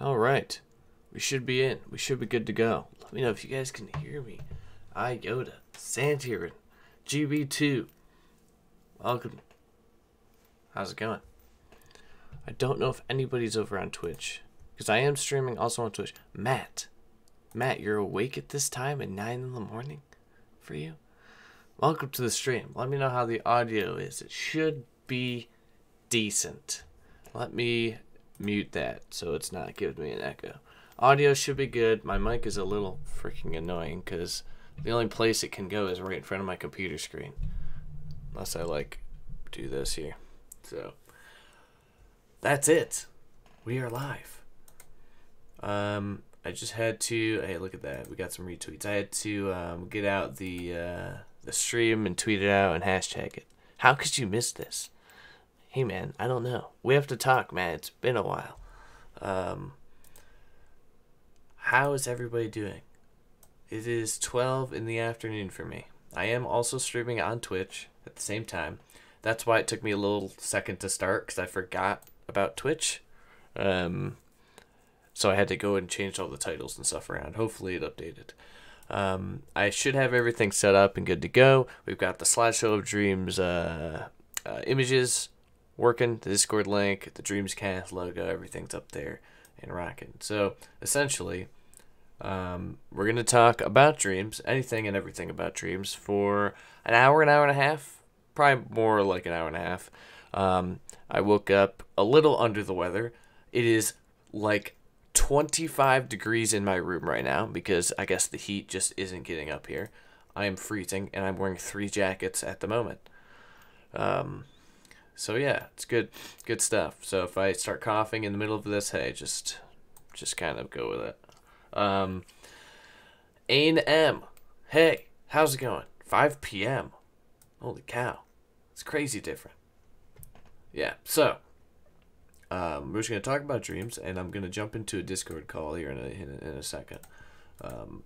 All right. We should be in. We should be good to go. Let me know if you guys can hear me. Yoda, Santiran, GB2. Welcome. How's it going? I don't know if anybody's over on Twitch because I am streaming also on Twitch. Matt, you're awake at this time at 9 in the morning for you? Welcome to the stream. Let me know how the audio is. It should be decent. Let me mute that so it's not giving me an echo. Audio should be good. My mic is a little freaking annoying because the only place it can go is right in front of my computer screen. Unless I do this here. So that's it. We are live. I just had to. Hey, look at that. We got some retweets. I had to get out the stream and tweet it out and hashtag it. How could you miss this? Hey man, I don't know. We have to talk, man. It's been a while. How is everybody doing? It is 12 in the afternoon for me. I am also streaming on Twitch at the same time. That's why it took me a little second to start because I forgot about Twitch. So I had to go and change all the titles and stuff around. Hopefully it updated. I should have everything set up and good to go. We've got the slideshow of Dreams images working, the Discord link, the DreamsCast logo, everything's up there and rocking. So essentially, we're going to talk about Dreams, anything and everything about Dreams for an hour and a half, probably more like an hour and a half. I woke up a little under the weather. It is like 25 degrees in my room right now because I guess the heat just isn't getting up here. I am freezing and I'm wearing 3 jackets at the moment. So yeah, it's good stuff. So if I start coughing in the middle of this, hey, just kind of go with it. A&M, hey, how's it going? 5 p.m. Holy cow, it's crazy different. Yeah, so we're just gonna talk about Dreams, and I'm gonna jump into a Discord call here in a second.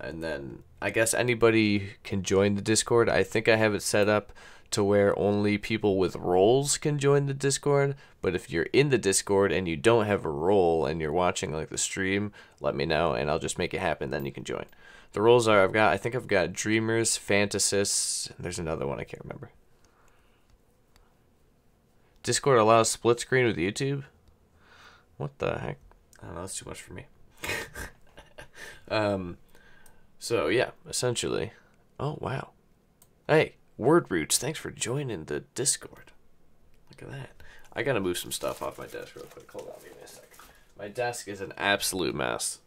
And then I guess anybody can join the Discord. I think I have it set up to where only people with roles can join the Discord. But if you're in the Discord and you don't have a role and you're watching like the stream, let me know and I'll just make it happen. Then you can join. The roles are I think I've got Dreamers, Fantasists. There's another one I can't remember. Discord allows split screen with YouTube. What the heck? I don't know. That's too much for me. So yeah, essentially. Oh wow. Hey, Word Roots, thanks for joining the Discord. Look at that. I gotta move some stuff off my desk real quick. Hold on, give me a second. My desk is an absolute mess.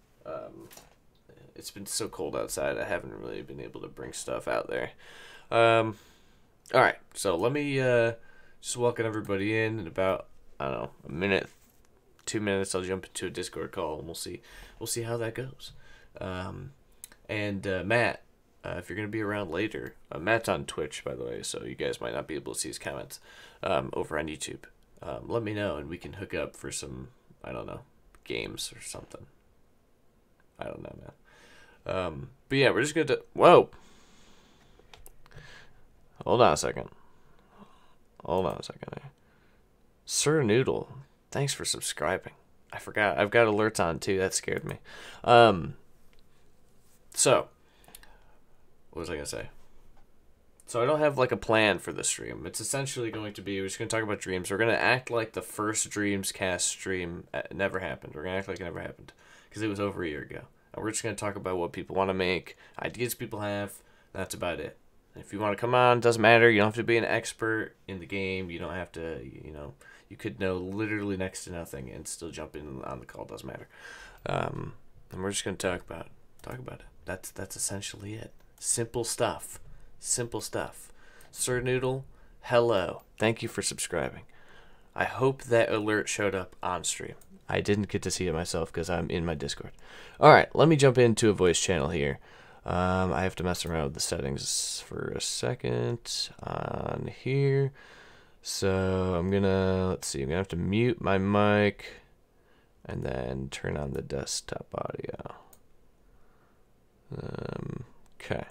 It's been so cold outside. I haven't really been able to bring stuff out there. All right. So let me just welcome everybody in about I don't know a minute. 2 minutes, I'll jump into a Discord call and we'll see how that goes. Matt, if you're gonna be around later, Matt's on Twitch by the way, so you guys might not be able to see his comments over on YouTube. Let me know and we can hook up for some I don't know games or something. I don't know, man. But yeah, we're just gonna whoa. Hold on a second. Sir Noodle. Thanks for subscribing. I forgot. I've got alerts on too. That scared me. So, what was I going to say? So I don't have like a plan for the stream. It's essentially going to be, we're just going to talk about Dreams. We're going to act like the first DreamsCast stream never happened. We're going to act like it never happened. Because it was over a year ago. And we're just going to talk about what people want to make, ideas people have. That's about it. If you want to come on, doesn't matter. You don't have to be an expert in the game. You don't have to, you could know literally next to nothing and still jump in on the call. Doesn't matter. And we're just gonna talk about it. That's essentially it. Simple stuff. Sir Noodle, hello. Thank you for subscribing. I hope that alert showed up on stream. I didn't get to see it myself because I'm in my Discord. All right, let me jump into a voice channel here. I have to mess around with the settings for a second on here. So I'm gonna have to mute my mic and then turn on the desktop audio. Okay.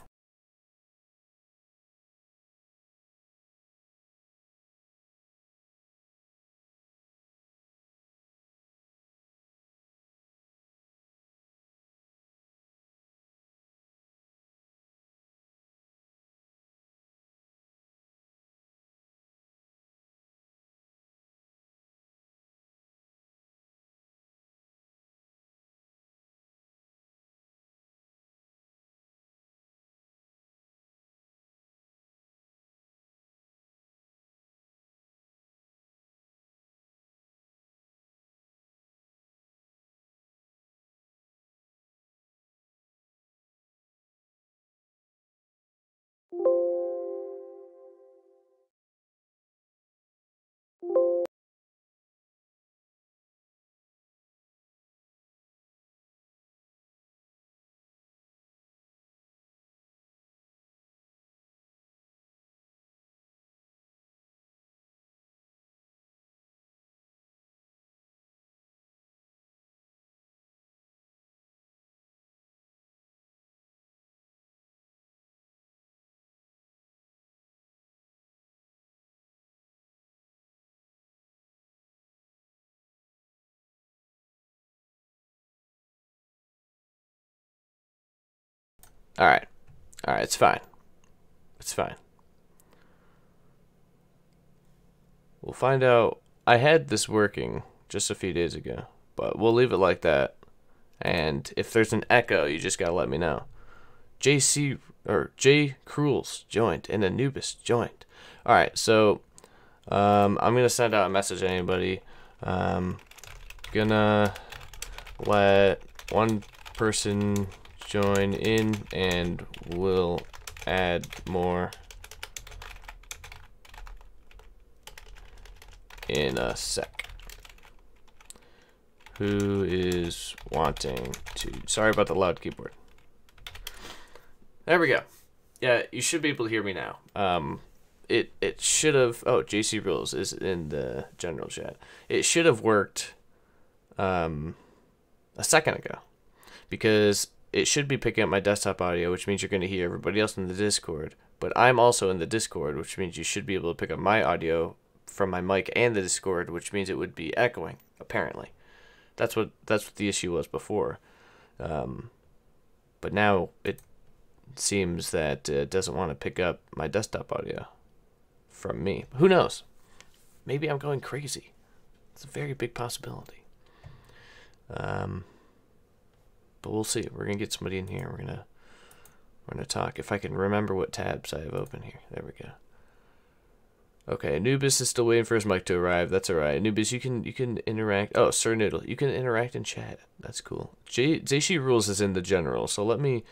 All right. All right, it's fine. It's fine. We'll find out. I had this working just a few days ago, but we'll leave it like that. And if there's an echo, you just gotta let me know. JC or J Cruels joined and Anubis joined. All right, so I'm gonna send out a message to anybody. Gonna let one person join in, and we'll add more in a sec. Who is wanting to... Sorry about the loud keyboard. There we go. Yeah, you should be able to hear me now. It should have... Oh, JC Rules is in the general chat. It should have worked a second ago, because it should be picking up my desktop audio, which means you're going to hear everybody else in the Discord. But I'm also in the Discord, which means you should be able to pick up my audio from my mic and the Discord, which means it would be echoing, apparently. That's what the issue was before. But now it seems that it doesn't want to pick up my desktop audio from me. Who knows? Maybe I'm going crazy. It's a very big possibility. But we'll see. We're gonna get somebody in here. We're gonna talk. If I can remember what tabs I have open here. There we go. Okay, Anubis is still waiting for his mic to arrive. That's alright. Anubis, you can interact. Oh, Sir Noodle, you can interact in chat. That's cool. JC Rules is in the general, so let me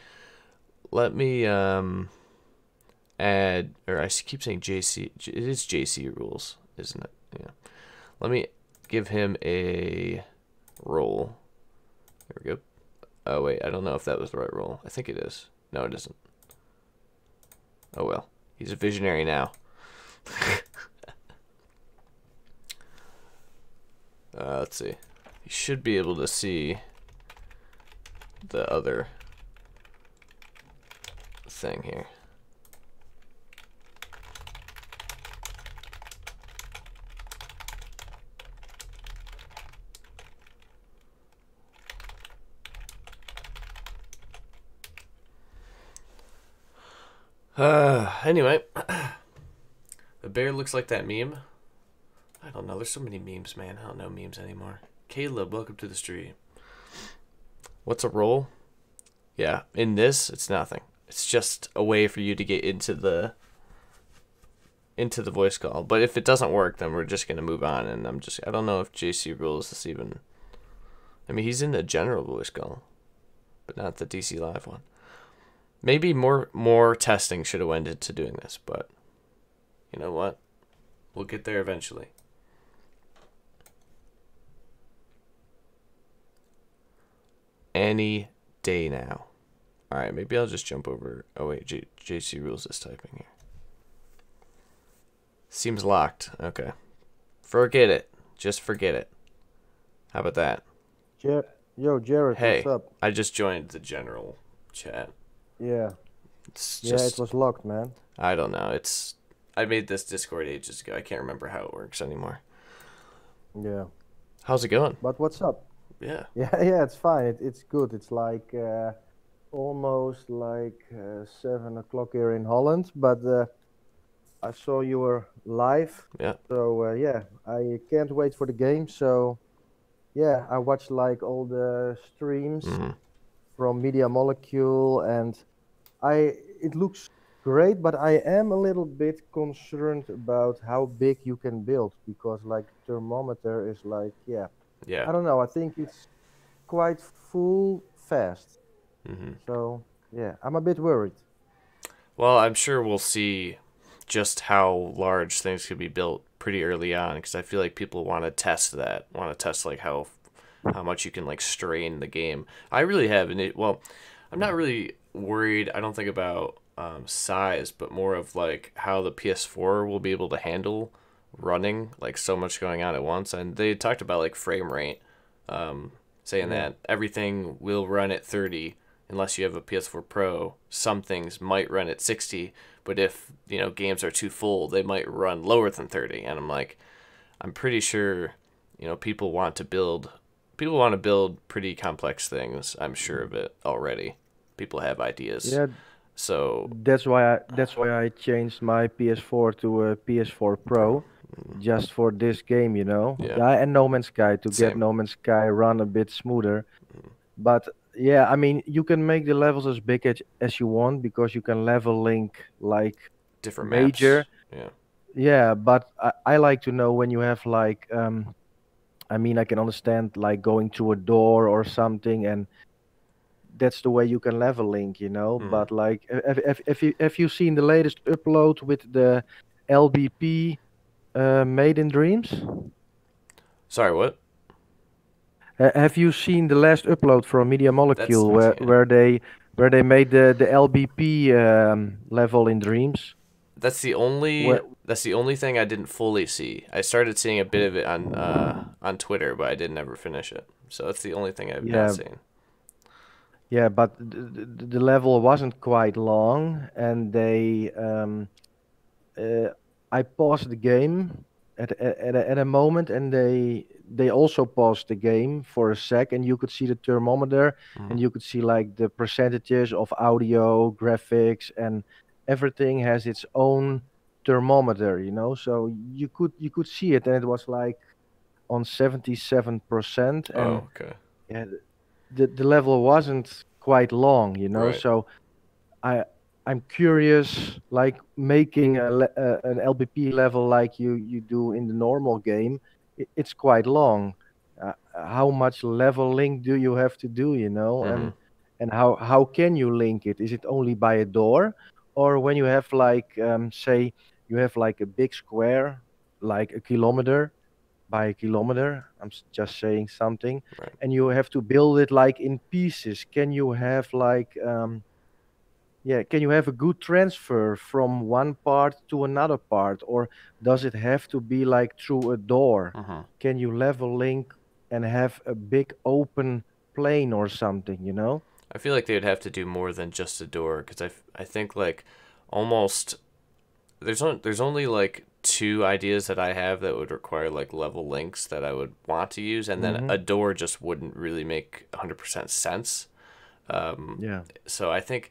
add, or I keep saying JC. It is JC Rules, isn't it? Yeah. Let me give him a role. There we go. Oh wait, I don't know if that was the right role. I think it is. No, it isn't. Oh well, he's a visionary now. Let's see. You should be able to see the other thing here. Anyway. The bear looks like that meme. I don't know. There's so many memes, man. I don't know memes anymore. Caleb, welcome to the stream. What's a role? Yeah, in this, it's nothing. It's just a way for you to get into the voice call. But if it doesn't work, then we're just gonna move on. And I don't know if JC Rules is even. I mean, he's in the general voice call, but not the DC Live one. Maybe more testing should have went into doing this, but. You know what? We'll get there eventually. Any day now. Alright, maybe I'll just jump over. Oh wait, JC Rules is typing here. Seems locked. Okay. Forget it. Just forget it. How about that? Yo, Jared, hey, what's up? I just joined the general chat. Yeah. It's Yeah, just, it was locked, man. I don't know. I made this Discord ages ago. I can't remember how it works anymore. Yeah. How's it going? But what's up? Yeah. Yeah, it's fine. It's good. It's like almost like 7 o'clock here in Holland, but I saw you were live. Yeah. So yeah, I can't wait for the game. So yeah, I watched like all the streams from Media Molecule, and it looks great, but I am a little bit concerned about how big you can build, because like thermometer is like, yeah, I don't know. I think it's quite full fast. So yeah, I'm a bit worried. Well, I'm sure we'll see just how large things could be built pretty early on, because I feel like people want to test that, like how much you can like strain the game. I really have, I'm not really worried. I don't think about size, but more of like how the PS4 will be able to handle running like so much going on at once. And they talked about like frame rate, saying that everything will run at 30 unless you have a PS4 Pro. Some things might run at 60, but if games are too full, they might run lower than 30. And I'm pretty sure people want to build pretty complex things. I'm sure of it already. People have ideas. Yeah, So, that's why I changed my PS4 to a PS4 Pro. Pro, just for this game, Yeah. Yeah, and No Man's Sky to get Same. No Man's Sky run a bit smoother. But yeah, I mean, you can make the levels as big as you want because you can level link like Different maps. major. Yeah. Yeah, but I like to know when you have like I mean, I can understand like going through a door or something, and that's the way you can level link. Hmm. But like, have you seen the latest upload with the LBP made in Dreams? Sorry, what? Have you seen the last upload from Media That's Molecule where yeah. where they made the LBP level in Dreams? Where that's the only thing I didn't fully see. I started seeing a bit of it on Twitter, but I didn't ever finish it. So that's the only thing I've not yeah, seen. yeah, but the level wasn't quite long, and uh, I paused the game at a moment, and they also paused the game for a sec, and you could see the thermometer, Hmm. and you could see like the percentages of audio, graphics, and everything has its own thermometer. So you could see it, and it was like on 77%, and Oh, okay. yeah, the level wasn't quite long. Right. So I I'm curious, like making an LBP level like you do in the normal game. It's quite long. How much level link do you have to do? Hmm. And how can you link it? Is it only by a door, or when you have like say you have like a big square, like a kilometer by a kilometer? Just saying something, Right. and you have to build it like in pieces. Can you have like yeah, can you have a good transfer from one part to another part, or does it have to be like through a door? Hmm. Can you level link and have a big open plane or something? I feel like they would have to do more than just a door because I think like almost there's only like two ideas that I have that would require like level links that I would want to use, and then Mm-hmm. a door just wouldn't really make 100% sense. Yeah. So I think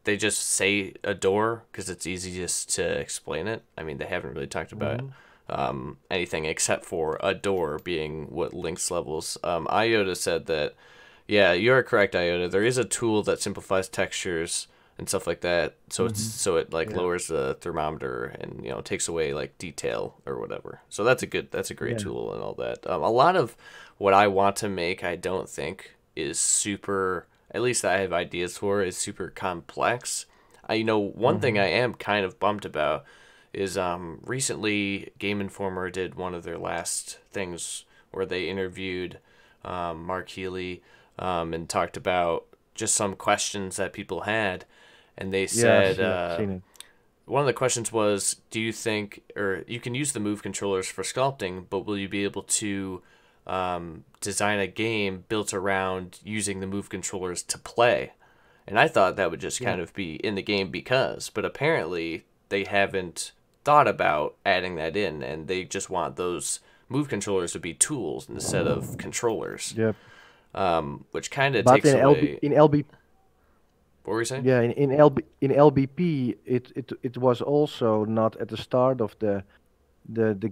they just say a door because it's easiest to explain it. I mean, they haven't really talked about Mm-hmm. anything except for a door being what links levels. Iota said that, yeah, you're correct, Iota. There is a tool that simplifies textures and stuff like that. Mm-hmm. So it like Yeah. lowers the thermometer and takes away like detail or whatever. So that's a great Yeah. tool and all that. A lot of what I want to make, I don't think is super. At least I have ideas for is super complex. One thing Mm-hmm. I am kind of bummed about is recently Game Informer did one of their last things where they interviewed Mark Healy and talked about just some questions that people had, and they Yeah. said I've seen it. one of the questions was, do you think, or you can use the move controllers for sculpting, but will you be able to design a game built around using the move controllers to play? And I thought that would just Yeah. kind of be in the game because, but apparently they haven't thought about adding that in, and they just want those move controllers to be tools instead of controllers, Yeah. which kind of But takes in LB away. in LB What were you saying? yeah in LBP it was also not at the start of the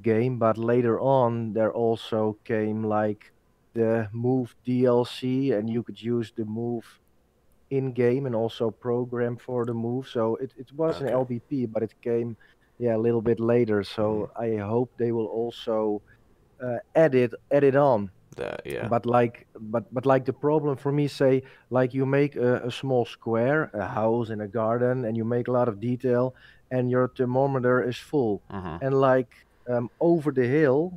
game, but later on there also came like the Move DLC, and you could use the Move in game and also program for the Move. So it was an Okay. LBP, but it came yeah a little bit later. Hmm. So I hope they will also add it on. That yeah. But like the problem for me, say like you make a small square, a house and a garden, and you make a lot of detail, and your thermometer is full, Hmm. and like over the hill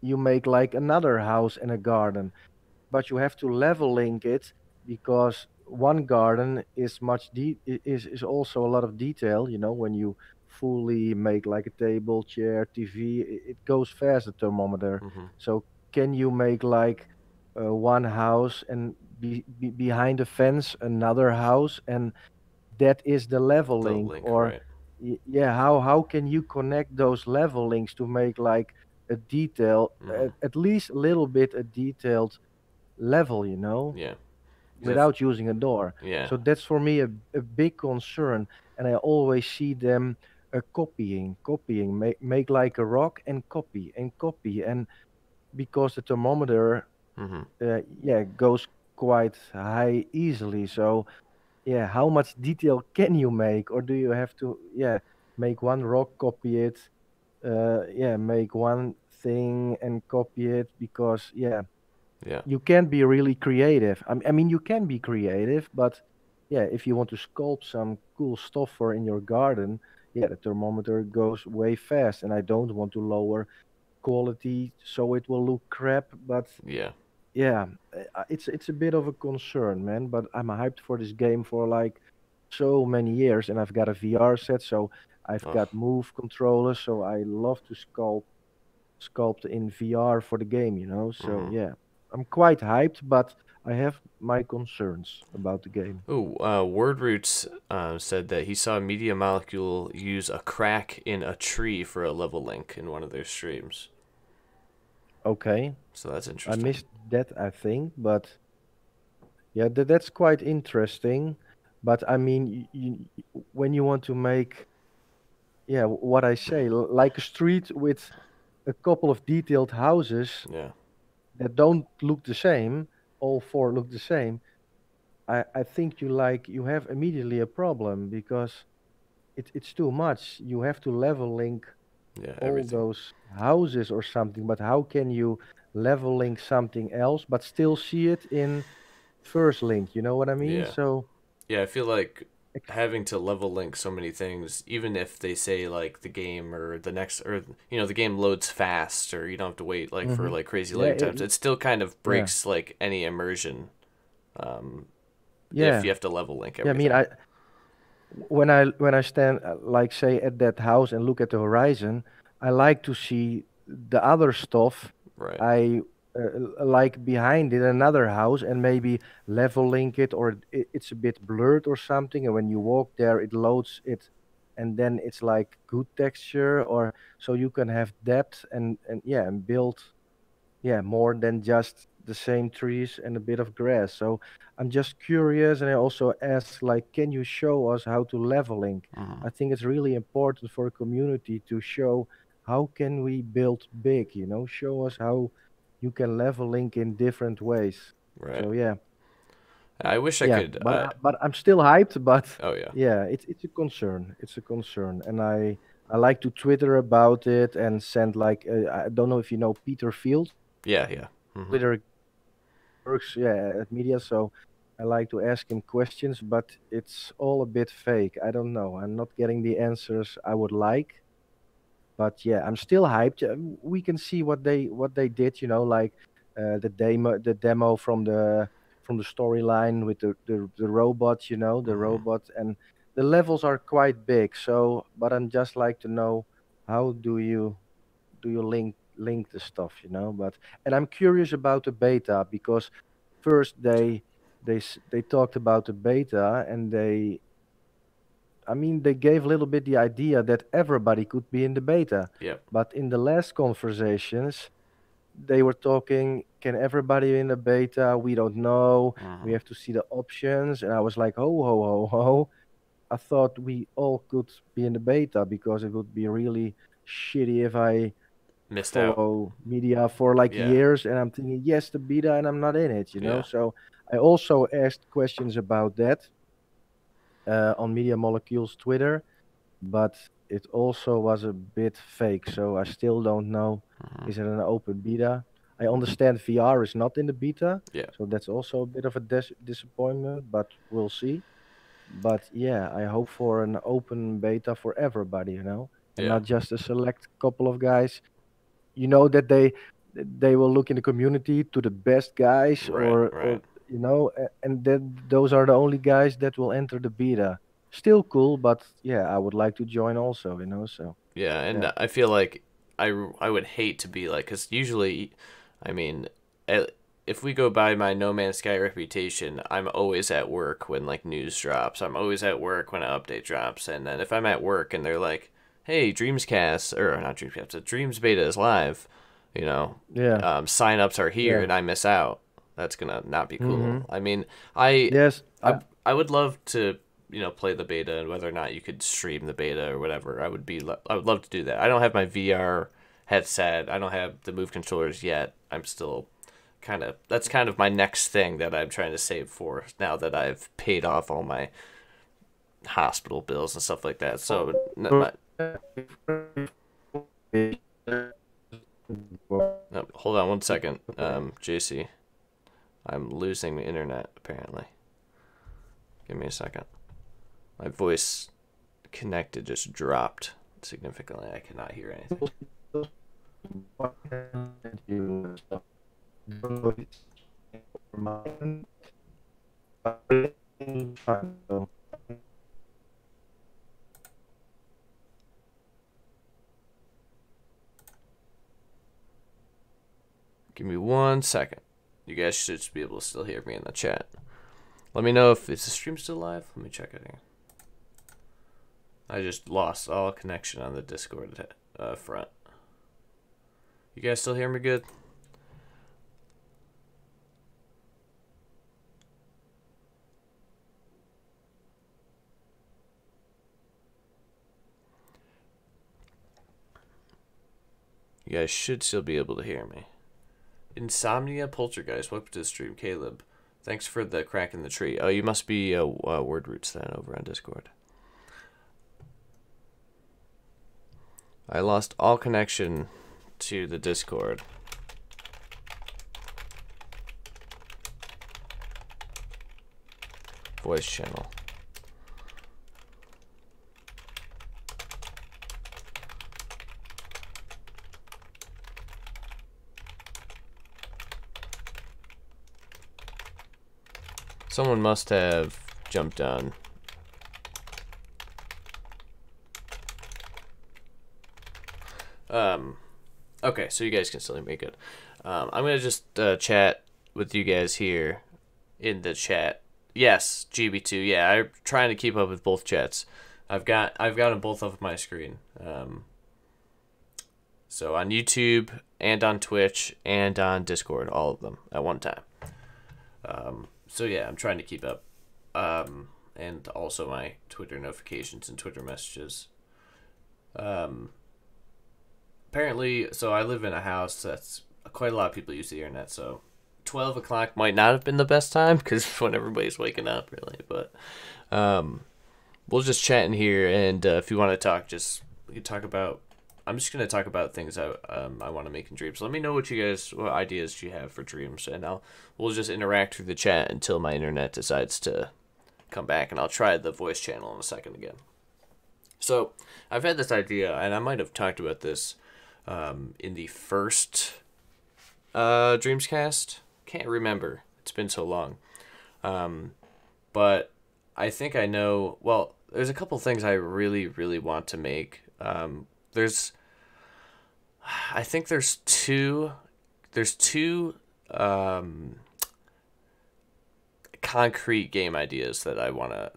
you make like another house and a garden, but you have to level link it because one garden is is also a lot of detail. When you fully make like a table, chair, TV, it goes fast, the thermometer. Hmm. So can you make like one house and behind the fence another house, and that is the level The link? link, Or right? yeah, how can you connect those level links to make like a detail, Hmm. at least a little bit a detailed level? Yeah. without using a door. Yeah. So that's for me a big concern, and I always see them copying, make like a rock and copy, and because the thermometer, Mm-hmm. yeah, goes quite high easily. So yeah, how much detail can you make, or do you have to, yeah, make one rock, copy it, yeah, make one thing and copy it, because yeah, Yeah. you can't be really creative. I mean, you can be creative, but yeah, if you want to sculpt some cool stuff for in your garden, yeah, the thermometer goes way fast, and I don't want to lower quality so it will look crap. But Yeah. yeah, it's a bit of a concern, man. But I'm hyped for this game for like so many years, and I've got a VR set, so I've Oh. got Move controllers, so I love to sculpt in VR for the game, you know. So Mm-hmm. yeah, I'm quite hyped, but I have my concerns about the game. Ooh, Wordroots said that he saw Media Molecule use a crack in a tree for a level link in one of their streams. Okay, So that's I interesting. missed that, I think, but yeah, that's quite interesting. But I mean, when you want to make, yeah, what I say, like a street with a couple of detailed houses Yeah. that don't look the same, all four look the same, I think you have immediately a problem, because it's too much. You have to level link Yeah. all Everything. those houses or something, but how can you level link something else but still see it in first link? You know what I mean? Yeah. So, Yeah. I feel like ex- having to level link so many things, even if they say like the game or the next or the game loads fast or you don't have to wait like for mhm. like crazy Yeah, loading times, it still kind of yeah, breaks like any immersion um, if yeah, you have to level link yeah. I mean, everything. when I stand like say at that house and look at the horizon, I like to see the other stuff. Right. I like behind it another house, and maybe level link it, or it's a bit blurred or something, and when you walk there it loads it, and then it's like good texture, or so you can have depth and yeah, and build, yeah, more than just the same trees and a bit of grass. So I'm just curious, and I also ask, like, can you show us how to leveling? Mm-hmm. I think it's really important for a community to show how can we build big, you know, show us how you can level link in different ways. Right. So yeah, I wish I yeah, could. but I'm still hyped, but Oh yeah. yeah, it's a concern. It's a concern, and I like to Twitter about it and send like I don't know if you know Peter Field. Yeah. Yeah. Mm-hmm. Twitter works, yeah, at media, so I like to ask him questions, but it's all a bit fake. I don't know. I'm not getting the answers I would like, but yeah, I'm still hyped. We can see what they did, you know, like the demo from the storyline with the robot, you know, the Mm-hmm. robot, and the levels are quite big. So, but I'm just like to know, how do you link the stuff, you know? But and I'm curious about the beta, because first they talked about the beta, and I mean, they gave a little bit the idea that everybody could be in the beta, Yep. but in the last conversations they were talking, can everybody in the beta? We don't know, we Mm-hmm. have to see the options. And I was like, ho ho ho ho, I thought we all could be in the beta, because it would be really shitty if I Missed out. follow media for like Yeah. years and I'm thinking, yes, the beta, and I'm not in it, you know? Yeah. So I also asked questions about that on Media Molecules Twitter, but it also was a bit fake. So I still don't know, Mm-hmm. is it an open beta? I understand VR is not in the beta, Yeah. so that's also a bit of a disappointment, but we'll see. But yeah, I hope for an open beta for everybody, you know, and Yeah. not just a select couple of guys, you know, that they will look in the community to the best guys, Right. or Right. you know, and then those are the only guys that will enter the beta. Still cool, but yeah, I would like to join also, you know. So Yeah. And yeah, I feel like I would hate to be like, because usually, I mean, eh, if we go by my No Man's Sky reputation, I'm always at work when like news drops. I'm always at work when an update drops. And then if I'm at work and they're like, "Hey, DreamsCast or not DreamsCast, the Dreams beta is live," you know, yeah, signups are here, yeah, and I miss out. That's gonna not be Mm-hmm. cool. I mean, I Yes. I would love to, play the beta, and whether or not you could stream the beta or whatever. I would love to do that. I don't have my VR headset. I don't have the Move controllers yet. I'm still that's kind of my next thing that I'm trying to save for now that I've paid off all my hospital bills and stuff like that. So, no, hold on one second, JC. I'm losing the internet apparently. Give me a second. My voice connected just dropped significantly. I cannot hear anything. Give me 1 second. You guys should be able to still hear me in the chat. Let me know if is the stream still live. Let me check it here. I just lost all connection on the Discord front. You guys still hear me good? You guys should still be able to hear me. Insomnia Poltergeist, welcome to the stream, Caleb. Thanks for the crack in the tree. Oh, you must be Word Roots then over on Discord. I lost all connection to the Discord. Voice channel. Someone must have jumped on. Okay, so you guys can still hear me good. I'm gonna just chat with you guys here in the chat. Yes, GB2. Yeah, I'm trying to keep up with both chats. I've got them both up on my screen. So on YouTube and on Twitch and on Discord, all of them at one time. So yeah, I'm trying to keep up. And also my Twitter notifications and Twitter messages. Apparently, so I live in a house that's quite a lot of people use the internet, so 12 o'clock might not have been the best time because when everybody's waking up, really. But we'll just chat in here, and if you want to talk, we can talk about. I'm just gonna talk about things I want to make in Dreams. Let me know what ideas you have for Dreams, and we'll just interact through the chat until my internet decides to come back, and I'll try the voice channel in a second again. So I've had this idea, and I might have talked about this in the first DreamsCast. Can't remember. It's been so long. But I think I know. Well, there's a couple things I really, really want to make. I think there's two concrete game ideas that I wanna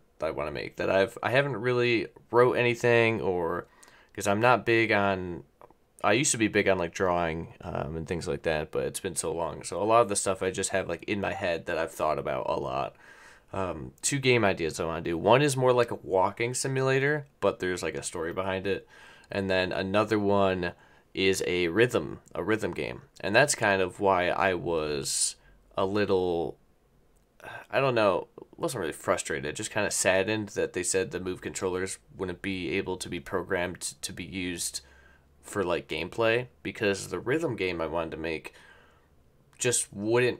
make that I haven't really wrote anything, or because I'm not big on. I used to be big on like drawing and things like that, but it's been so long. So a lot of the stuff I just have like in my head that I've thought about a lot. Two game ideas I want to do. One is more like a walking simulator, but there's like a story behind it. And then another one is a rhythm game. And that's kind of why I was a little, I don't know, wasn't really frustrated, just kind of saddened that they said the Move controllers wouldn't be able to be programmed to be used for like gameplay, because the rhythm game I wanted to make just wouldn't,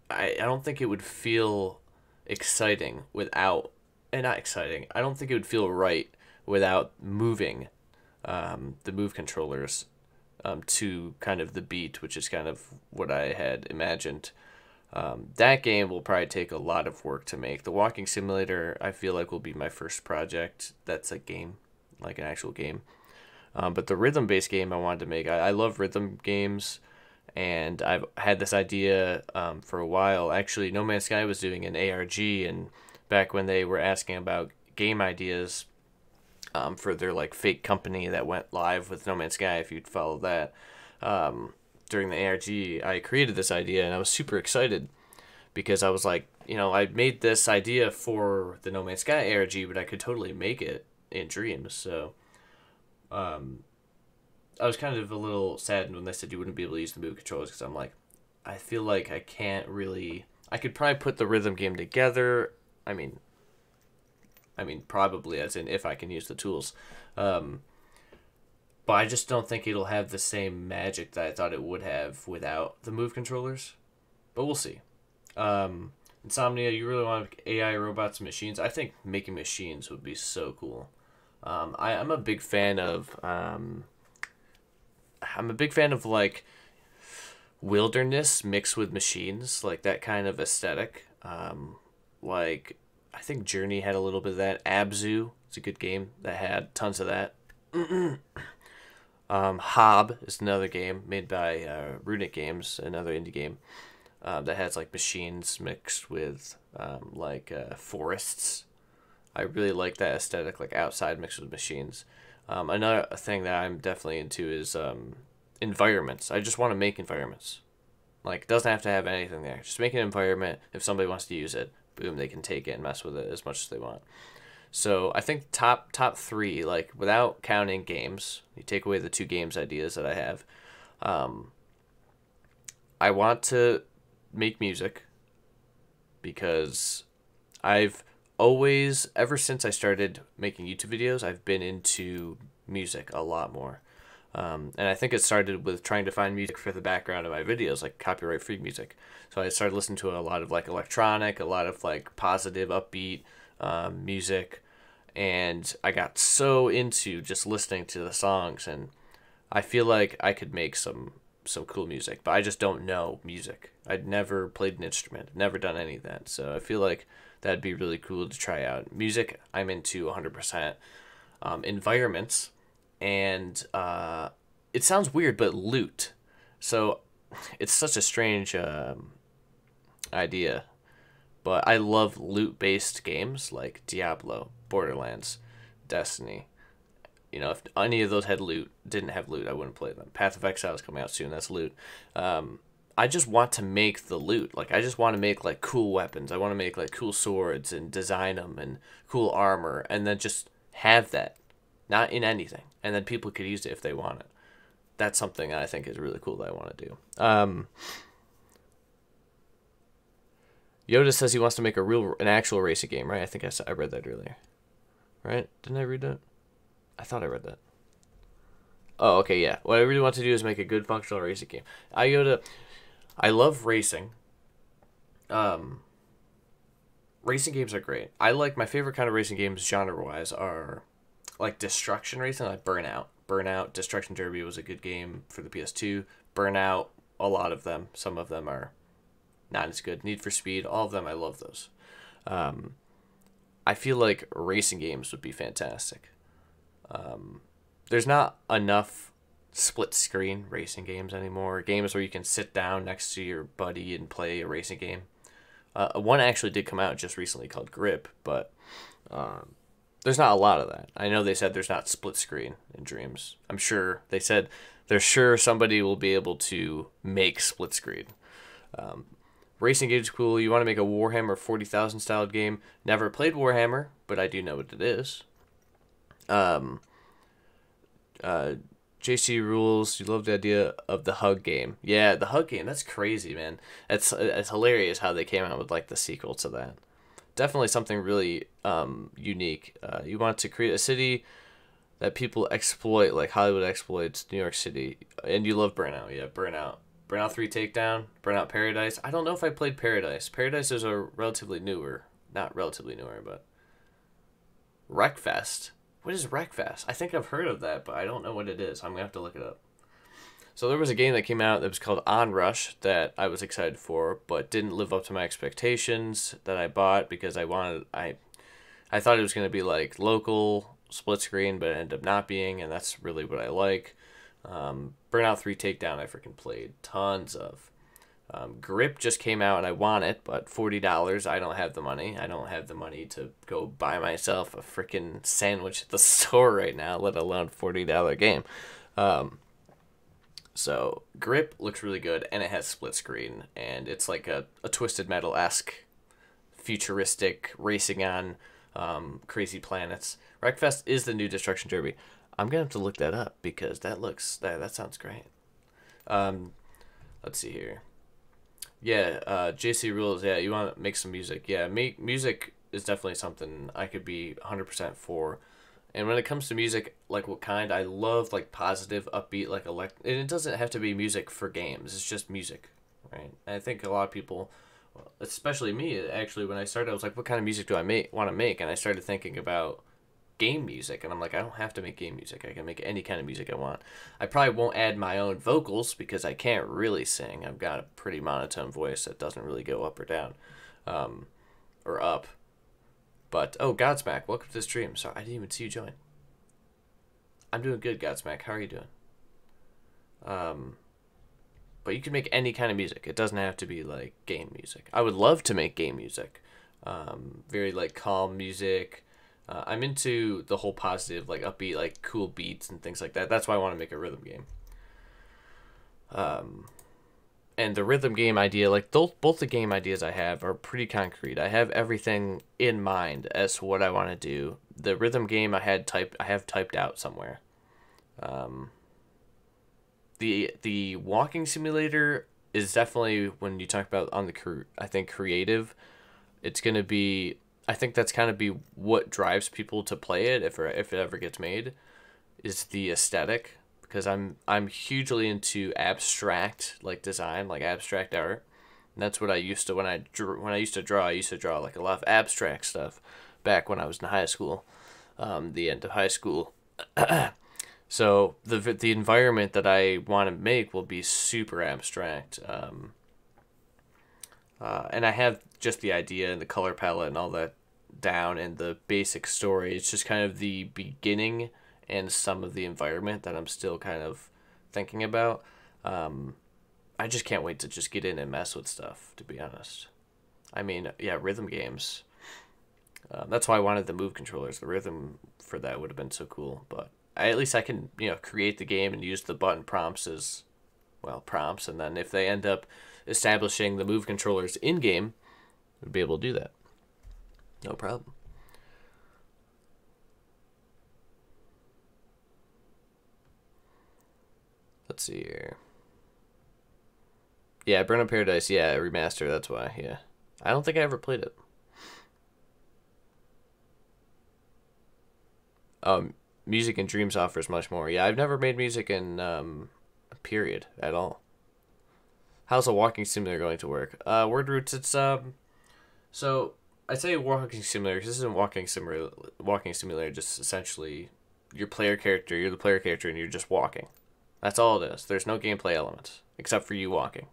I don't think it would feel exciting without, and not exciting, I don't think it would feel right without moving the Move controllers to kind of the beat, which is kind of what I had imagined. That game will probably take a lot of work to make. The walking simulator, I feel like, will be my first project that's a game, like an actual game. But the rhythm-based game I wanted to make, I love rhythm games, and I've had this idea for a while. Actually, No Man's Sky was doing an ARG, and back when they were asking about game ideas for their like fake company that went live with No Man's Sky, if you'd follow that, during the ARG, I created this idea, and I was super excited. because I was like, I made this idea for the No Man's Sky ARG, but I could totally make it in Dreams. So I was kind of a little saddened when they said you wouldn't be able to use the move controllers, because I'm like, I feel like I can't really. I could probably put the rhythm game together. I mean, probably, as in if I can use the tools. But I just don't think it'll have the same magic that I thought it would have without the move controllers. But we'll see. Insomnia, you really want AI robots and machines? I think making machines would be so cool. I'm a big fan of. I'm a big fan of like wilderness mixed with machines, like that kind of aesthetic. Like I think Journey had a little bit of that. Abzu, it's a good game that had tons of that. Hob is another game made by Runic Games, another indie game that has like machines mixed with forests. I really like that aesthetic, like outside mixed with machines. Another thing that I'm definitely into is environments. I just want to make environments. Like, it doesn't have to have anything there. Just make an environment. If somebody wants to use it, boom, they can take it and mess with it as much as they want. So I think top three, like without counting games, you take away the 2 games ideas that I have. I want to make music because I've always, ever since I started making YouTube videos, I've been into music a lot more. And I think it started with trying to find music for the background of my videos, like copyright-free music. So I started listening to a lot of like electronic, a lot of like positive, upbeat music, and I got so into just listening to the songs, and I feel like I could make some cool music, but I just don't know music. I'd never played an instrument, never done any of that, so I feel like that'd be really cool to try out. Music, I'm into 100%. Environments, and it sounds weird, but loot. So it's such a strange idea, but I love loot-based games like Diablo, Borderlands, Destiny. If any of those didn't have loot, I wouldn't play them. Path of Exile is coming out soon. That's loot. I just want to make the loot. Like, I just want to make like cool weapons. I want to make like cool swords and design them and cool armor, and then just have that, not in anything, and then people could use it if they want it. That's something I think is really cool that I want to do. Yoda says he wants to make an actual racing game, right? I think I read that earlier. Right? Didn't I read that? I thought I read that. Oh, okay, yeah. What I really want to do is make a good functional racing game. I love racing. Racing games are great. My favorite kind of racing games genre-wise are like destruction racing, like Burnout. Burnout, Destruction Derby was a good game for the PS2. Burnout, a lot of them. Some of them are not as good. Need for Speed, all of them, I love those. I feel like racing games would be fantastic. There's not enough split screen racing games anymore. Games where you can sit down next to your buddy and play a racing game. One actually did come out just recently called Grip, but there's not a lot of that. I know they said there's not split screen in Dreams. I'm sure they said they're sure somebody will be able to make split screen. Racing game's cool. You want to make a Warhammer 40,000 styled game. Never played Warhammer, but I do know what it is. JC Rules, you love the idea of the Hug game. Yeah, the Hug game, that's crazy, man. It's hilarious how they came out with like the sequel to that. Definitely something really unique. You want to create a city that people exploit, like Hollywood exploits New York City. And you love Burnout. Yeah, Burnout. Burnout 3 Takedown, Burnout Paradise. I don't know if I played Paradise. Paradise is a not relatively newer, but Wreckfest. What is Wreckfest? I think I've heard of that, but I don't know what it is. I'm going to have to look it up. So there was a game that came out that was called Onrush that I was excited for, but didn't live up to my expectations that I bought because I thought it was going to be like local split screen, but it ended up not being, and that's really what I like. Burnout 3 Takedown I freaking played tons of. Grip just came out and I want it, but $40, I don't have the money. I don't have the money to go buy myself a freaking sandwich at the store right now, let alone $40 game. So Grip looks really good, and it has split screen, and it's like a Twisted Metal-esque futuristic racing on crazy planets. Wreckfest is the new Destruction Derby. I'm gonna have to look that up because that sounds great. Let's see here. Yeah, JC Rules. Yeah, you want to make some music? Yeah, music is definitely something I could be 100% for. And when it comes to music, like what kind, I love like positive, upbeat, like and it doesn't have to be music for games. It's just music, right? And I think a lot of people, especially me, actually, when I started, I was like, what kind of music do I want to make? And I started thinking about game music, and I'm like, I don't have to make game music. I can make any kind of music I want. I probably won't add my own vocals because I can't really sing. I've got a pretty monotone voice that doesn't really go up or down, or up. But, oh, Godsmack, welcome to the stream. Sorry, I didn't even see you join. I'm doing good, Godsmack. How are you doing? But you can make any kind of music. It doesn't have to be, like, game music. I would love to make game music. Very, like, calm music. I'm into the whole positive, like, upbeat, like, cool beats and things like that. That's why I want to make a rhythm game. And the rhythm game idea, like both the game ideas I have are pretty concrete. I have everything in mind as to what I want to do. The rhythm game I have typed out somewhere. The walking simulator is definitely, when you talk about on the I think creative, it's gonna be. I think that's kind of be what drives people to play it if it ever gets made, is the aesthetic. Because I'm hugely into abstract like design, like abstract art. And that's what I used to when I used to draw. I used to draw like a lot of abstract stuff back when I was in high school, the end of high school. So the environment that I want to make will be super abstract. And I have just the idea and the color palette and all that down, and the basic story. It's just kind of the beginning and some of the environment that I'm still kind of thinking about. I just can't wait to just get in and mess with stuff, to be honest. I mean, yeah, rhythm games. That's why I wanted the Move controllers. The rhythm for that would have been so cool. But at least I can, create the game and use the button prompts as, well, prompts. And then if they end up establishing the Move controllers in-game, we'd be able to do that. No problem. Let's see here. Yeah, Burnout Paradise, yeah, remaster, that's why, yeah. I don't think I ever played it. Music in Dreams offers much more. Yeah, I've never made music in period at all. How's a walking simulator going to work? Word Roots, it's so I say walking simulator because this isn't walking simulator, just essentially you're the player character and you're just walking. That's all it is. There's no gameplay elements except for you walking,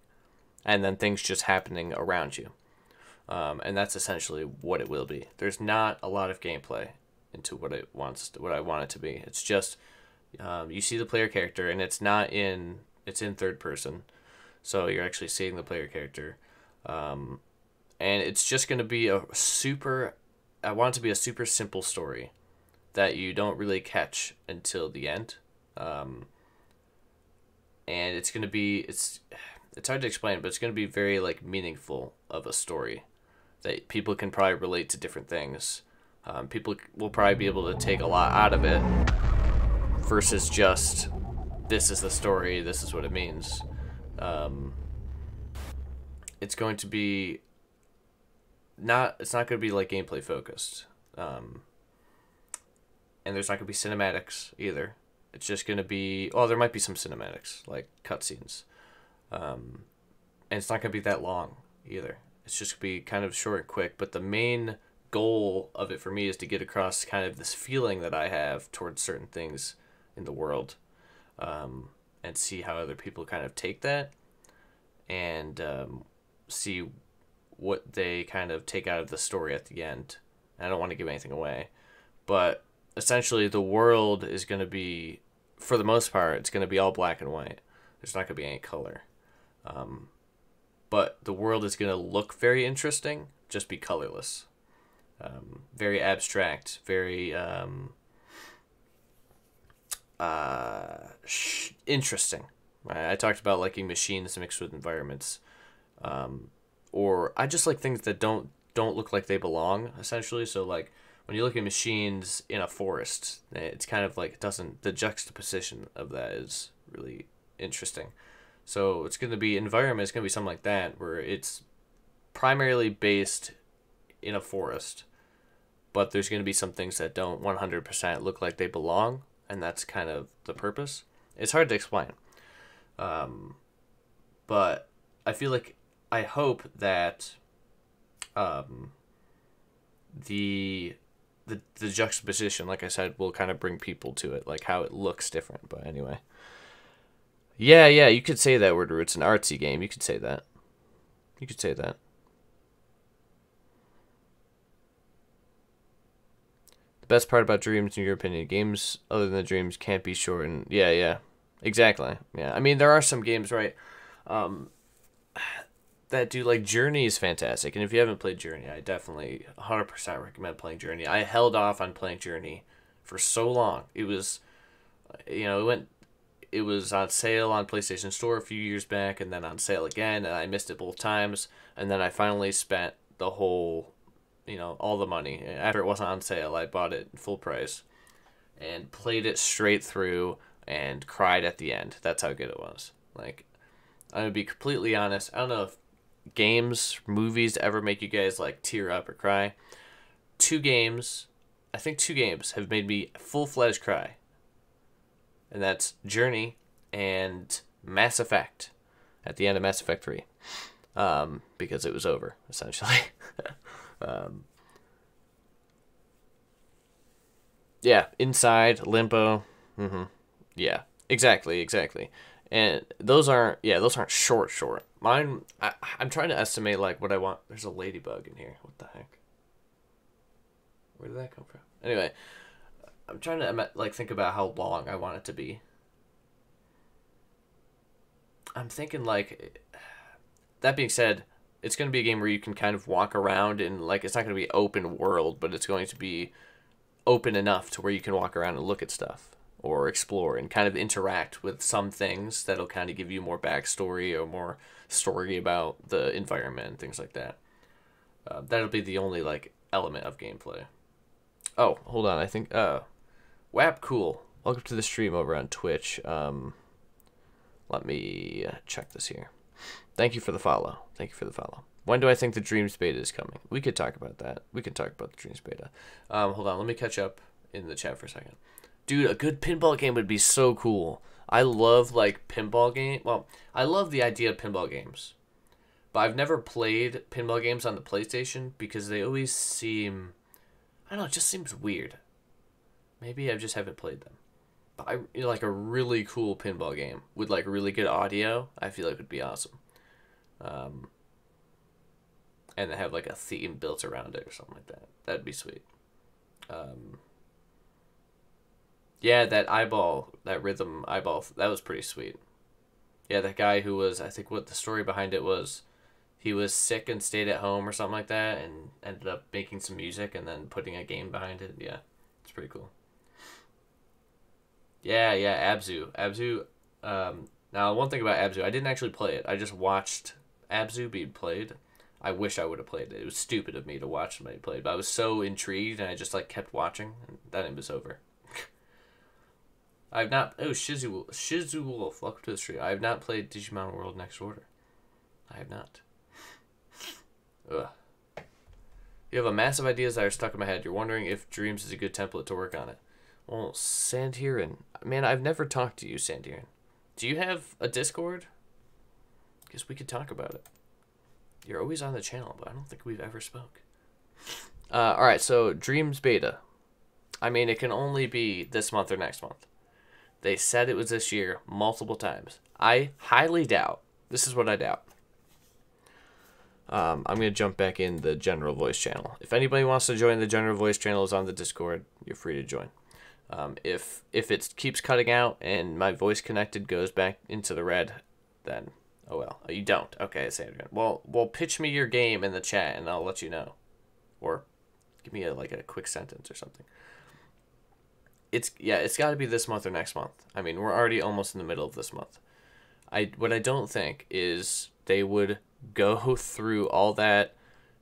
and then things just happening around you. And that's essentially what it will be. There's not a lot of gameplay into what I want it to be. It's just you see the player character, and it's in third person, so you're actually seeing the player character, and it's just gonna be I want it to be a super simple story that you don't really catch until the end. And it's gonna be it's hard to explain, but it's gonna be very like meaningful of a story that people can probably relate to different things. People will probably be able to take a lot out of it versus just this is the story, this is what it means. It's going to be it's not going to be like gameplay focused, and there's not going to be cinematics either. It's just going to be, there might be some cinematics, like cutscenes. And it's not going to be that long either. It's just going to be kind of short and quick. But the main goal of it for me is to get across kind of this feeling that I have towards certain things in the world, and see how other people kind of take that, and see what they kind of take out of the story at the end. I don't want to give anything away, but essentially the world is going to be, for the most part, it's going to be all black and white. There's not going to be any color. But the world is going to look very interesting, just be colorless. Very abstract, very interesting. I talked about liking machines mixed with environments, or I just like things that don't look like they belong, essentially. So like when you look at machines in a forest, it's kind of like it doesn't. The juxtaposition of that is really interesting. So it's going to be environment. It's going to be something like that where it's primarily based in a forest, but there's going to be some things that don't 100% look like they belong, and that's kind of the purpose. It's hard to explain. But I feel like I hope that the the juxtaposition, like I said, will kind of bring people to it, like how it looks different. But anyway, yeah, you could say that word. Where it's an artsy game. You could say that. You could say that. The best part about Dreams, in your opinion, games other than the Dreams can't be shortened. Yeah, exactly. Yeah, I mean there are some games, right? Um, that do like Journey is fantastic, and if you haven't played Journey, I definitely 100% recommend playing Journey. I held off on playing Journey for so long. It was, it was on sale on PlayStation Store a few years back, and then on sale again, and I missed it both times, and then I finally spent the whole, all the money after it wasn't on sale. I bought it full price, and played it straight through, and cried at the end. That's how good it was. Like, I'm gonna be completely honest. I don't know if movies ever make you guys like tear up or cry. I think two games have made me full-fledged cry. And that's Journey and Mass Effect at the end of Mass Effect 3. Because it was over, essentially. Yeah, Inside, Limbo. Yeah, exactly. And those aren't short. Mine, I'm trying to estimate like what I want. There's a ladybug in here. What the heck? Where did that come from? Anyway, I'm trying to like think about how long I want it to be. I'm thinking like, that being said, it's going to be a game where you can kind of walk around and like it's not going to be open world, but it's going to be open enough to where you can walk around and look at stuff or explore and kind of interact with some things that'll kind of give you more backstory or more story about the environment and things like that. That'll be the only like element of gameplay. Oh, hold on. I think WAP Cool. Welcome to the stream over on Twitch. Let me check this here. Thank you for the follow. When do I think the Dreams beta is coming? We could talk about that. We can talk about the Dreams beta. Hold on. Let me catch up in the chat for a second. Dude, a good pinball game would be so cool. I love like pinball game. Well, I love the idea of pinball games. But I've never played pinball games on the PlayStation because they always seem, I don't know, it just seems weird. Maybe I just haven't played them. But like a really cool pinball game with like really good audio, I feel like would be awesome. And they have like a theme built around it or something like that. That'd be sweet. Yeah, that rhythm eyeball, that was pretty sweet. Yeah, that guy who was, I think what the story behind it was, he was sick and stayed at home or something like that and ended up making some music and then putting a game behind it. Yeah, it's pretty cool. Yeah, Abzu. Now, one thing about Abzu, I didn't actually play it. I just watched Abzu being played. I wish I would have played it. It was stupid of me to watch somebody play it, but I was so intrigued and I just like kept watching and then it was over. I've not... Oh, Shizu Wolf. Welcome to the stream. I have not played Digimon World Next Order. I have not. Ugh. You have a massive ideas that are stuck in my head. You're wondering if Dreams is a good template to work on it. Well, Sandiran. Man, I've never talked to you, Sandiran. Do you have a Discord? Guess we could talk about it. You're always on the channel, but I don't think we've ever spoke. Alright, so Dreams Beta. I mean, it can only be this month or next month. They said it was this year multiple times. I highly doubt. This is what I doubt. I'm going to jump back in the general voice channel. If anybody wants to join the general voice channel is on the Discord, you're free to join. If it keeps cutting out and my voice connected goes back into the red, then oh well. You don't. Okay, Sandra. Well, pitch me your game in the chat and I'll let you know. Or give me a quick sentence or something. It's got to be this month or next month. I mean, we're already almost in the middle of this month. What I don't think is they would go through all that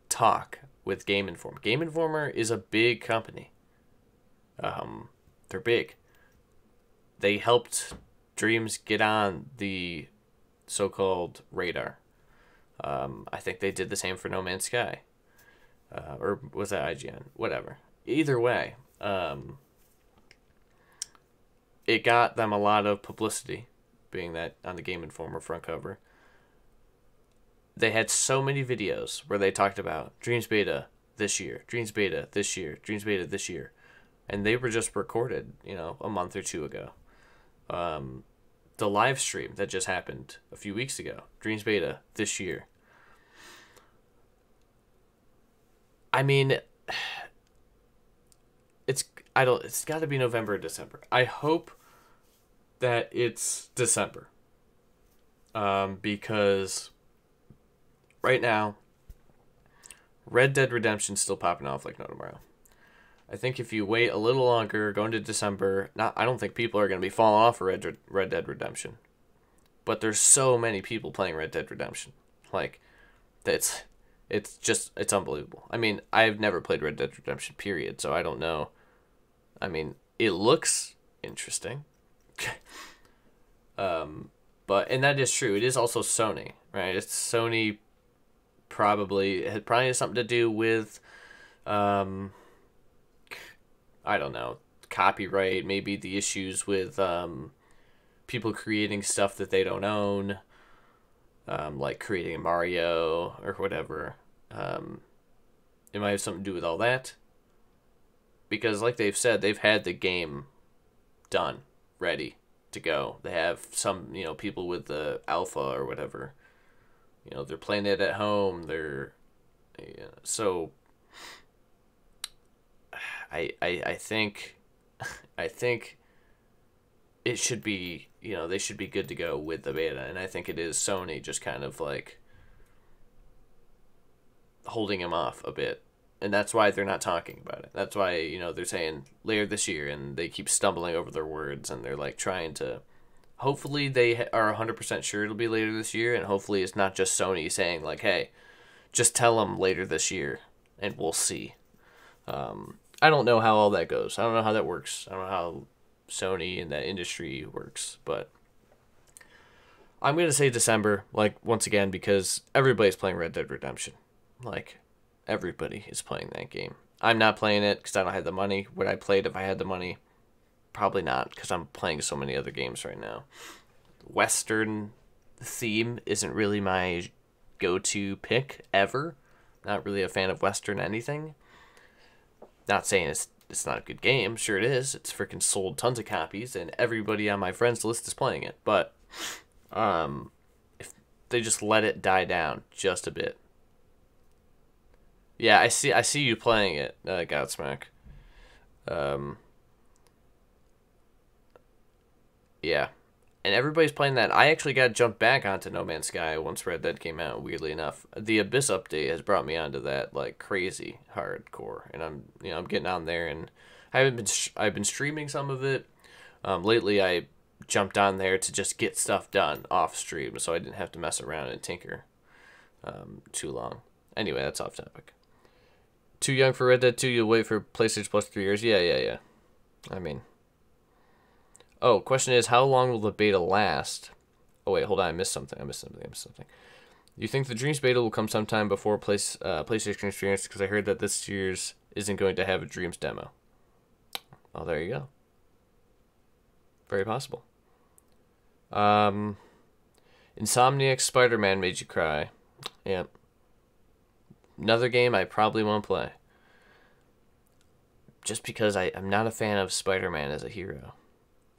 talk with Game Informer. Game Informer is a big company. They're big. They helped Dreams get on the so-called radar. I think they did the same for No Man's Sky. Or was that IGN? Whatever. Either way, it got them a lot of publicity, being that on the Game Informer front cover. They had so many videos where they talked about Dreams Beta this year, Dreams Beta this year, Dreams Beta this year. And they were just recorded, a month or two ago. The live stream that just happened a few weeks ago, Dreams Beta this year. I mean, it's got to be November or December. I hope that it's December. Because right now, Red Dead Redemption's still popping off like no tomorrow. I think if you wait a little longer, go into December, I don't think people are going to be falling off of Red Dead Redemption. But there's so many people playing Red Dead Redemption. Like, it's unbelievable. I mean, I've never played Red Dead Redemption, period, so I don't know. I mean, it looks interesting. But, and that is true. It is also Sony, right? It's Sony it probably has something to do with, I don't know, copyright, maybe the issues with people creating stuff that they don't own, like creating a Mario or whatever. It might have something to do with all that. Because like they've said, they've had the game done, ready to go. They have some, people with the alpha or whatever. They're playing it at home. So I think it should be, they should be good to go with the beta, and I think it is Sony just kind of like holding him off a bit, and that's why they're not talking about it. That's why, they're saying later this year, and they keep stumbling over their words, and they're like trying to, hopefully they are 100% sure it'll be later this year, and hopefully it's not just Sony saying like, hey, just tell them later this year, and we'll see. I don't know how all that goes. I don't know how that works. I don't know how Sony and that industry works, but I'm going to say December, like, once again, because everybody's playing Red Dead Redemption. Like, everybody is playing that game. I'm not playing it because I don't have the money. Would I play it if I had the money? Probably not, because I'm playing so many other games right now. Western theme isn't really my go-to pick ever. Not really a fan of Western anything. Not saying it's not a good game. Sure it is. It's freaking sold tons of copies, and everybody on my friends list is playing it. But if they just let it die down just a bit. Yeah, I see you playing it, Godsmack. Yeah. And everybody's playing that. I actually got jumped back onto No Man's Sky once Red Dead came out, weirdly enough. The Abyss update has brought me onto that like crazy hardcore, and I'm getting on there, and I've been streaming some of it. Lately I jumped on there to just get stuff done off stream, so I didn't have to mess around and tinker too long. Anyway, that's off topic. Too young for Red Dead 2, you'll wait for PlayStation Plus 3 years? Yeah. I mean... Oh, question is, how long will the beta last? Oh, wait, hold on, I missed something. Do you think the Dreams beta will come sometime before PlayStation Experience? Because I heard that this year's isn't going to have a Dreams demo. Oh, there you go. Very possible. Insomniac Spider-Man made you cry. Yep. Another game I probably won't play. Just because I'm not a fan of Spider-Man as a hero.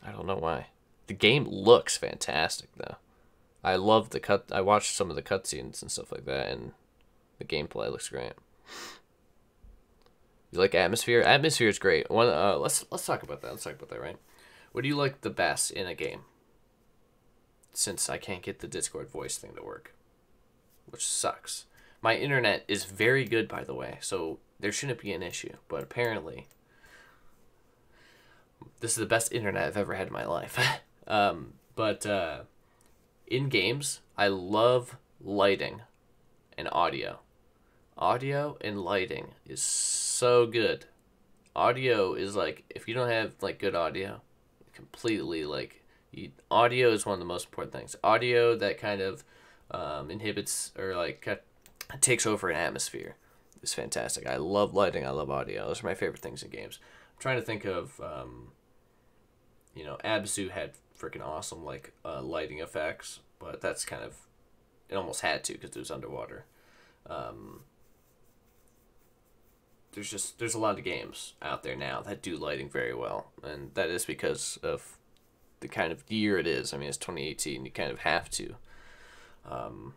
I don't know why. The game looks fantastic, though. I love I watched some of the cutscenes and stuff like that, and the gameplay looks great. You like Atmosphere? Atmosphere is great. Let's talk about that. Let's talk about that, right? What do you like the best in a game? Since I can't get the Discord voice thing to work, which sucks. My internet is very good, by the way, so there shouldn't be an issue. But apparently, this is the best internet I've ever had in my life. In games, I love lighting and audio. Audio and lighting is so good. Audio is like, if you don't have like good audio, completely like audio is one of the most important things. Audio that kind of inhibits or like takes over an atmosphere is fantastic. I love lighting. I love audio. Those are my favorite things in games. I'm trying to think of Abzu had freaking awesome like lighting effects, but that's kind of, it almost had to because it was underwater. There's a lot of games out there now that do lighting very well, and that is because of the kind of year it is. I mean, it's 2018. You kind of have to. I'm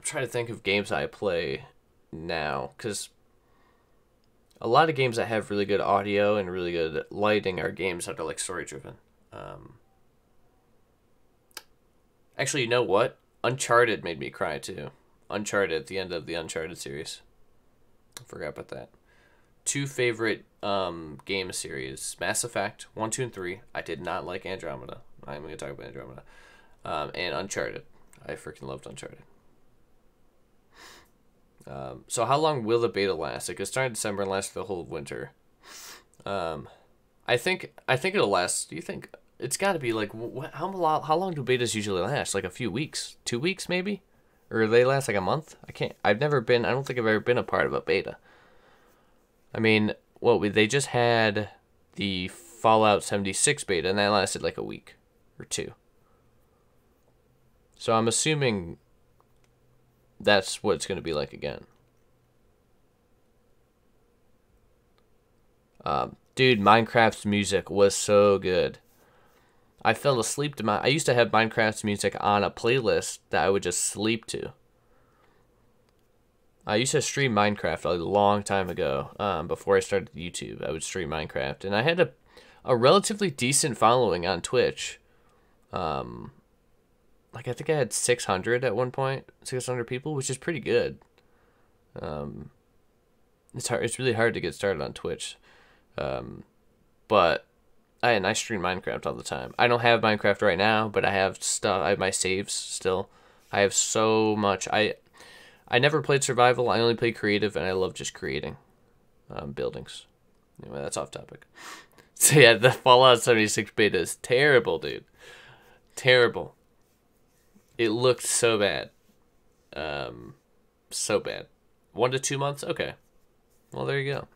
trying to think of games I play now, because a lot of games that have really good audio and really good lighting are games that are like story driven. Actually, you know what? Uncharted made me cry too. Uncharted at the end of the Uncharted series. I forgot about that. Two favorite game series: Mass Effect 1, 2, and 3. I did not like Andromeda. I'm going to talk about Andromeda. And Uncharted. I freaking loved Uncharted. So how long will the beta last? It could start in December and last the whole winter. I think it'll last. Do you think it's got to be like how long do betas usually last? Like a few weeks, 2 weeks maybe, or they last like a month? I can't. I don't think I've ever been a part of a beta. I mean, they just had the Fallout 76 beta, and that lasted like a week or two. So I'm assuming that's what it's going to be like again. Dude, Minecraft's music was so good. I fell asleep to I used to have Minecraft's music on a playlist that I would just sleep to. I used to stream Minecraft a long time ago. Before I started YouTube, I would stream Minecraft, and I had a relatively decent following on Twitch. Like I think I had 600 at one point, 600 people, which is pretty good. It's really hard to get started on Twitch, but I stream Minecraft all the time. I don't have Minecraft right now, but I have stuff. I have my saves still. I have so much. I never played survival. I only play creative, and I love just creating buildings. Anyway, that's off topic. So yeah, the Fallout 76 beta is terrible, dude. Terrible. It looked so bad. So bad. 1 to 2 months? Okay. Well, there you go.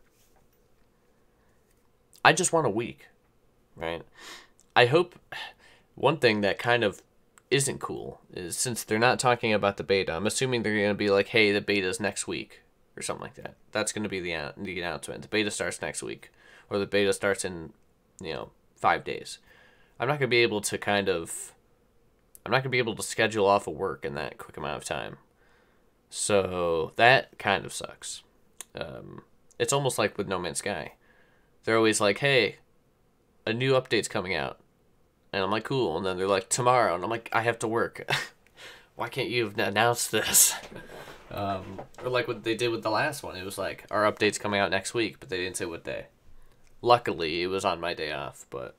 I just want a week, right? I hope one thing that kind of isn't cool is, since they're not talking about the beta, I'm assuming they're going to be like, hey, the beta's next week or something like that. That's going to be the announcement. The beta starts next week, or the beta starts in 5 days. I'm not going to be able to schedule off of work in that quick amount of time. So that kind of sucks. It's almost like with No Man's Sky. They're always like, hey, a new update's coming out. And I'm like, cool. And then they're like, tomorrow. And I'm like, I have to work. Why can't you have announced this? Or like what they did with the last one. It was like, our update's coming out next week, but they didn't say what day. Luckily, it was on my day off, but...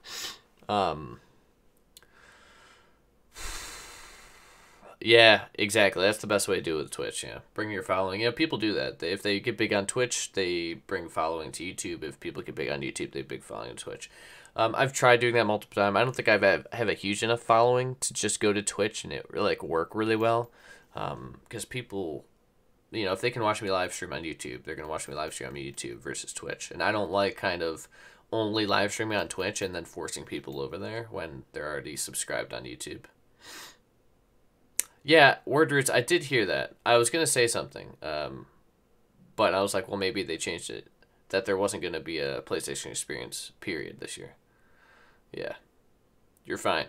Yeah, exactly. That's the best way to do it with Twitch, yeah. Bring your following. Yeah, people do that. If they get big on Twitch, they bring following to YouTube. If people get big on YouTube, they big following on Twitch. I've tried doing that multiple times. I don't think have a huge enough following to just go to Twitch and it work really well. Because people, if they can watch me live stream on YouTube, they're going to watch me live stream on YouTube versus Twitch. And I don't like kind of only live streaming on Twitch and then forcing people over there when they're already subscribed on YouTube. Yeah, Word Roots, I did hear that. I was going to say something, but I was like, well, maybe they changed it, that there wasn't going to be a PlayStation Experience, period, this year. Yeah, you're fine.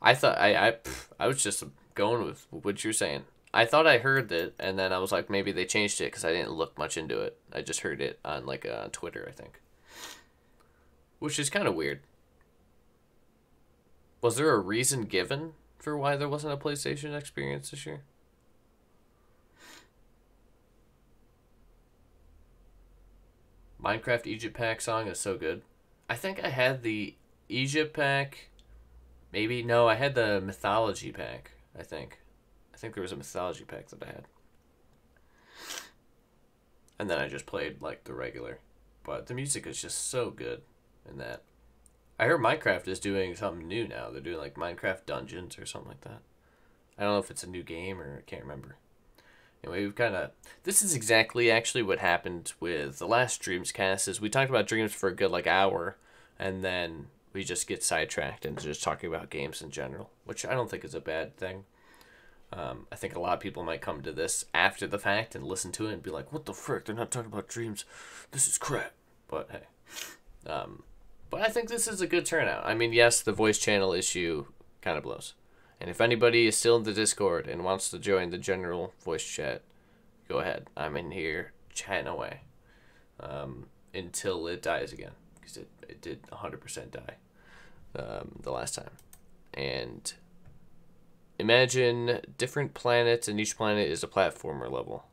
I thought, I was just going with what you're saying. I thought I heard that, and then I was like, maybe they changed it, because I didn't look much into it. I just heard it on, on Twitter, I think. Which is kind of weird. Was there a reason given for why there wasn't a PlayStation Experience this year? Minecraft Egypt Pack song is so good. I think I had the Egypt Pack Maybe no, I had the mythology pack. I think there was a mythology pack that I had, and then I just played like the regular. But the music is just so good in that. I heard Minecraft is doing something new now. They're doing like Minecraft Dungeons or something like that. I don't know if it's a new game or I can't remember. Anyway, we've kind of this is exactly actually what happened with the last DreamsCast. Is we talked about dreams for a good like hour, and then we just get sidetracked into just talking about games in general, which I don't think is a bad thing. I think a lot of people might come to this after the fact and listen to it and be like, "What the frick? They're not talking about dreams. This is crap." But hey, but I think this is a good turnout. I mean, yes, the voice channel issue kind of blows. And if anybody is still in the Discord and wants to join the general voice chat, go ahead. I'm in here chatting away until it dies again. Because it did 100% die the last time. And imagine different planets, and each planet is a platformer level.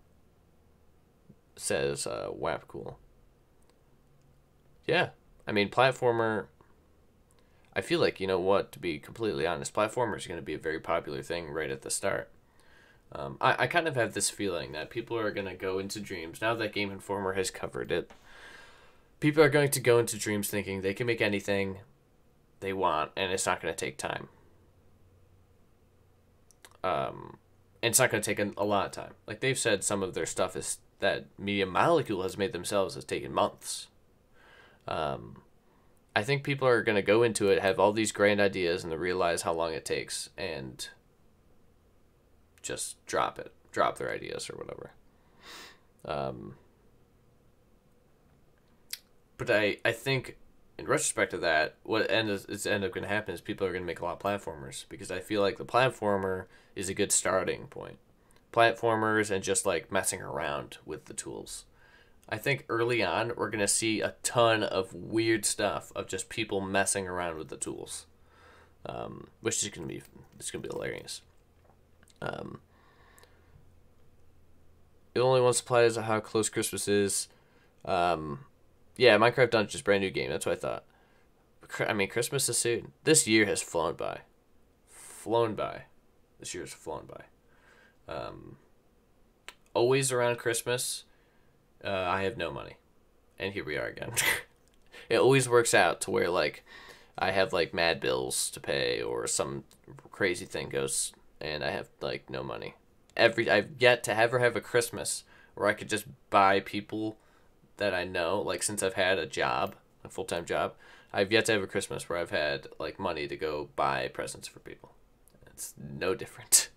Says WAP Cool. Yeah. I mean, platformer... I feel like, you know what, to be completely honest, platformers are going to be a very popular thing right at the start. I kind of have this feeling that people are going to go into Dreams, now that Game Informer has covered it, people are going to go into Dreams thinking they can make anything they want, and it's not going to take time. And it's not going to take a lot of time. Like they've said, some of their stuff is that Media Molecule has made themselves has taken months. I think people are going to go into it, have all these grand ideas, and they realize how long it takes, and just drop their ideas or whatever. But I think, in retrospect of that, what is end up going to happen is people are going to make a lot of platformers, because I feel like the platformer is a good starting point. Platformers and just like messing around with the tools. I think early on we're gonna see a ton of weird stuff of just people messing around with the tools, which is gonna be hilarious. It only one supplies how close Christmas is. Yeah, Minecraft Dungeons, brand new game. That's what I thought. I mean, Christmas is soon. This year has flown by. This year has flown by. Always around Christmas. I have no money, and here we are again. It always works out to where like I have like mad bills to pay or some crazy thing goes, and I have like no money. I've yet to ever have a Christmas where I could just buy people that I know. Like since I've had a full-time job, I've yet to have a Christmas where I've had like money to go buy presents for people. It's no different.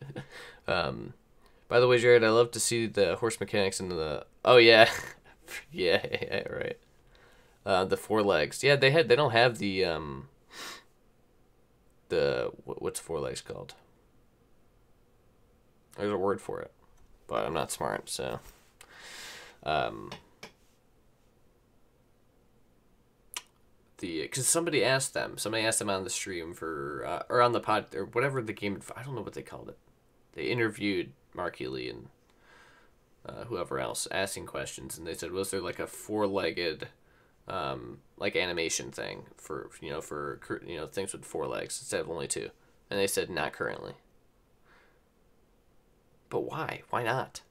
By the way, Jared, I love to see the horse mechanics in the... Oh, yeah. yeah, right. The four legs. Yeah, they don't have the... What's four legs called? There's a word for it. But I'm not smart, so... Because somebody asked them on the stream for... or on the pod... Or whatever the game... I don't know what they called it. They interviewed Mark Healy and whoever else asking questions, and they said, was there like a four-legged like animation thing for things with four legs instead of only two? And they said not currently. But why not?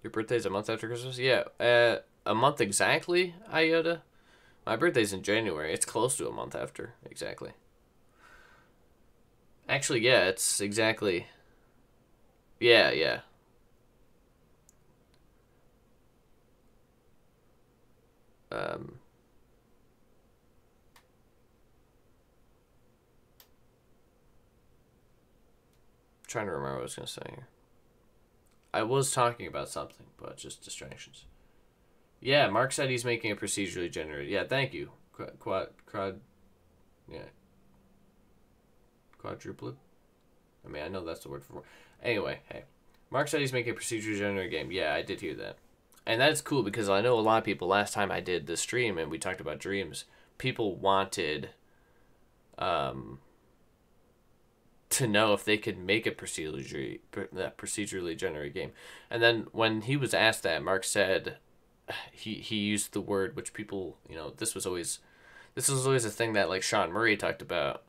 Your birthday's a month after Christmas? Yeah, a month exactly, Iota. My birthday's in January. It's close to a month after exactly. Actually, yeah, it's exactly... Yeah. Trying to remember what I was going to say here. I was talking about something, but just distractions. Yeah, Mark said he's making a procedurally generated... Yeah, thank you. Quadruplet? I mean, I know that's the word for... Anyway, hey. Mark said he's making a procedurally generated game. Yeah, I did hear that. And that's cool because I know a lot of people, last time I did this stream and we talked about dreams, people wanted to know if they could make a procedurally generated game. And then when he was asked that, Mark said he used the word which people, you know, this was always a thing that like Sean Murray talked about,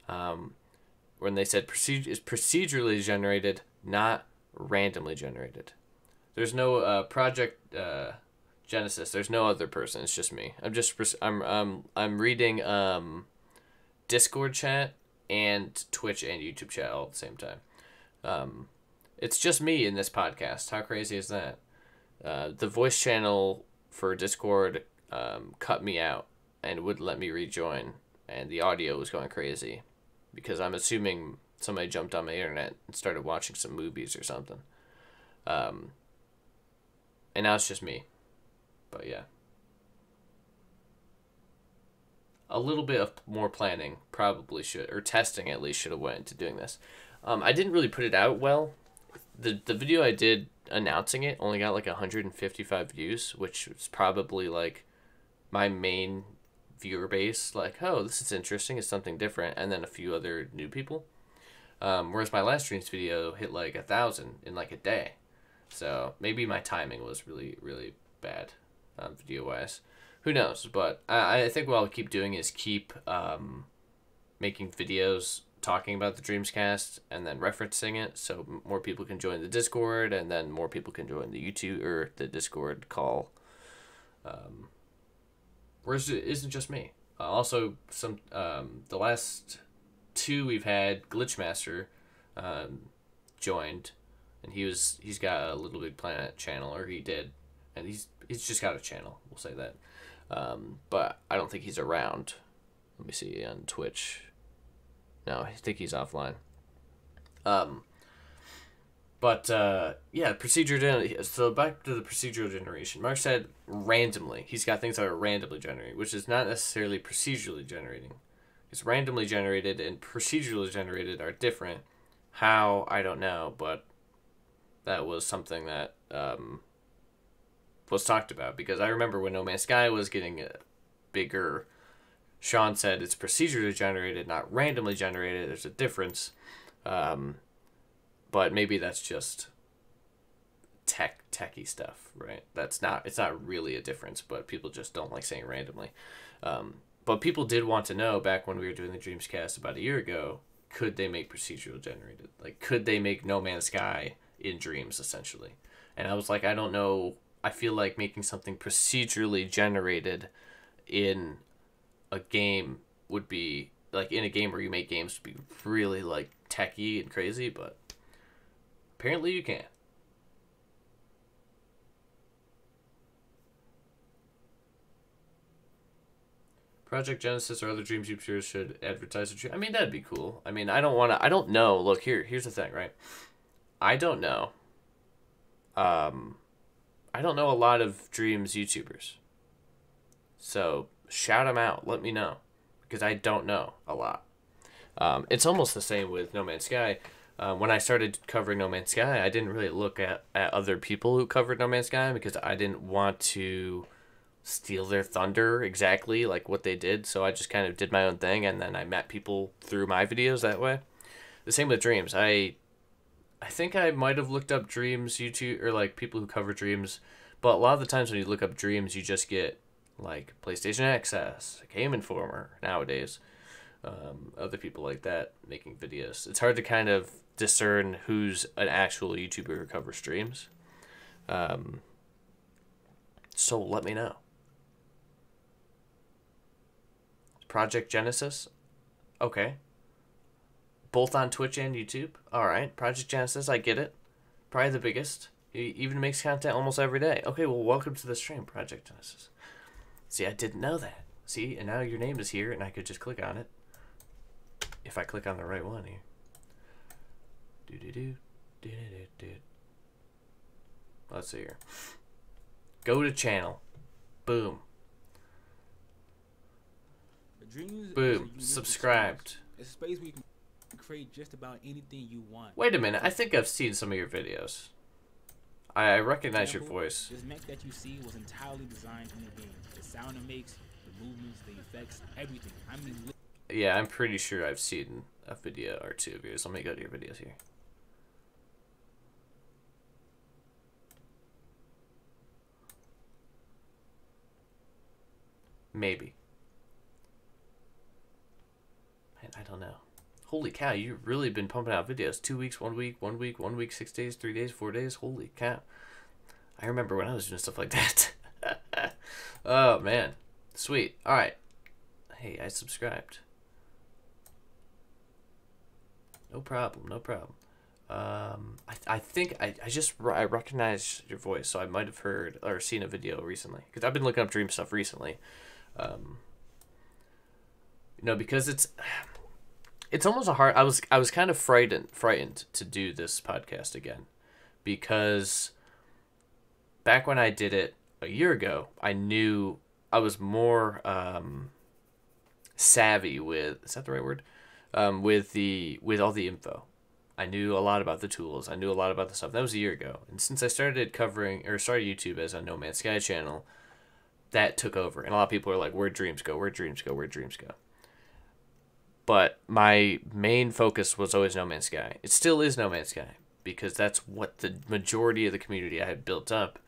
when they said is procedurally generated, not randomly generated. There's no Project Genesis. There's no other person. It's just me. I'm reading Discord chat and Twitch and YouTube chat all at the same time. It's just me in this podcast. How crazy is that? The voice channel for Discord cut me out and wouldn't let me rejoin, and the audio was going crazy because I'm assuming somebody jumped on my internet and started watching some movies or something. And now it's just me. But yeah. A little bit of more planning probably should, or testing at least, should have went into doing this. I didn't really put it out well. The video I did announcing it only got like 155 views, which was probably like my main viewer base. Like, oh, this is interesting. It's something different. And then a few other new people. Whereas my last streams video hit like 1,000 in like a day. So maybe my timing was really, really bad video-wise. Who knows? But I think what I'll keep doing is keep making videos talking about the DreamsCast and then referencing it so more people can join the Discord and then more people can join the YouTube or the Discord call. Whereas it isn't just me. Also, the last two we've had, Glitchmaster joined, and he's got a Little Big Planet channel, or he did, and he's just got a channel. We'll say that. But I don't think he's around. Let me see on Twitch. No, I think he's offline. Yeah, so back to the procedural generation. Mark said randomly. He's got things that are randomly generated, which is not necessarily procedurally generating. It's randomly generated and procedurally generated are different. How, I don't know, but that was something that was talked about, because I remember when No Man's Sky was getting bigger, Sean said it's procedurally generated, not randomly generated. There's a difference. But maybe that's just techie stuff, right? It's not really a difference, but people just don't like saying randomly. But people did want to know back when we were doing the DreamsCast about a year ago, could they make procedural generated? Like, could they make No Man's Sky in Dreams, essentially? And I was like, I don't know. I feel like making something procedurally generated in a game would be, like, in a game where you make games to be really, like, techie and crazy, but apparently you can. Project Genesis or other Dreams YouTubers should advertise the. I mean, that'd be cool. I mean, I don't know. Look, here's the thing, right? I don't know. I don't know a lot of Dreams YouTubers. So shout them out. Let me know, because I don't know a lot. It's almost the same with No Man's Sky. When I started covering No Man's Sky, I didn't really look at other people who covered No Man's Sky because I didn't want to steal their thunder exactly like what they did. So I just kind of did my own thing, and then I met people through my videos that way. The same with Dreams. I think I might have looked up Dreams YouTube, or like people who cover Dreams, but a lot of the times when you look up Dreams, you just get like PlayStation Access, Game Informer nowadays. Other people like that making videos. It's hard to kind of discern who's an actual YouTuber who covers streams. So let me know. Project Genesis? Okay. Both on Twitch and YouTube? Alright. Project Genesis, I get it. Probably the biggest. He even makes content almost every day. Okay, well, welcome to the stream, Project Genesis. See, I didn't know that. See, and now your name is here, and I could just click on it. If I click on the right one here. Let's see here. Go to channel. Boom. Boom. Subscribed. It's a space where you can create just about anything you want. Wait a minute. I think I've seen some of your videos. I recognize your voice. This mech that you see was entirely designed in the game. The sound it makes, the movements, the effects, everything. I mean, yeah, I'm pretty sure I've seen a video or two of yours. Let me go to your videos here. Maybe. Man, I don't know. Holy cow, you've really been pumping out videos. 2 weeks, 1 week, 1 week, 1 week, 6 days, 3 days, 4 days. Holy cow. I remember when I was doing stuff like that. Oh, man. Sweet. All right. Hey, I subscribed. No problem. No problem. I think I recognized your voice, so I might have heard or seen a video recently. Because I've been looking up Dream stuff recently. Because it's almost a hard. I was kind of frightened to do this podcast again, because back when I did it a year ago, I knew I was more savvy with, is that the right word? With all the info. I knew a lot about the tools. I knew a lot about the stuff. That was a year ago. And since I started started YouTube as a No Man's Sky channel, that took over. And a lot of people are like, where'd dreams go? Where'd dreams go? Where'd dreams go? But my main focus was always No Man's Sky. It still is No Man's Sky, because that's what the majority of the community I had built up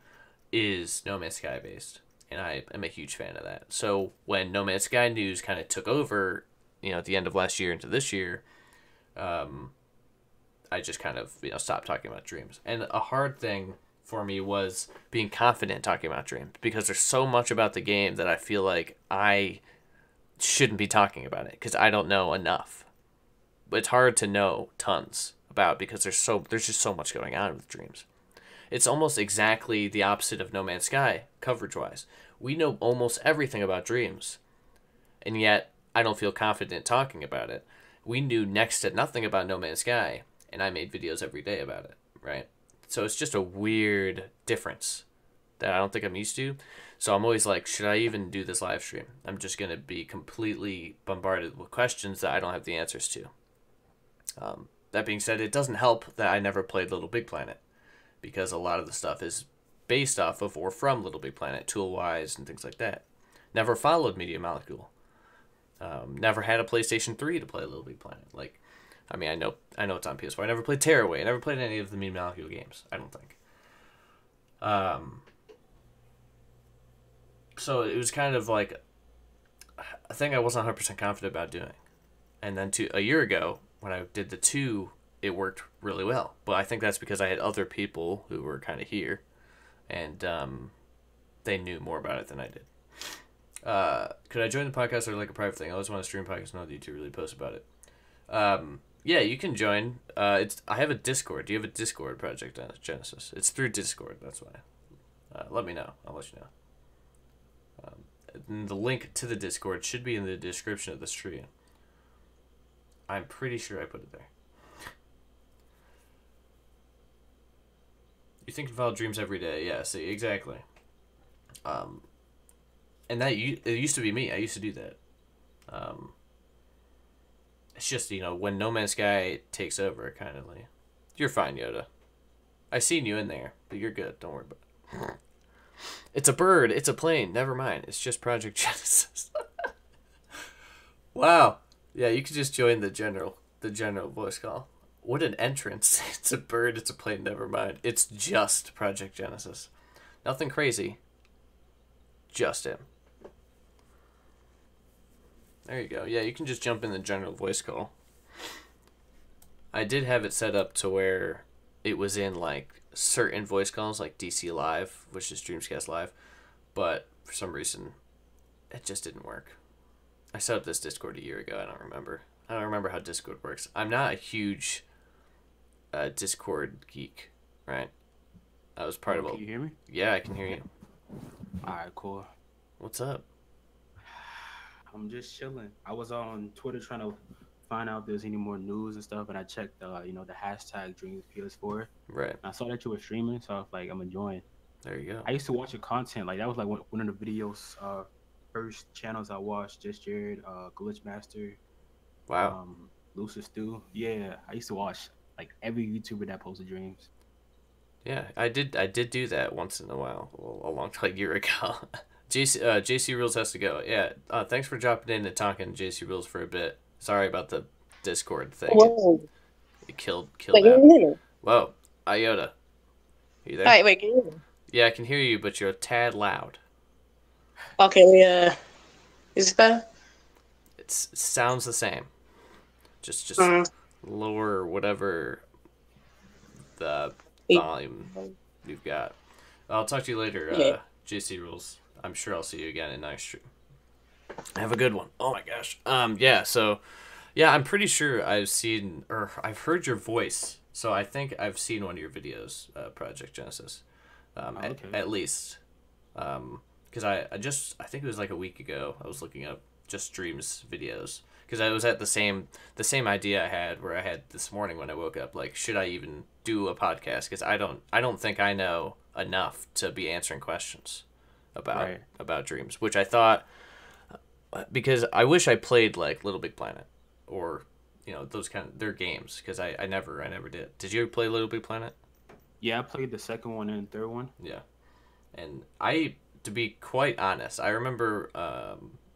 is No Man's Sky based. And I am a huge fan of that. So when No Man's Sky news kind of took over, at the end of last year into this year, I just kind of, stopped talking about dreams. And a hard thing for me was being confident talking about dreams, because there's so much about the game that I feel like I shouldn't be talking about it because I don't know enough. It's hard to know tons about, because there's just so much going on with dreams. It's almost exactly the opposite of No Man's Sky coverage-wise. We know almost everything about dreams, and yet I don't feel confident talking about it. We knew next to nothing about No Man's Sky, and I made videos every day about it, right? So it's just a weird difference that I don't think I'm used to. So I'm always like, should I even do this live stream? I'm just going to be completely bombarded with questions that I don't have the answers to. That being said, it doesn't help that I never played Little Big Planet, because a lot of the stuff is based off of or from Little Big Planet, tool-wise and things like that. Never followed Media Molecule. Never had a PlayStation 3 to play Little Big Planet. I know it's on PS4. I never played Tearaway. I never played any of the Media Molecule games, I don't think. So it was kind of like a thing I wasn't 100% confident about doing. And then a year ago, when I did the 2, it worked really well. But I think that's because I had other people who were kind of here, and they knew more about it than I did. Could I join the podcast or like a private thing? I always want to stream podcasts, not that you really post about it. Yeah, you can join. I have a Discord. Do you have a Discord, Project Genesis? It's through Discord, that's why. Let me know. I'll let you know. And the link to the Discord should be in the description of the stream. I'm pretty sure I put it there. You think about dreams every day. Yeah, see, exactly. And it used to be me. I used to do that. It's just, when No Man's Sky takes over, kind of like, you're fine, Yoda. I seen you in there, but you're good. Don't worry about it. It's a bird. It's a plane. Never mind. It's just Project Genesis. Wow. Yeah, you could just join the general voice call. What an entrance. It's a bird. It's a plane. Never mind. It's just Project Genesis. Nothing crazy. Just him. There you go. Yeah, you can just jump in the general voice call. I did have it set up to where it was in certain voice calls, like DC Live, which is DreamsCast Live, but for some reason it just didn't work. I set up this Discord a year ago. I don't remember how Discord works. I'm not a huge Discord geek, right? I was part of Can you hear me? Yeah, I can hear you. Alright, cool. What's up? I'm just chilling. I was on Twitter trying to find out if there's any more news and stuff, and I checked the hashtag DreamsPS4. Right. I saw that you were streaming, so I was like, I'm gonna join. There you go. I used to watch your content. That was one of the videos, first channels I watched. Just Jared, Glitchmaster. Wow. Lucid Stew. Yeah, I used to watch every YouTuber that posted dreams. Yeah, I did do that once in a while, a long year ago. JC Rules has to go. Yeah, thanks for dropping in and talking to JC Rules for a bit. Sorry about the Discord thing. Whoa. It killed Wait, out. Whoa, Iota. Are you there? Alright, wait, can you hear me? Yeah, I can hear you, but you're a tad loud. Okay, Is it better? It sounds the same. Just lower whatever the volume you've got. I'll talk to you later, JC Rules. I'm sure I'll see you again in next stream. Have a good one. Oh my gosh. Yeah, so yeah, I'm pretty sure I've seen or I've heard your voice. So I think I've seen one of your videos, Project Genesis. At least. Because I think it was like a week ago, I was looking up just Dreams videos. Because I was at the same idea I had where I had this morning when I woke up, like, should I even do a podcast? Because I don't think I know enough to be answering questions about Dreams, which I thought, because I wish I played like Little Big Planet or those kind of their games, because I never did. Did you ever play Little Big Planet? Yeah, I played the second one and the third one. Yeah, and to be quite honest, I remember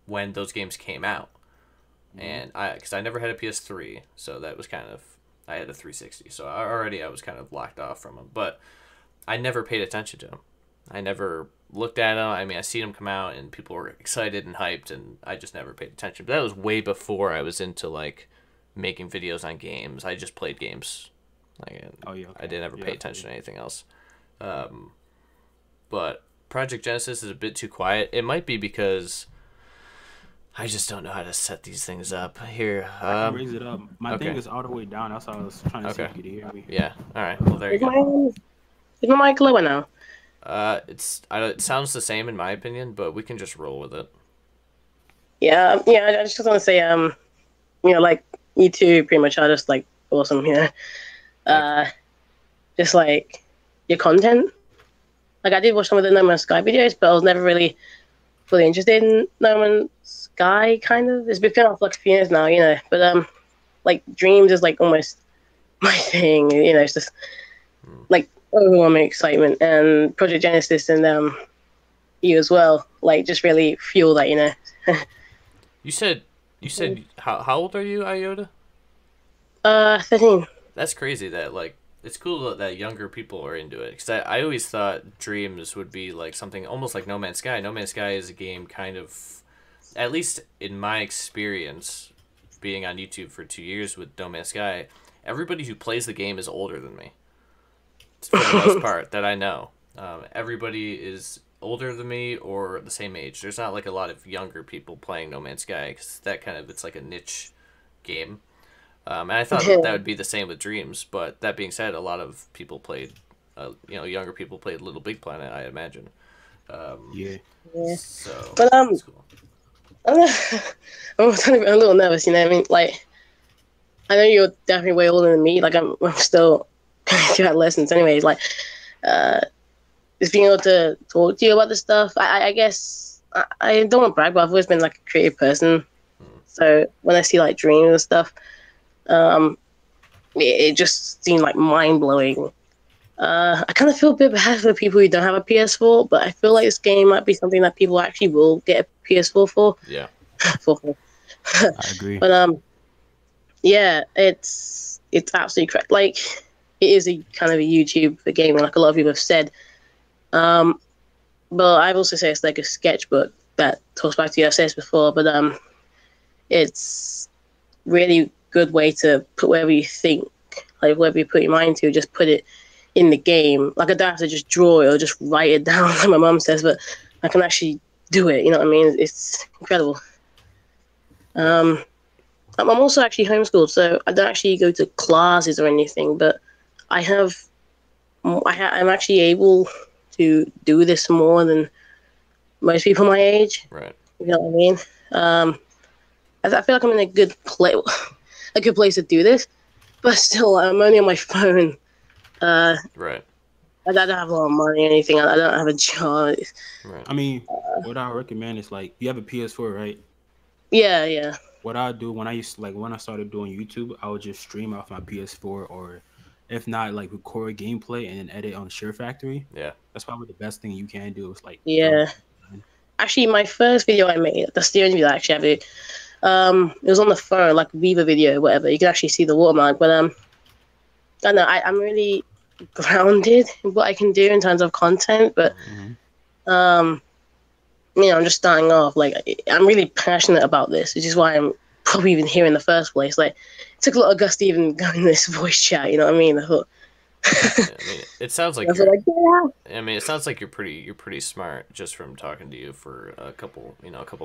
when those games came out. And because I never had a PS3, so that was kind of, I had a 360, so I was kind of locked off from them. But I never paid attention to them. I never looked at them. I mean, I seen them come out, and people were excited and hyped, and I just never paid attention. But that was way before I was into like making videos on games. I just played games. Like, I didn't ever pay attention to anything else. But Project Genesis is a bit too quiet. It might be because I just don't know how to set these things up. Here, I can raise it up. My thing is all the way down. That's why I was trying to see if you could hear me. Yeah. All right. Well, there you go. Is my mic lower now? It sounds the same in my opinion, but we can just roll with it. Yeah. I just want to say, like you two, pretty much are just like awesome. Just like your content. Like I did watch some of the No Man's Sky videos, but I was never really fully interested in No Man's Sky. Kind of, it's been off like a few years now, But like Dreams is like almost my thing. It's just like overwhelming excitement, and Project Genesis and you as well. Like just really fuel that. You said how old are you, Iota? 13. That's crazy that like. It's cool that younger people are into it, because I always thought Dreams would be like something almost like No Man's Sky. No Man's Sky is a game kind of, at least in my experience, being on YouTube for 2 years with No Man's Sky, everybody who plays the game is older than me. For the most part, that I know. Everybody is older than me or the same age. There's not like a lot of younger people playing No Man's Sky, because it's like a niche game. And I thought that would be the same with Dreams, but that being said, a lot of people played, younger people played Little Big Planet, I imagine. Yeah. So, but that's cool. I'm a little nervous, I mean, like, I know you're definitely way older than me. Like, I'm still going through adolescence, anyways. Like, just being able to talk to you about this stuff. I guess I don't want to brag, but I've always been like a creative person. So when I see like Dreams and stuff, it just seemed like mind blowing. I kind of feel a bit bad for people who don't have a PS4, but I feel like this game might be something that people actually will get a PS4 for. Yeah. I agree. But yeah, it's absolutely correct. Like, it is a kind of a YouTube game, like a lot of people have said. But I've also said it's like a sketchbook that talks back to you. I've said this before, but it's really good way to put whatever you think, like whatever you put your mind to, just put it in the game. Like, I don't have to just draw it or just write it down like my mum says, but I can actually do it. You know what I mean? It's incredible. I'm also actually homeschooled, so I don't actually go to classes or anything, but I'm actually able to do this more than most people my age. Right. You know what I mean? I feel like I'm in a good place to do this, but still, I'm only on my phone. Right. I don't have a lot of money or anything. I don't have a job. Right. I mean, what I recommend is, like, you have a PS4, right? Yeah. What I do when I started doing YouTube, I would just stream off my PS4, or if not, like, record gameplay and then edit on Share Factory. Yeah. That's probably the best thing you can do. Is like, Yeah. Actually, my first video I made, that's the only video I actually have. It was on the phone, like Viva video, whatever. You can actually see the watermark, but I don't know. I'm really grounded in what I can do in terms of content, but I'm just starting off. Like, I'm really passionate about this, which is why I'm probably even here in the first place. Like, it took a lot of guts to even go in this voice chat. You know what I mean? I thought, Yeah, I mean, it sounds like I you're. thought like, yeah. I mean, it sounds like you're pretty smart just from talking to you for a couple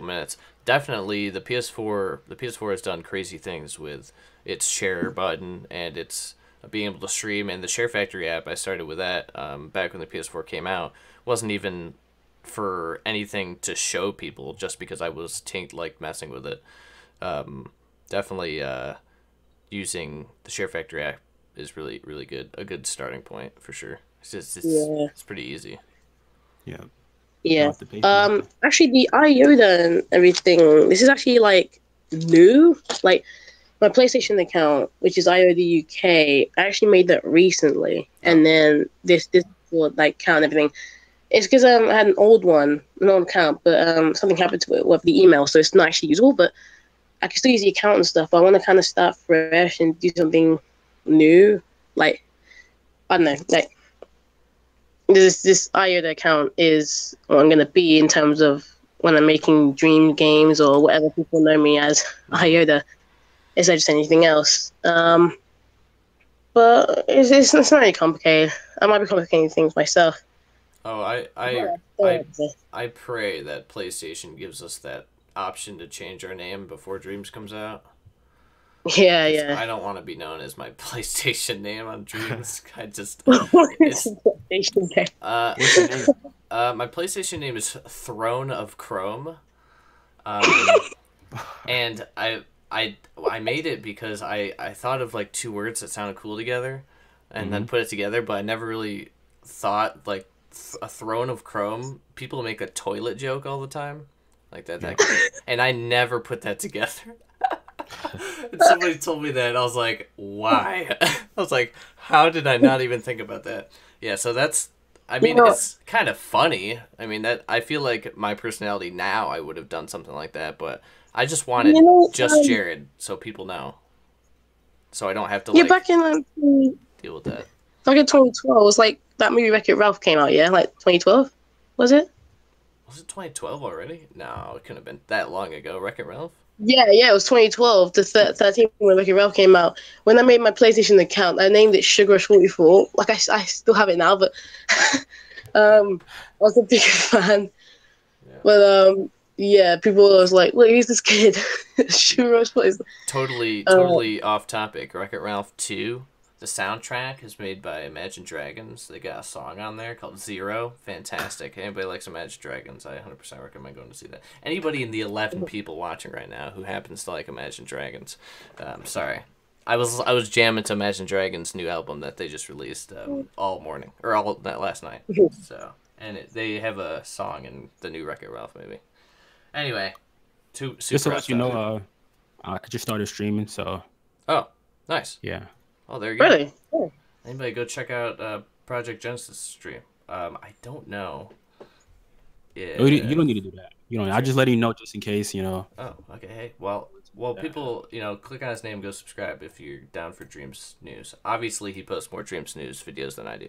minutes. Definitely, the PS4 has done crazy things with its share button and its being able to stream, and the Share Factory app. I started with that back when the PS4 came out. Wasn't even for anything to show people, just because I was messing with it. Definitely using the Share Factory app is really really good. A good starting point for sure. Yeah. It's pretty easy. Yeah. Yeah. Don't have to pay for nothing. Actually, the IOTA and everything. This is actually like new. Like my PlayStation account, which is IOTA UK, I actually made that recently, and then this for like count and everything. It's because I had an old one, an old account, but something happened to it with the email, so it's not actually usable. But I can still use the account and stuff. But I want to kind of start fresh and do something new. Like I don't know, like this IOTA account is what I'm gonna be in terms of when I'm making dream games or whatever people know me as IOTA. Instead of just anything else. But it's not really complicated. I might be complicating things myself. Oh, Yeah, I pray that PlayStation gives us that option to change our name before Dreams comes out. yeah. 'Cause Yeah. I don't want to be known as my PlayStation name on Dreams. it's What's What's your name? my PlayStation name is Throne of Chrome. And I made it because I thought of like two words that sounded cool together, and then put it together. But I never really thought like a throne of chrome. People make a toilet joke all the time, like that, and I never put that together. And somebody told me that, and I was like, why? I was like, how did I not even think about that? Yeah, so that's. I mean, it's kind of funny. I mean, that I feel like my personality now, I would have done something like that, but I just wanted just Jared, so people know, so I don't have to back in deal with that. back in 2012, it was like that movie Wreck-It Ralph came out. Yeah, like 2012, was it? Was it 2012 already? No, it couldn't have been that long ago. Wreck-It Ralph. Yeah, it was 2012 to 13 when Wreck-It Ralph came out. When I made my PlayStation account, I named it Sugar 44. Like I still have it now, but I was a big fan. Yeah. But yeah, people was like, "Look, who's this kid?" Sugar 44. Totally off topic. Wreck-It Ralph 2. The soundtrack is made by Imagine Dragons. They got a song on there called Zero. Fantastic. Anybody likes Imagine Dragons, I 100% recommend going to see that. Anybody in the 11 people watching right now who happens to like Imagine Dragons, sorry. I was jamming to Imagine Dragons' new album that they just released all morning, or all last night. So, and they have a song in the new Wreck-It Ralph movie. Anyway, Just to let you know, I just started streaming, so. Oh, nice. Yeah. Oh, there you go. Really? Oh. Anybody go check out Project Genesis stream. I don't know. Yeah. Oh, you don't need to do that. You know, I just letting you know just in case, you know. Oh, okay. Hey, well, people, click on his name, go subscribe if you're down for Dreams News. Obviously, he posts more Dreams News videos than I do.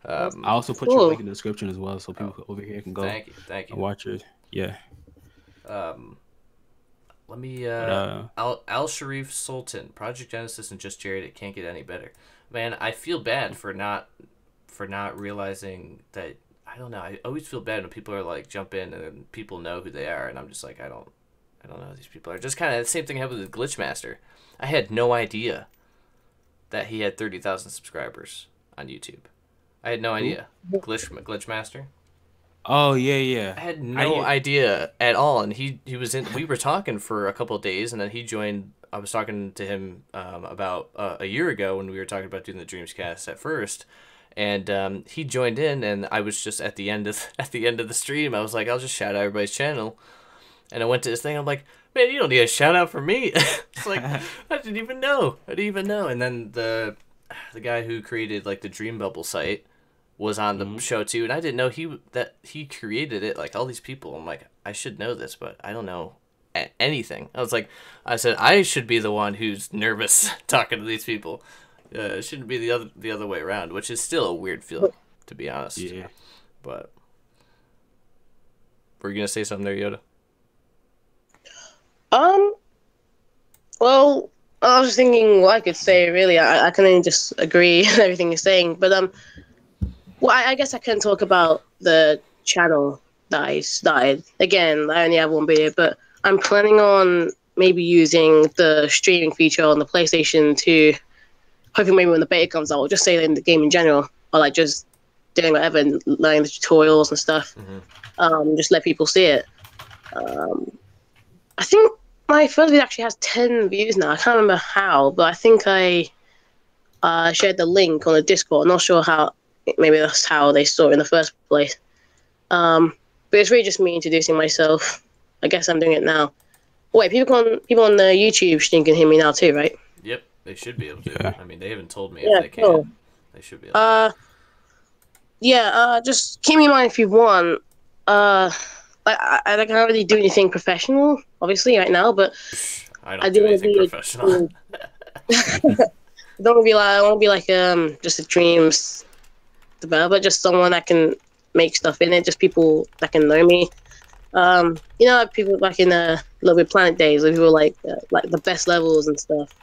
I also put your link in the description as well, so people over here can go. Thank you. And watch it. Yeah. Let me Al Sharif Sultan, Project Genesis, and Just Jared. It can't get any better. Man, I feel bad for not realizing that. I don't know. I always feel bad when people are like jump in and people know who they are, and I'm just like I don't know who these people are. Just kind of the same thing happened with Glitchmaster. I had no idea that he had 30,000 subscribers on YouTube. I had no idea. Glitchmaster. Oh yeah. I had no idea at all, and he was in. We were talking for a couple of days, and then he joined. I was talking to him about a year ago when we were talking about doing the DreamsCast at first, and he joined in, and I was just at the end of the stream. I was like, I'll just shout out everybody's channel, and I went to his thing. I'm like, man, you don't need a shout out from me. It's like I didn't even know. And then the guy who created like the Dream Bubble site was on the show too, and I didn't know he created it. Like all these people, I'm like, I should know this, but I don't know anything. I said I should be the one who's nervous talking to these people. It shouldn't be the other way around, which is still a weird feeling, to be honest. Yeah. But Were you gonna say something there, Yoda? Well, I was just thinking what I could say. Really, I can only just agree with everything you're saying. But well, I guess I can talk about the channel that I started. Again, I only have one video, but I'm planning on maybe using the streaming feature on the PlayStation to, hopefully maybe when the beta comes out, or just say in the game in general, or like just doing whatever and learning the tutorials and stuff. Just let people see it. I think my first video actually has 10 views now. I can't remember how, but I think I shared the link on the Discord. I'm not sure how. Maybe that's how they saw it in the first place. But it's really just me introducing myself. I guess I'm doing it now. Wait, people on the YouTube stream can hear me now too, right? Yep, they should be able to. Yeah. I mean, they haven't told me Yeah, if they can. cool. They should be able to. Just keep me in mind if you want. I can't really do anything professional, obviously, right now, but I I don't do do wanna anything be- professional. I want to be like just a Dreams developer, just someone that can make stuff in it, just people that can know me. Like people back in Little Big Planet days, where people like the best levels and stuff.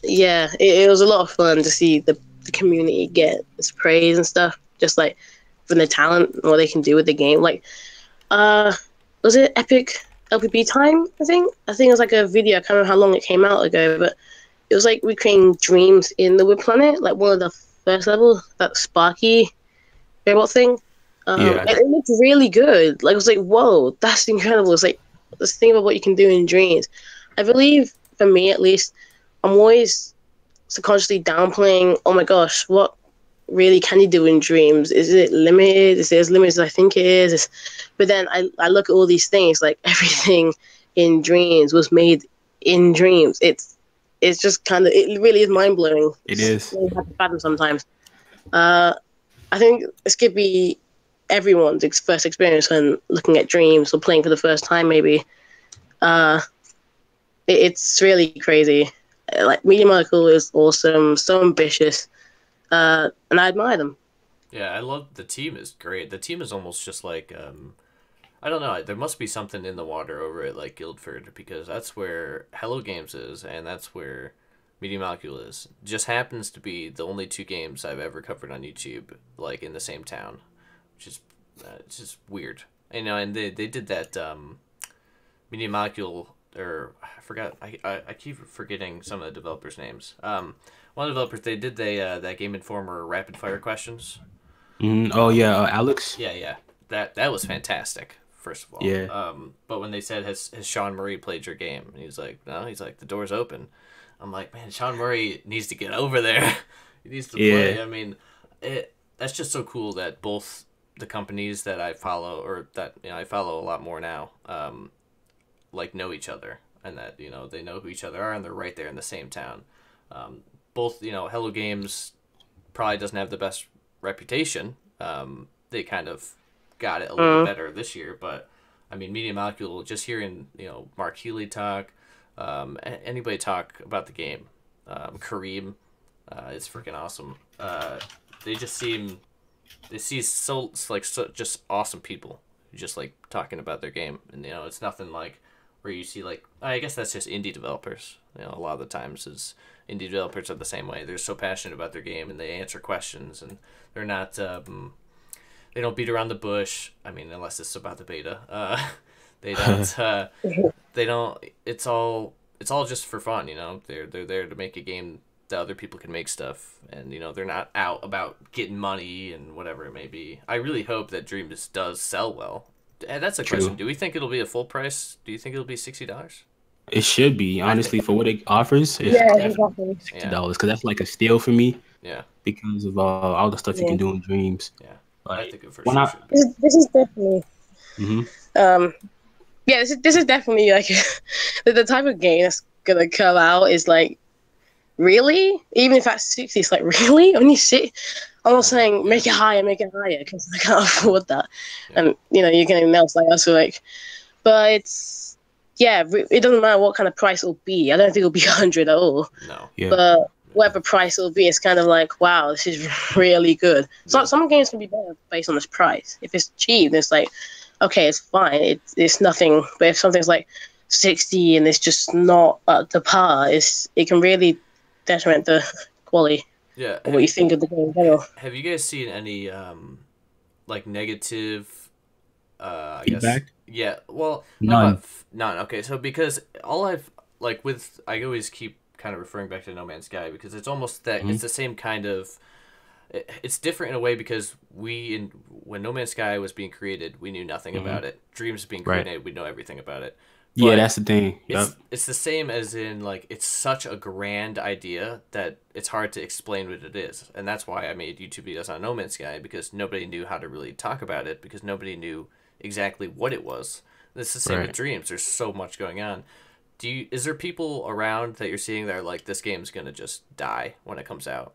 It was a lot of fun to see the community get its praise and stuff, just like from the talent and what they can do with the game. Like, was it Epic LPB time? I think it was like a video. I can't remember how long it came out ago, but it was like recreating dreams in the Wood Planet, like one of the first levels, that Sparky robot thing. It looked really good. Like, it was like, whoa, that's incredible. It's like, let's think about what you can do in dreams. I believe, for me at least, I'm always subconsciously downplaying, oh my gosh, what really can you do in dreams? Is it limited? Is it as limited as I think it is? But then I look at all these things, like everything in dreams was made in dreams. It's just kind of, it really is mind blowing. It is. Really hard to fathom sometimes. I think this could be everyone's first experience when looking at dreams or playing for the first time, maybe. It's really crazy. Like, Media Molecule is awesome, so ambitious, and I admire them. Yeah, I love the team is great. The team is almost just like I don't know. There must be something in the water over at like Guildford, because that's where Hello Games is, and that's where Media Molecule is. Just happens to be the only two games I've ever covered on YouTube, like in the same town, which is it's just weird. And they did that Media Molecule, or I forgot. I keep forgetting some of the developers' names. One of the developers, they did that Game Informer rapid fire questions. Oh yeah, Alex. Yeah. That was fantastic. First of all, Yeah. But when they said, has Sean Murray played your game? And he's like, no. He's like, the door's open. I'm like, man, Sean Murray needs to get over there. He needs to play. I mean, that's just so cool that both the companies that I follow, or that I follow a lot more now, like know each other, and that they know who each other are, and they're right there in the same town. Both Hello Games probably doesn't have the best reputation. They kind of got it a little bit better this year, but I mean, Media Molecule, just hearing Mark Healy talk, anybody talk about the game, Kareem, it's freaking awesome. They seem so just awesome people who just like talking about their game, and it's nothing like where you see, like, I guess that's just indie developers. A lot of the times is indie developers are the same way. They're so passionate about their game, and they answer questions, and they're not they don't beat around the bush. I mean, unless it's about the beta. They don't they don't it's all just for fun. They're there to make a game that other people can make stuff, and they're not out about getting money and whatever it may be. I really hope that Dreams does sell well. And that's a question. Do we think it'll be a full price? Do you think it'll be $60? It should be, honestly, for what it offers. It's Exactly. $60, because that's like a steal for me. Yeah. Because of all the stuff you can do in Dreams. Yeah. But I think it for sure should be. This is definitely. Mm-hmm. Yeah, this is definitely like the type of game that's gonna come out is like, really? Even if that's 60, it's like, really? When you see, I'm not saying make it higher, because I can't afford that. Yeah. And you're getting else like us, like, but it doesn't matter what kind of price it'll be. I don't think it'll be 100 at all. No. Yeah. But whatever price it'll be, it's kind of like, wow, this is really good. So some games can be better based on this price. If it's cheap, it's like, okay, it's fine. It's nothing. But if something's like 60 and it's just not up to par, it can really detriment the quality. Yeah. Of what you think of the game in general. Have you guys seen any like negative I guess Feedback? yeah, well None. none. Okay, so because I always keep kind of referring back to No Man's Sky because it's almost that it's the same kind of it's different in a way because when No Man's Sky was being created, we knew nothing about it. Dreams being created, we know everything about it. Yeah, that's the thing. It's the same as in like it's such a grand idea that it's hard to explain what it is, and that's why I made YouTube videos on No Man's Sky because nobody knew how to really talk about it because nobody knew exactly what it was. And it's the same with Dreams. There's so much going on. Is there people around that you're seeing that are like this game's gonna just die when it comes out?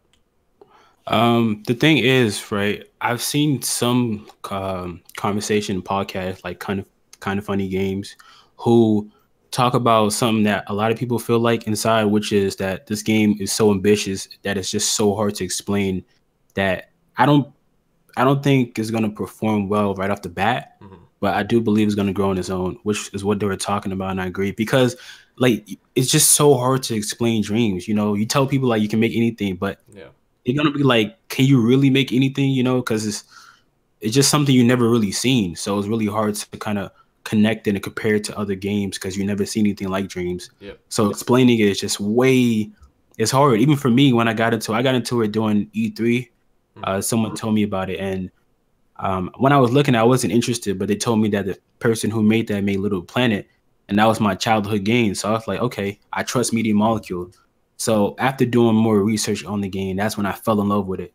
The thing is, right, I've seen some conversation podcasts like kind of funny games who talk about something that a lot of people feel like inside, which is that this game is so ambitious that it's just so hard to explain that I don't think it's going to perform well right off the bat, but I do believe it's going to grow on its own, which is what they were talking about. And I agree because like, it's just so hard to explain Dreams. You know, you tell people like you can make anything, but they're going to be like, can you really make anything? You know, because it's just something you never really seen. So it's really hard to kind of connect it and compare it to other games because you never seen anything like Dreams. So explaining it is just it's hard. Even for me, when I got into it during E3. Someone told me about it, and when I was looking, I wasn't interested, but they told me that the person who made that made Little Planet, and that was my childhood game. So I was like, okay, I trust Media Molecule. So after doing more research on the game, that's when I fell in love with it.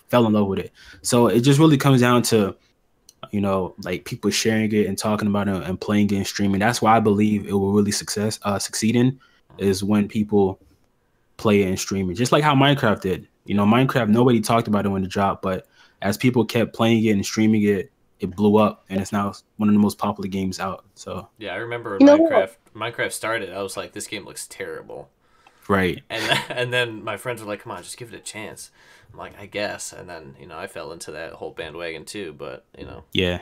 Fell in love with it. So it just really comes down to, you know, like people sharing it and talking about it and playing it and streaming. That's why I believe it will really succeed in is when people play it and stream it, just like how Minecraft did. You know, Minecraft, nobody talked about it when it dropped, but as people kept playing it and streaming it, it blew up, and it's now one of the most popular games out. So yeah, I remember when Minecraft started, I was like, this game looks terrible. Right. And then my friends were like, come on, just give it a chance. I'm like, I guess. And then, you know, I fell into that whole bandwagon too, but, you know. Yeah.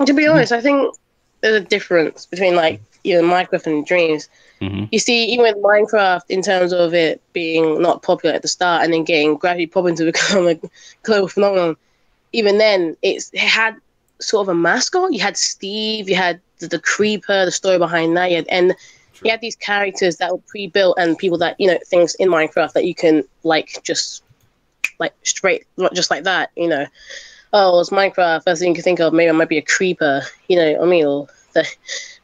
To be honest, I think there's a difference between like, you know, Minecraft and Dreams. You see, even with Minecraft, in terms of it being not popular at the start and then getting gradually popping to become a global phenomenon, even then, it had sort of a mascot. You had Steve, you had the Creeper, the story behind that, you had these characters that were pre-built and people that, you know, things in Minecraft that you can, like, just, like, straight, just like that, you know. Oh, it's Minecraft, first thing you can think of, maybe it might be a Creeper, you know, I mean, or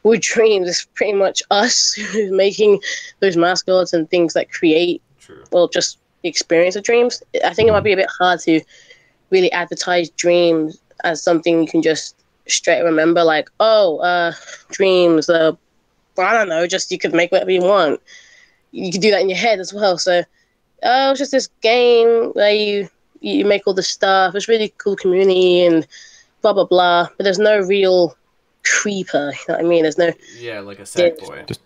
with Dreams, it's pretty much us who's making those mascots and things that create, well, just the experience of Dreams. I think it might be a bit hard to really advertise Dreams as something you can just straight remember, like, Dreams, I don't know, just you could make whatever you want. You could do that in your head as well. So, it's just this game where you make all this stuff. It's really cool community and blah, blah, blah. But there's no real Creeper, you know what I mean? There's no... Yeah, like a Sackboy.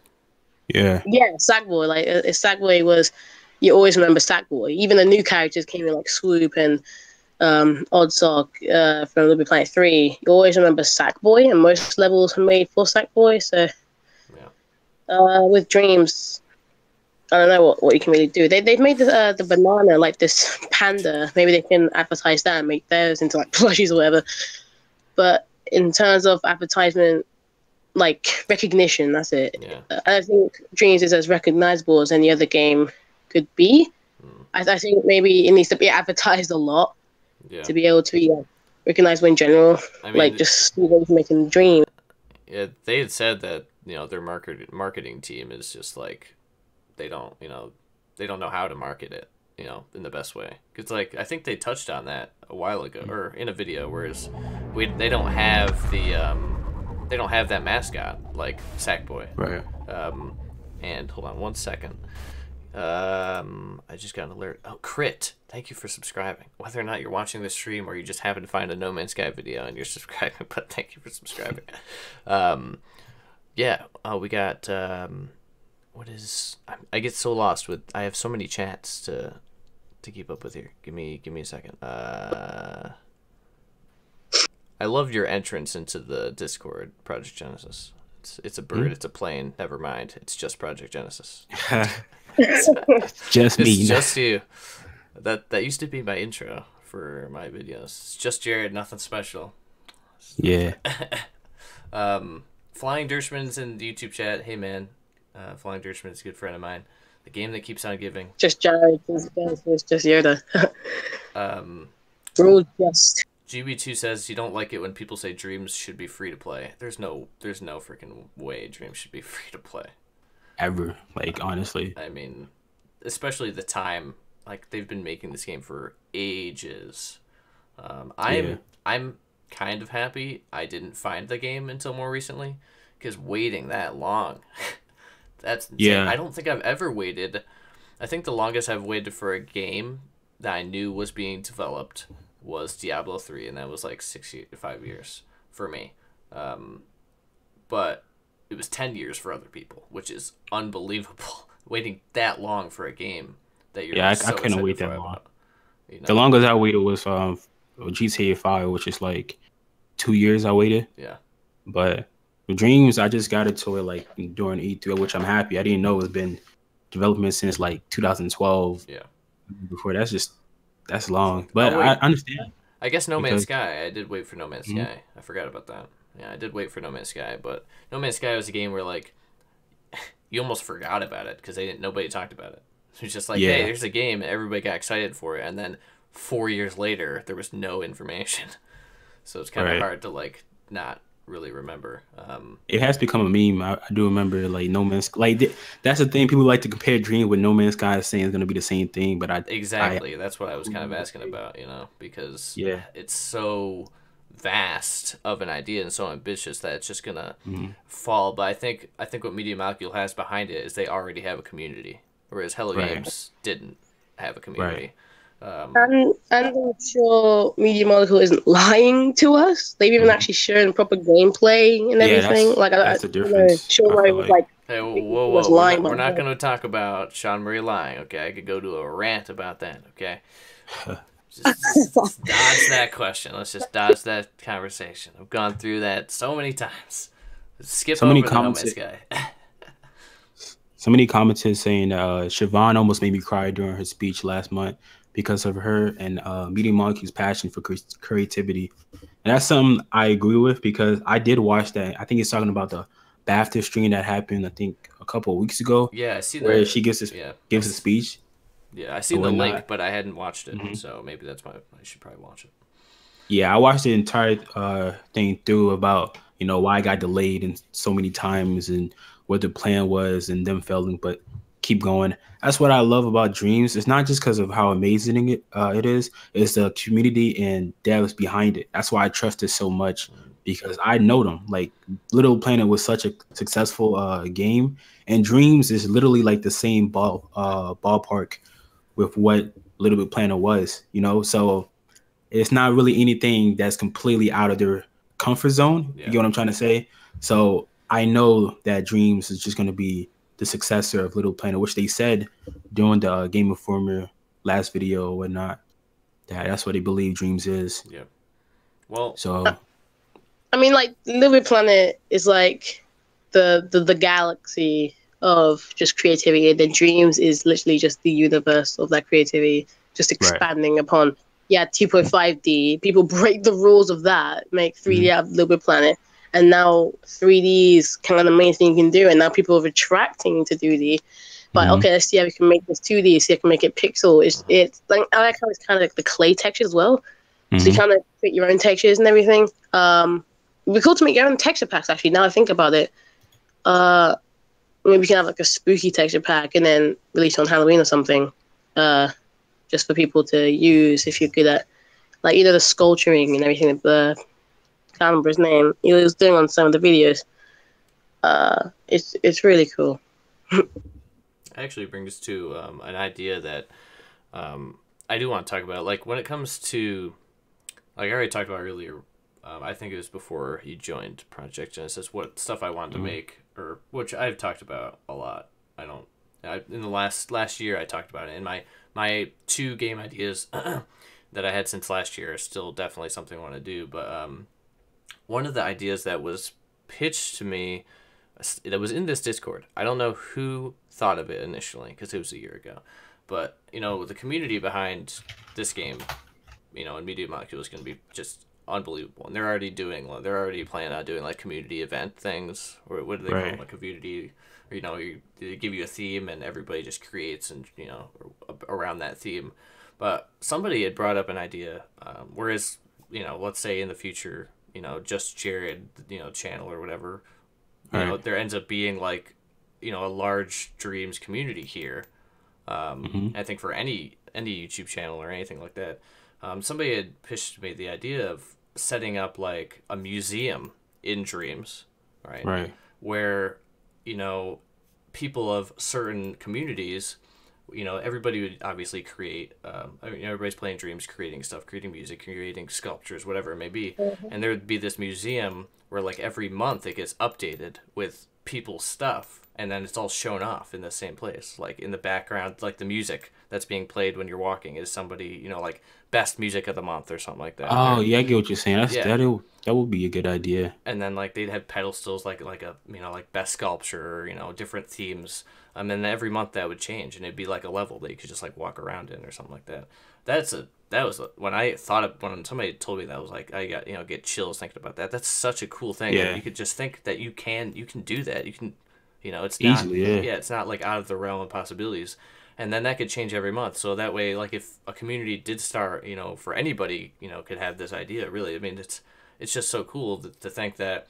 Yeah, Sackboy. Like, a Sackboy was... You always remember Sackboy. Even the new characters came in, like Swoop and Oddsock from Little Big Planet 3. You always remember Sackboy, and most levels are made for Sackboy, so... with Dreams, I don't know what you can really do. They've made the banana, like this panda. Maybe they can advertise that and make theirs into, like, plushies or whatever. But in terms of advertisement, like recognition, that's it. I think Dreams is as recognizable as any other game could be. I think maybe it needs to be advertised a lot to be able to be recognizable in general. I mean, like just making Dreams. Yeah, they had said that, you know, their marketing team is just like they don't know how to market it, you know, in the best way. Because, like, I think they touched on that a while ago, or in a video, whereas they don't have that mascot like Sackboy. Right. And hold on one second. I just got an alert. Oh, Crit, thank you for subscribing. Whether or not you're watching the stream or you just happen to find a No Man's Sky video and you're subscribing, but thank you for subscribing. Yeah. Oh, we got what is? I get so lost with. I have so many chats to keep up with here. Give me a second. I love your entrance into the Discord, Project Genesis. It's a bird. It's a plane. Never mind. It's just Project Genesis. Just me. It's just you. That used to be my intro for my videos. It's just Jared. Nothing special. Yeah. Flying Dirchman's in the YouTube chat. Hey man, Flying Dirchman is a good friend of mine. The game that keeps on giving. Just Jared. It's just Yoda. We're all just. GB2 says you don't like it when people say Dreams should be free to play. There's no freaking way Dreams should be free to play. Ever, like, honestly. I mean, especially the time, like, they've been making this game for ages. I'm kind of happy I didn't find the game until more recently, because waiting that long, that's insane. Yeah. I don't think I've ever waited. I think the longest I've waited for a game that I knew was being developed was Diablo 3, and that was like 5 years for me. But it was 10 years for other people, which is unbelievable. Waiting that long for a game that you're I so couldn't wait excited that for long. about, you know? The longest I waited was GTA 5, which is like 2 years I waited. Yeah. But with Dreams, I just got into it like during E3, which I'm happy. I didn't know it's been development since like 2012. Yeah. Before that's long. But Oh, wait. I understand. I guess No Man's Because- Sky. I did wait for No Man's Sky. I forgot about that. Yeah, I did wait for No Man's Sky, but No Man's Sky was a game where like you almost forgot about it because nobody talked about it. It was just like, Yeah. hey, there's a game, and everybody got excited for it, and then 4 years later, there was no information. So it's kind of Right. hard to like not really remember. It has become a meme. I do remember like No Man's that's the thing. People like to compare Dream with No Man's Sky, saying it's gonna be the same thing. But Exactly. That's what I was kind of asking about, because Yeah. it's so vast of an idea and so ambitious that it's just gonna fall. But I think what Media Molecule has behind it is they already have a community, whereas Hello Right. Games didn't have a community. And I'm sure Media Molecule isn't lying to us. They've even actually shown proper gameplay and Yeah, everything. that's the difference, Sean I Murray feel was like. Hey, whoa, he whoa, was whoa. lying We're about not that. going to talk about Sean Murray lying, okay? I could go to a rant about that, okay? Just dodge that question. Let's just dodge that conversation. I've gone through that so many times. Skip So over many the No comments- Man's Sky. So many commenters saying Siobhan almost made me cry during her speech last month because of her and Media Molecule's passion for creativity. And that's something I agree with because I did watch that. I think it's talking about the BAFTA stream that happened, I think, a couple of weeks ago. Yeah, I see that. Where she gives a speech. Yeah, I seen the whatnot. link, but I hadn't watched it, so maybe I should probably watch it. Yeah, I watched the entire thing through about, why it got delayed and so many times and what the plan was and them failing, but keep going. That's what I love about Dreams. It's not just because of how amazing it is. It's the community and devs behind it. That's why I trust it so much because I know them. Like Little Planet was such a successful game, and Dreams is literally like the same ballpark with what Little Big Planet was. So it's not really anything that's completely out of their comfort zone. Yeah. You get what I'm trying to say? So I know that Dreams is just going to be the successor of Little Planet, which they said during the Game Informer last video or whatnot. That's what they believe Dreams is. Yeah. Well, So I mean, like Little Big Planet is like the galaxy of just creativity, and then Dreams is literally just the universe of that creativity, just expanding upon. Yeah, 2.5D. People break the rules of that, make 3D out of Little Big Planet, and now 3D is kind of the main thing you can do, and now people are retracting to 2D. But okay, let's see how we can make this 2D. See how we can make it pixel. It's like I like how it's kind of like the clay texture as well. So you kind of create your own textures and everything. It'd be cool to make your own texture packs. Actually, now I think about it, maybe we can have like a spooky texture pack and then release it on Halloween or something. Just for people to use if you're good at, like, the sculpturing and everything. I can't remember his name. He was doing on some of the videos. It's really cool. actually brings to an idea that I do want to talk about. Like when it comes to, like I already talked about earlier, I think it was before you joined Project Genesis, what stuff I wanted to make, or which I've talked about a lot. I in the last year I talked about it, and my 2 game ideas that I had since last year are still definitely something I want to do. But one of the ideas that was pitched to me, that was in this Discord. I don't know who thought of it initially because it was a year ago, but the community behind this game, and Media Molecule is going to be just unbelievable. And they're already planning on doing like community event things, or what do they call them, like community, or they give you a theme and everybody just creates and around that theme. But somebody had brought up an idea, whereas let's say in the future, just Jared, channel or whatever, there ends up being like a large Dreams community here. I think for any YouTube channel or anything like that. Somebody had pitched me the idea of setting up like a museum in Dreams, right? Where, people of certain communities, everybody would obviously create, everybody's playing Dreams, creating stuff, creating music, creating sculptures, whatever it may be. And there would be this museum where like every month it gets updated with people's stuff. And then it's all shown off in the same place. Like in the background, like the music that's being played when you're walking is somebody, like best music of the month or something like that. Oh, yeah, I get what you're saying. That would be a good idea. And then like they'd have pedestals like a like best sculpture, different themes. And then every month that would change, and it'd be like a level that you could just like walk around in or something like that. When somebody told me that, I was like, I got get chills thinking about that. That's such a cool thing. Yeah. You could just think that you can do that. You can. It's easily, not, it's not like out of the realm of possibilities. And then that could change every month. So that way, like if a community did start, for anybody, could have this idea, really. I mean, it's just so cool to think that,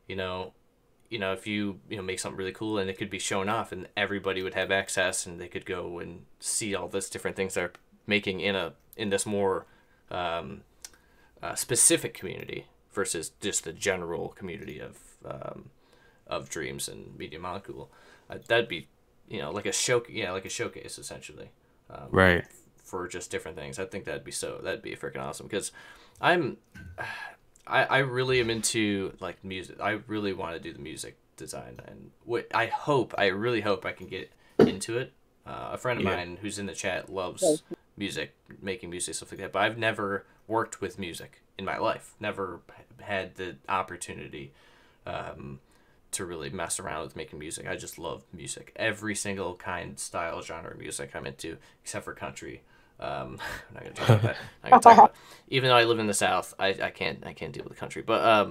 if you, make something really cool and it could be shown off and everybody would have access and they could go and see all this different things they're making in this more specific community versus just the general community of Dreams and Media Molecule. That'd be like a showcase essentially, for just different things. I think that'd be freaking awesome, because I really am into like music. I really want to do the music design, and I really hope I can get into it. A friend of mine who's in the chat loves music, making music, stuff like that, but I've never worked with music in my life, never had the opportunity to really mess around with making music. I just love music. Every single kind, style, genre of music I'm into, except for country. I'm not gonna talk about that. I'm not gonna talk about. Even though I live in the South, I can't deal with the country. But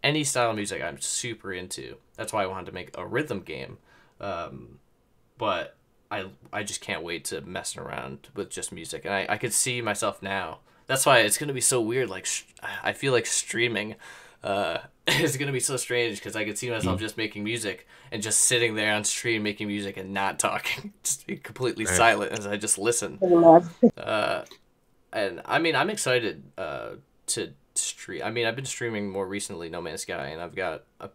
any style of music I'm super into. That's why I wanted to make a rhythm game. But I just can't wait to mess around with just music. And I could see myself now. That's why it's gonna be so weird. Like I feel like streaming is gonna be so strange, because I could see myself just making music and just sitting there on stream making music and not talking, just be completely silent as I just listen. And I mean, I'm excited to stream. I mean, I've been streaming more recently No Man's Sky, and I've got a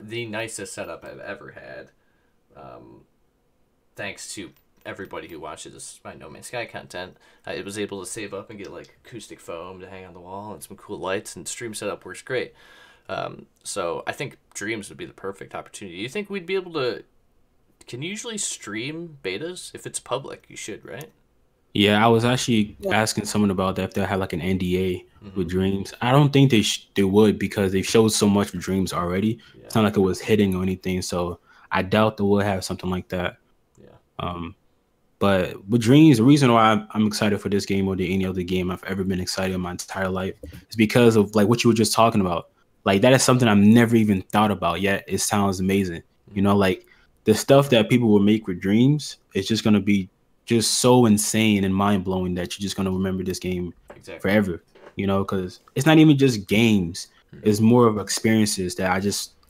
the nicest setup I've ever had, thanks to everybody who watches my No Man's Sky content. I was able to save up and get like acoustic foam to hang on the wall and some cool lights, and stream setup works great. So I think Dreams would be the perfect opportunity. Do you think we'd be able to? Can you usually stream betas? If it's public, you should, right? Yeah, I was actually asking someone about that, if they have like an NDA with Dreams. I don't think they would, because they've showed so much of Dreams already. Yeah. It's not like it was hidden or anything, so I doubt they will have something like that. Yeah. But with Dreams, the reason why I'm excited for this game more than any other game I've ever been excited in my entire life is because of like what you were just talking about. Like that is something I've never even thought about yet. It sounds amazing. Like the stuff that people will make with Dreams is just gonna be just so insane and mind blowing that you're just gonna remember this game forever. Because it's not even just games; it's more of experiences that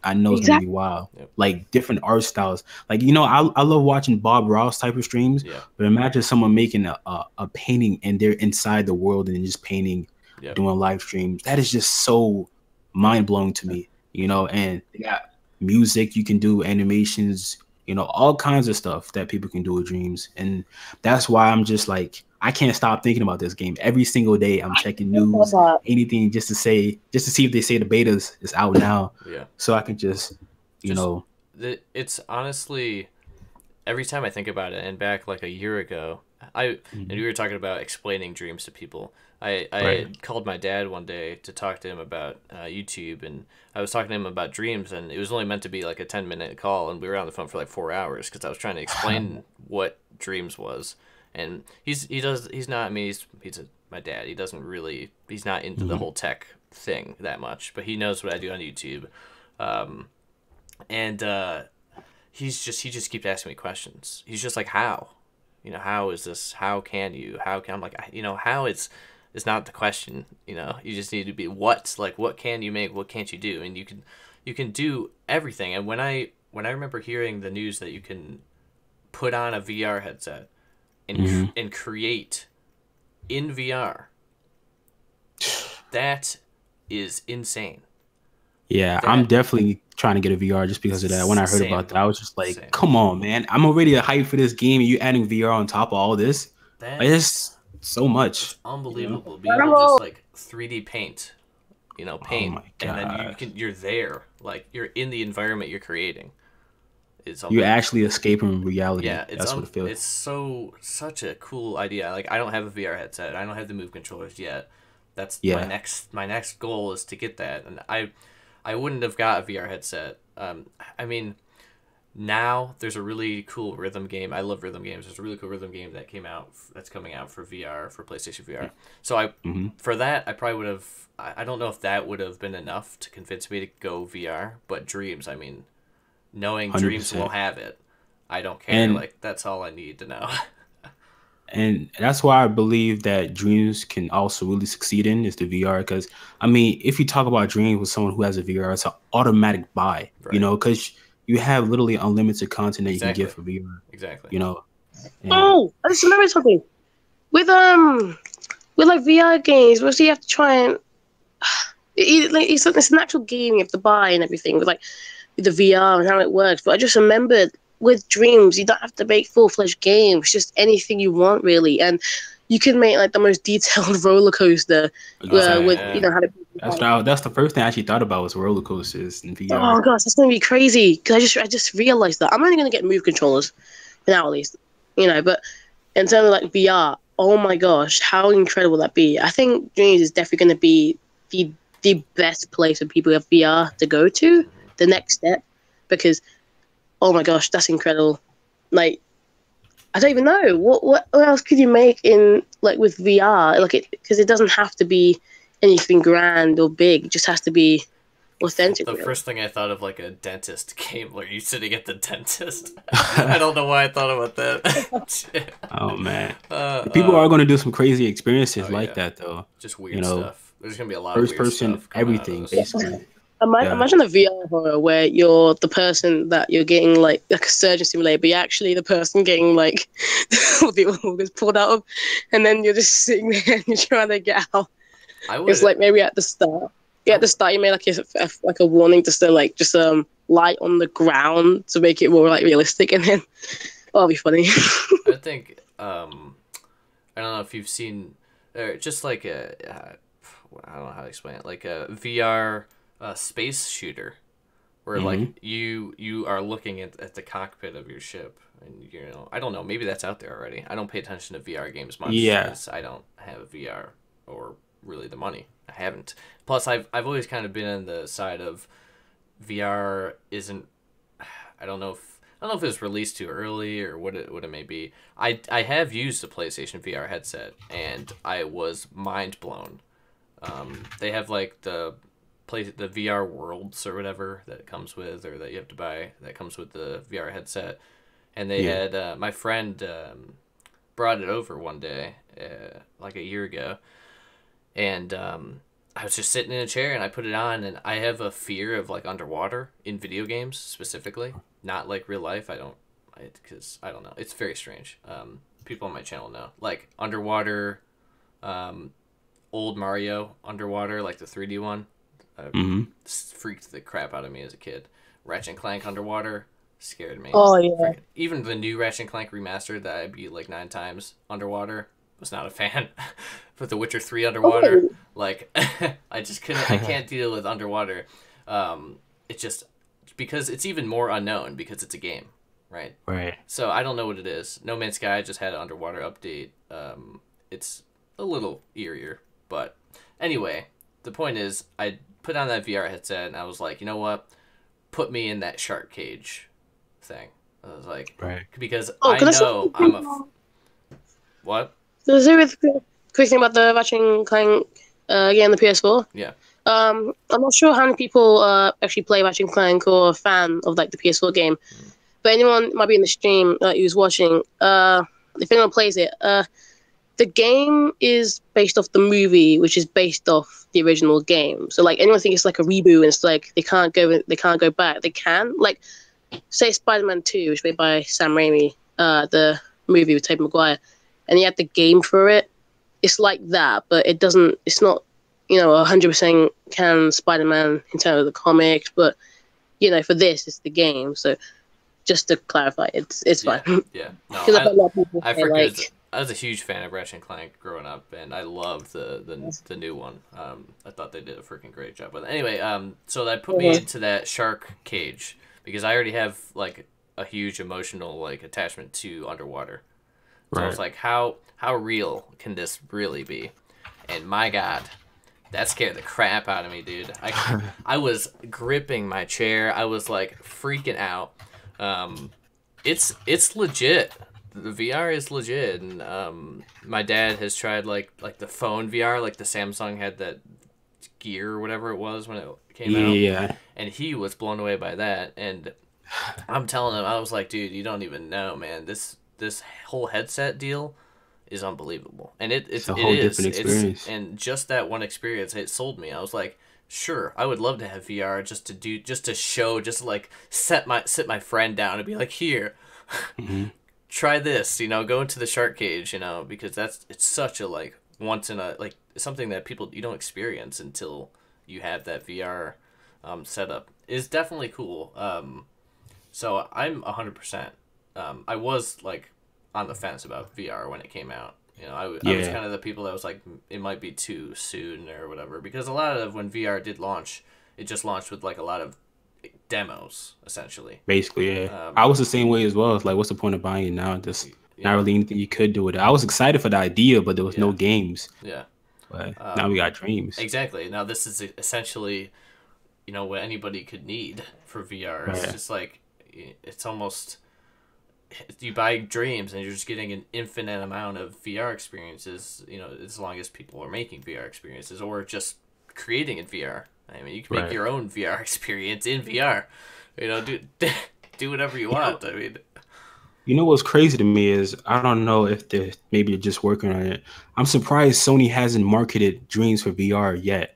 I know it's gonna be wild. Yep. Like different art styles. Like I love watching Bob Ross type of streams. Yeah. But imagine someone making a painting and they're inside the world and just painting, doing live streams. That is just so mind blowing to me. And they got music, you can do animations. All kinds of stuff that people can do with Dreams. And that's why I'm just like, I can't stop thinking about this game. Every single day I'm checking news, anything just to see if they say the betas is out now. Yeah. So I can just, it's honestly, every time I think about it, and back like a year ago, and we were talking about explaining dreams to people. I Right. called my dad one day to talk to him about YouTube, and I was talking to him about dreams, and it was only meant to be like a 10-minute call, and we were on the phone for like 4 hours because I was trying to explain what dreams was. And he's not, I mean, my dad. He's not into the whole tech thing that much, but he knows what I do on YouTube. And he just keeps asking me questions. He's just like, how? How is this? How can you? I'm like, how is not the question. You just need to be what can you make? What can't you do? And you can do everything. And when I remember hearing the news that you can put on a VR headset and create in VR, that is insane. Yeah, I'm definitely trying to get a VR just because of that. When I heard about that, I was just like, come on, man. I'm already hyped for this game, and you adding VR on top of all this. It's so much. Unbelievable. Being able to just like 3D paint, paint, Oh my and then you're there. Like, you're in the environment you're creating. You're actually escaping reality. Yeah, that's what it feels. It's such a cool idea. Like, I don't have a VR headset. I don't have the Move controllers yet. That's my next goal is to get that. And I wouldn't have got a VR headset. I mean, now there's a really cool rhythm game. I love rhythm games. There's a really cool rhythm game that's coming out for VR, for PlayStation VR. So for that, I probably would have. I don't know if that would have been enough to convince me to go VR. But Dreams, I mean, knowing 100%. Dreams will have it, I don't care. And that's all I need to know. And that's why I believe that Dreams can also really succeed in is the VR. Because, I mean, if you talk about Dreams with someone who has a VR, it's an automatic buy, because you have literally unlimited content that you can get for VR. Exactly. Oh, I just remembered something. With like VR games, where you have to try and it's an actual game you have to buy and everything with the VR and how it works. But I just remembered, with Dreams, you don't have to make full-fledged games, just anything you want, really. And you can make like the most detailed roller coaster with how to. That's the first thing I actually thought about was roller coasters in VR. Oh gosh, that's gonna be crazy. Because I just realized that I'm only gonna get Move controllers for now, at least. But in terms of like VR, oh my gosh, how incredible would that be? I think Dreams is definitely gonna be the best place for people who have VR to go to. The next step, because oh my gosh, that's incredible. Like, I don't even know what else could you make in with VR, because it doesn't have to be anything grand or big. It just has to be authentic. The first thing I thought of, like a dentist game where you're sitting at the dentist. I don't know why I thought about that. Oh man, people are going to do some crazy experiences that though. Just weird stuff. There's going to be a lot of first weird person stuff everything basically. Imagine a VR horror where you're the person that you're getting like a surgeon simulator, but you're actually the person getting all the organs pulled out of, and then you're just sitting there and you're trying to get out. It's like maybe at the start. Yeah, at the start you made a warning to just light on the ground to make it more realistic, and then it'll be funny. I think I don't know if you've seen just I don't know how to explain it, like a VR space shooter, where you are looking at the cockpit of your ship, and I don't know, maybe that's out there already. I don't pay attention to VR games much because I don't have a VR or really the money. I haven't. Plus, I've always kind of been on the side of VR isn't. I don't know if it was released too early or what it may be. I have used the PlayStation VR headset and I was mind blown. They have the VR worlds or whatever that it comes with, or that you have to buy, that comes with the VR headset. And they had my friend brought it over one day like a year ago, and I was just sitting in a chair and I put it on, and I have a fear of underwater in video games specifically, not real life. Because I don't know, it's very strange. People on my channel know, underwater, old Mario underwater, the 3D one. Freaked the crap out of me as a kid. Ratchet and Clank underwater scared me. Oh yeah. Even the new Ratchet and Clank remastered that I beat 9 times underwater, was not a fan. But The Witcher 3 underwater, I just couldn't. I can't deal with underwater. It just, because it's even more unknown because it's a game. right? Right. So I don't know what it is. No Man's Sky just had an underwater update. It's a little eerier, but anyway, the point is, I put on that VR headset and I was like, you know what? Put me in that shark cage thing. I was like, Right. because Oh, I can I say know I'm a what? There's a quick thing about the Ratchet and Clank game on the PS4. Yeah. I'm not sure how many people actually play Ratchet and Clank or are a fan of like the PS4 game, but anyone might be in the stream who's watching. If anyone plays it, the game is based off the movie, which is based off the original game. So like anyone thinks it's like a reboot, and it's like they can't go back. They can, like, say Spider-Man 2, which was made by Sam Raimi, the movie with Tobey Maguire, and you had the game for it. It's like that, but it doesn't. It's not, 100% canon Spider-Man in terms of the comics, but for this, it's the game. So just to clarify, it's fine. Yeah. No, Because I've had a lot of people I say, forget. like, I was a huge fan of Ratchet and Clank growing up, and I loved the new one. I thought they did a freaking great job with it. Anyway, so that put me into that shark cage because I already have like a huge emotional like attachment to underwater. So I was like, how real can this really be? And my God, that scared the crap out of me, dude. I was gripping my chair. I was like freaking out. It's legit. The VR is legit, and my dad has tried like the phone VR, like the Samsung had that Gear or whatever it was when it came out. Yeah. And he was blown away by that. And I'm telling him, I was like, dude, you don't even know, man. This whole headset deal is unbelievable, and it's a whole different experience. And just that one experience, it sold me. I was like, sure, I would love to have VR just to show, just to like sit my friend down and be like, here. Try this, go into the shark cage, because it's such a like once in a like something that you don't experience until you have that VR setup. It's definitely cool. So I'm 100%. I was like on the fence about VR when it came out. I was kind of the people that was like, it might be too soon or whatever, because a lot of when VR did launch, it just launched with like a lot of demos essentially. Basically, yeah. I was the same way as well. It's like, what's the point of buying it now? Just not really anything you could do with it. I was excited for the idea, but there was no games. Yeah. But now we got Dreams. Exactly. Now this is essentially, what anybody could need for VR. It's just like, it's almost, you buy Dreams and you're just getting an infinite amount of VR experiences, as long as people are making VR experiences or just creating in VR. I mean, you can make your own VR experience in VR. Do whatever you want. I mean, what's crazy to me is, I don't know if maybe they're just working on it. I'm surprised Sony hasn't marketed Dreams for VR yet.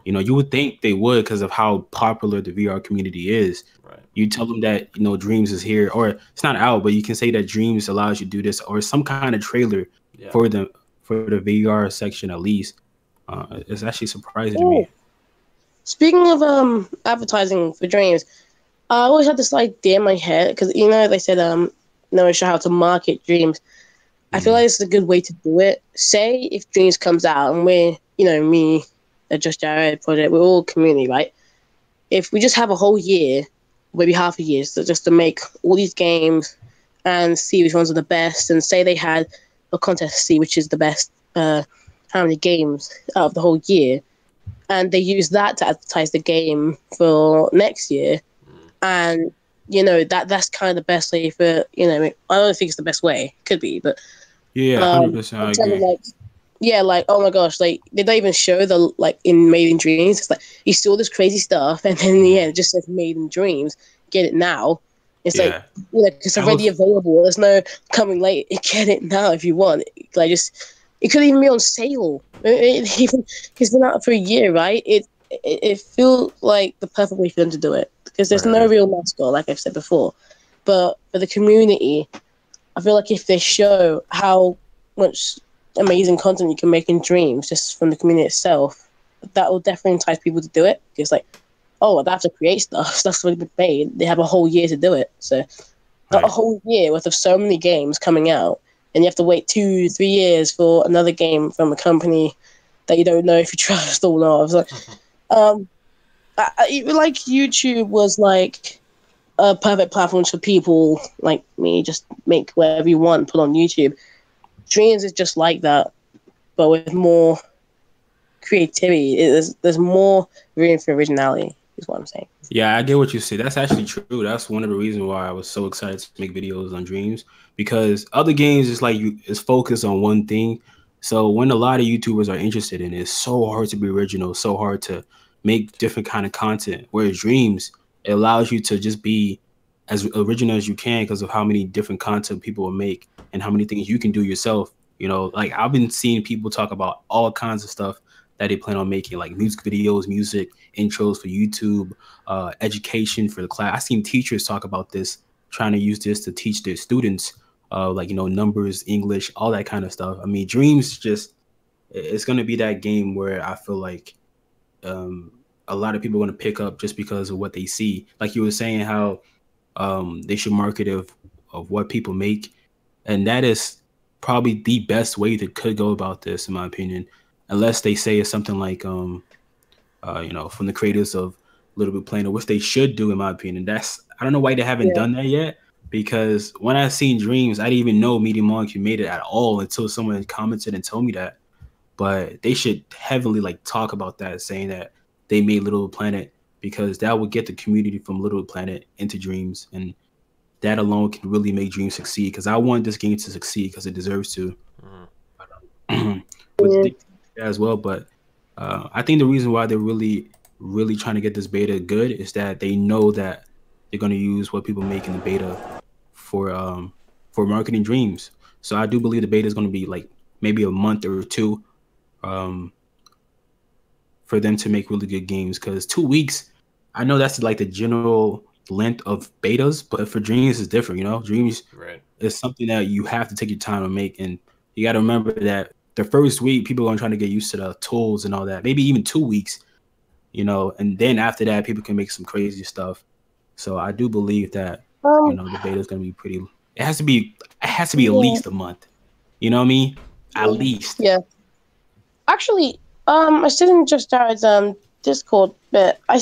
You would think they would because of how popular the VR community is. Right. You tell them that Dreams is here, or it's not out, but you can say that Dreams allows you to do this, or some kind of trailer for the VR section at least. It's actually surprising to me. Speaking of advertising for Dreams, I always had this idea in my head because they said no sure how to market Dreams. I feel like this is a good way to do it. Say if Dreams comes out and we're me, Just Jared project, we're all community, right? If we just have a whole year, maybe half a year, so just to make all these games and see which ones are the best, and say they had a contest to see which is the best, how many games out of the whole year. And they use that to advertise the game for next year. And, that's kind of the best way for, I don't think it's the best way. Could be, but... Yeah, 100%, I agree. Like, oh my gosh, like, they don't even show the, like, in Made in Dreams. It's like, you see all this crazy stuff, and then in the end, it just says Made in Dreams. Get it now. It's like, it's already available. There's no coming late. Get it now if you want. Like, it could even be on sale. It's been out for a year, right? It feels like the perfect way for them to do it because there's no real mascot, like I've said before. But for the community, I feel like if they show how much amazing content you can make in Dreams just from the community itself, that will definitely entice people to do it. Because like, oh, they have to create stuff. Stuff's already been made. They have a whole year to do it. So a whole year worth of so many games coming out. And you have to wait 2-3 years for another game from a company that you don't know if you trust or not. It's like, like YouTube was like a perfect platform for people like me. Just make whatever you want, put on YouTube. Dreams is just like that, but with more creativity. There's more room for originality. Is what I'm saying. Yeah, I get what you say. That's actually true. That's one of the reasons why I was so excited to make videos on Dreams, because other games is like it's focused on one thing. So when a lot of YouTubers are interested in it, it's so hard to be original, so hard to make different kind of content. Whereas Dreams, it allows you to just be as original as you can because of how many different content people will make and how many things you can do yourself. You know, like I've been seeing people talk about all kinds of stuff that they plan on making, like music videos, music intros for YouTube, education for the class. I've seen teachers talk about this, trying to use this to teach their students, like, you know, numbers, English, all that kind of stuff. I mean, Dreams just, it's going to be that game where I feel like a lot of people are going to pick up just because of what they see. Like you were saying, how they should market of what people make. And that is probably the best way that could go about this, in my opinion, unless they say it's something like, you know, from the creators of Little Big Planet, which they should do, in my opinion. I don't know why they haven't done that yet, because when I seen Dreams, I didn't even know Media Molecule made it at all until someone commented and told me that. But they should heavily like talk about that, saying that they made Little Big Planet, because that would get the community from Little Big Planet into Dreams, and that alone can really make Dreams succeed. Because I want this game to succeed because it deserves to. With as well, but I think the reason why they're really trying to get this beta good is that they know that they're going to use what people make in the beta for marketing Dreams. So I do believe the beta is going to be like maybe a month or two for them to make really good games, because 2 weeks, I know that's like the general length of betas, but for Dreams is different. You know, Dreams is something that you have to take your time to make, and you got to remember that the first week people are trying to get used to the tools and all that, maybe even 2 weeks, you know, and then after that people can make some crazy stuff. So I do believe that, you know, the beta is going to be pretty, it has to be at least a month, you know what I mean? At least. Yeah. Actually, I still just started Discord, but I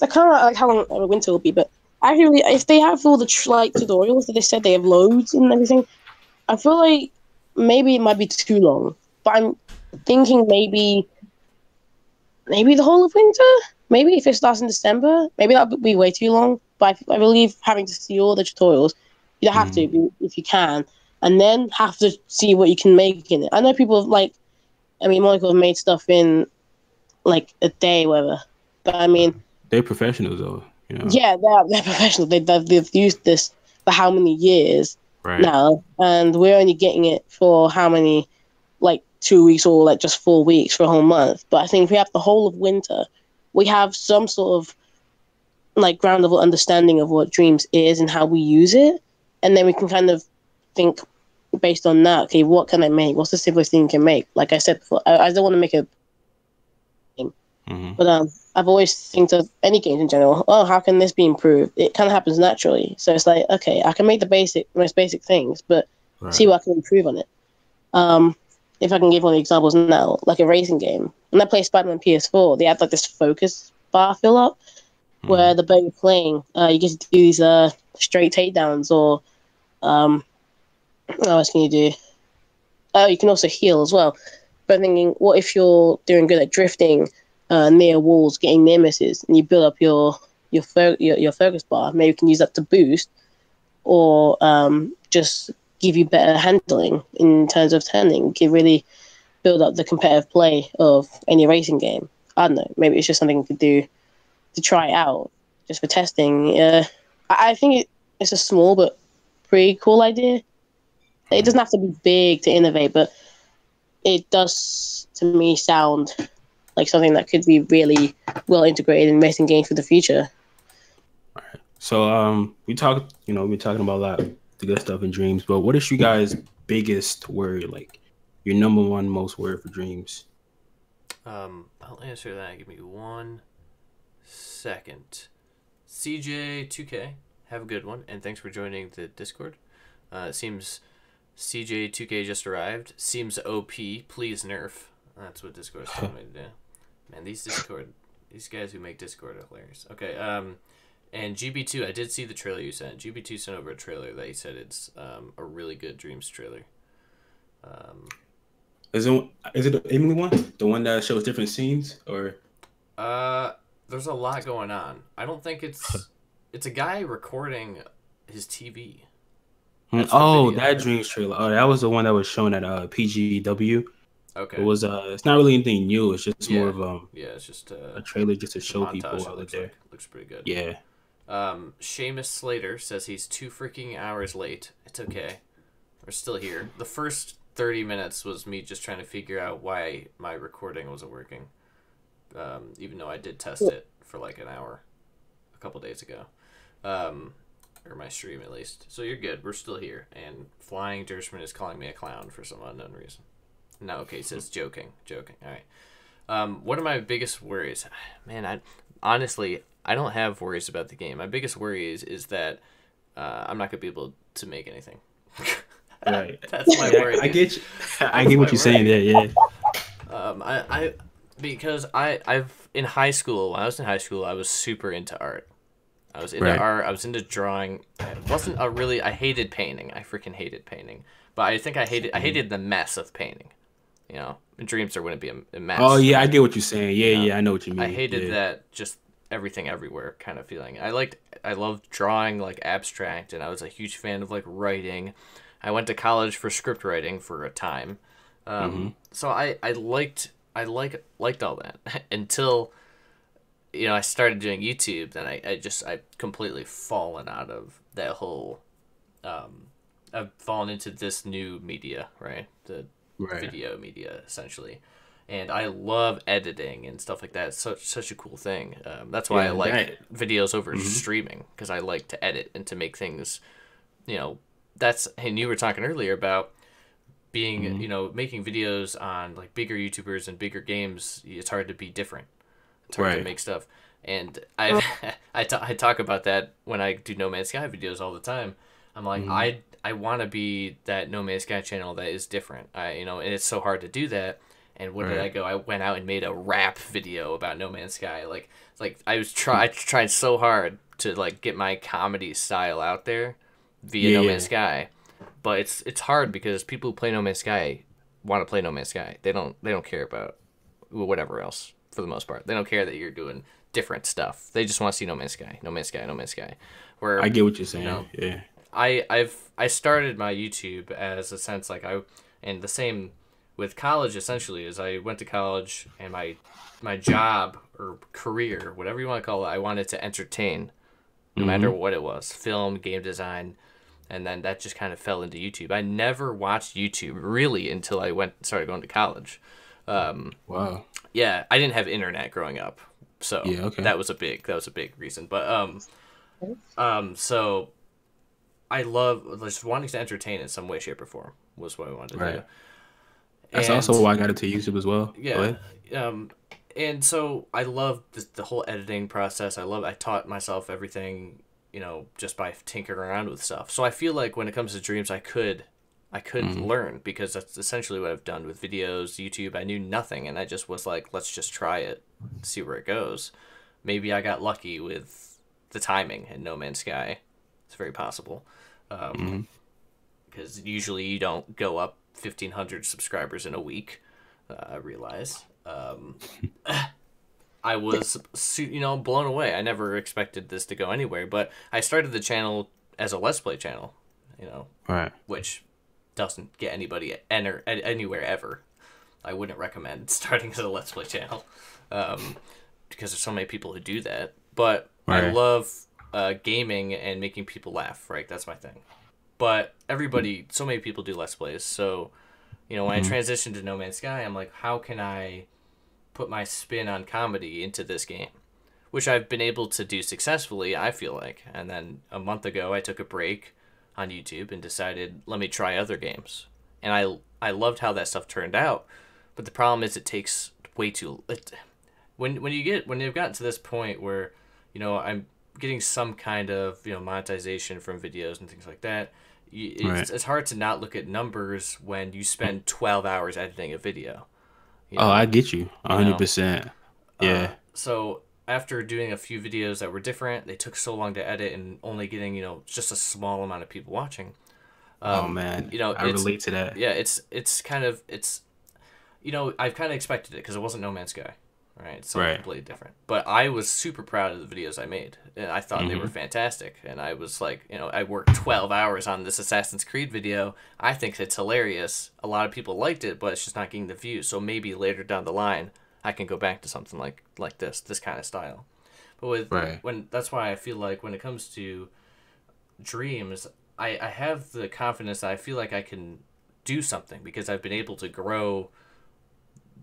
kind of like how long winter will be. But actually, if they have all the tutorials that they said they have loads and everything, I feel like maybe it might be too long. But I'm thinking maybe the whole of winter. Maybe if it starts in December, maybe that would be way too long. But I believe having to see all the tutorials, you don't have to if you can, and then have to see what you can make in it. I know people have Monica have made stuff in like a day, whatever. But I mean, they're professionals, though. You know? Yeah, they're professional. They've used this for how many years now, and we're only getting it for how many, like 2 weeks or like just 4 weeks for a whole month. But I think if we have the whole of winter, we have some sort of like ground level understanding of what Dreams is and how we use it, and then we can kind of think based on that. Okay, what can I make? What's the simplest thing you can make? Like I said before, I don't want to make a game, but I've always think of any games in general. Oh, how can this be improved? It kind of happens naturally. So it's like, okay, I can make the most basic things, but see what I can improve on it. If I can give one of the examples now, like a racing game. When I play Spider-Man PS4, they have like this focus bar fill up where the boat you're playing, you get to do these straight takedowns, or what else can you do? Oh, you can also heal as well. But I'm thinking, what if you're doing good at drifting near walls, getting near misses, and you build up your focus bar? Maybe you can use that to boost, or just give you better handling in terms of turning. You can really build up the competitive play of any racing game. I don't know. Maybe it's just something you could do to try out, just for testing. I think it's a small but pretty cool idea. It doesn't have to be big to innovate, but it does, to me, sound like something that could be really well integrated in racing games for the future. Right. So we're talking about a lot of the good stuff in Dreams, but what is you guys' biggest word, like your number one most word for Dreams? I'll answer that. Give me 1 second. CJ2K, have a good one, and thanks for joining the Discord. It seems CJ2K just arrived. Seems OP. Please nerf. That's what Discord's telling me to do. Man, these guys who make Discord are hilarious. Okay, And GB2, I did see the trailer you sent. GB2 sent over a trailer that he said it's a really good Dreams trailer. Is it the Emily one? The one that shows different scenes, or? There's a lot going on. I don't think it's a guy recording his TV. Oh, that Dreams trailer. Oh, that was the one that was shown at PGW. Okay. It was it's not really anything new. It's just more of it's just a trailer just to show people out there. Looks pretty good. Yeah. Seamus Slater says he's 2 freaking hours late. It's okay. We're still here. The first 30 minutes was me just trying to figure out why my recording wasn't working. Even though I did test it for like an hour a couple days ago. Or my stream at least. So you're good. We're still here. And Flying Dershman is calling me a clown for some unknown reason. No, okay, he says joking. All right. One of my biggest worries, man, honestly, I don't have worries about the game. My biggest worry is that I'm not going to be able to make anything. Right. That's my worry. I get you. I get what you're saying there, yeah. Because I've in high school, when I was in high school, I was super into art. I was into art. I was into drawing. It wasn't a really. I hated painting. I freaking hated painting. But I think I hated the mess of painting. You know, in Dreams there wouldn't be a mess. Oh yeah, I get what you're saying. Yeah, yeah, I know what you mean. I hated that just everything everywhere kind of feeling. I loved drawing like abstract, and I was a huge fan of like writing. I went to college for script writing for a time, so I liked all that until, you know, I started doing YouTube. Then I completely fallen out of that whole. I've fallen into this new media, right? The video media essentially, and I love editing and stuff like that. It's such a cool thing. That's why I like videos over streaming, because I like to edit and to make things, you know. And you were talking earlier about being, you know, making videos on like bigger YouTubers and bigger games. It's hard to be different. It's hard to make stuff. And I talk about that when I do No Man's Sky videos all the time. I'm like, I want to be that No Man's Sky channel that is different. And it's so hard to do that. And what did I go? I went out and made a rap video about No Man's Sky. Like I tried so hard to like get my comedy style out there via No Man's Sky, but it's hard because people who play No Man's Sky want to play No Man's Sky. They don't care about whatever else for the most part. They don't care that you're doing different stuff. They just want to see No Man's Sky, No Man's Sky, No Man's Sky. Where I get what you're saying. You know, yeah. I started my YouTube as a sense and the same with college essentially is I went to college and my job or career, whatever you want to call it, I wanted to entertain no matter what it was, film, game design, and then that just kind of fell into YouTube. I never watched YouTube really until I started going to college. Wow. Yeah, I didn't have internet growing up, so that was a big reason. But so I love just wanting to entertain in some way, shape, or form was what I wanted to do. That's also why I got into YouTube as well. Yeah. And so I love the whole editing process. I taught myself everything, you know, just by tinkering around with stuff. So I feel like when it comes to Dreams, I could learn, because that's essentially what I've done with videos, YouTube. I knew nothing, and I just was like, let's just try it, see where it goes. Maybe I got lucky with the timing in No Man's Sky. It's very possible. Because usually you don't go up 1,500 subscribers in a week, I realize. I was, blown away. I never expected this to go anywhere, but I started the channel as a Let's Play channel, which doesn't get anybody anywhere ever. I wouldn't recommend starting as a Let's Play channel, because there's so many people who do that. But I love gaming and making people laugh, right? That's my thing. But so many people do Let's Plays, so, when I transitioned to No Man's Sky, I'm like, how can I put my spin on comedy into this game? Which I've been able to do successfully, I feel like. And then a month ago, I took a break on YouTube and decided, let me try other games. And I loved how that stuff turned out, but the problem is it takes way too... When you've gotten to this point where, I'm getting some kind of, monetization from videos and things like that, it's hard to not look at numbers when you spend 12 hours editing a video. I get you 100%. Yeah. So after doing a few videos that were different, they took so long to edit and only getting, just a small amount of people watching. Oh man, I relate to that. Yeah, it's kind of I've kind of expected it because it wasn't No Man's Sky, right? It's something completely different. But I was super proud of the videos I made, and I thought they were fantastic. And I was like, I worked 12 hours on this Assassin's Creed video. I think it's hilarious. A lot of people liked it, but it's just not getting the views. So maybe later down the line, I can go back to something like this kind of style. But that's why I feel like when it comes to Dreams, I have the confidence that I feel like I can do something because I've been able to grow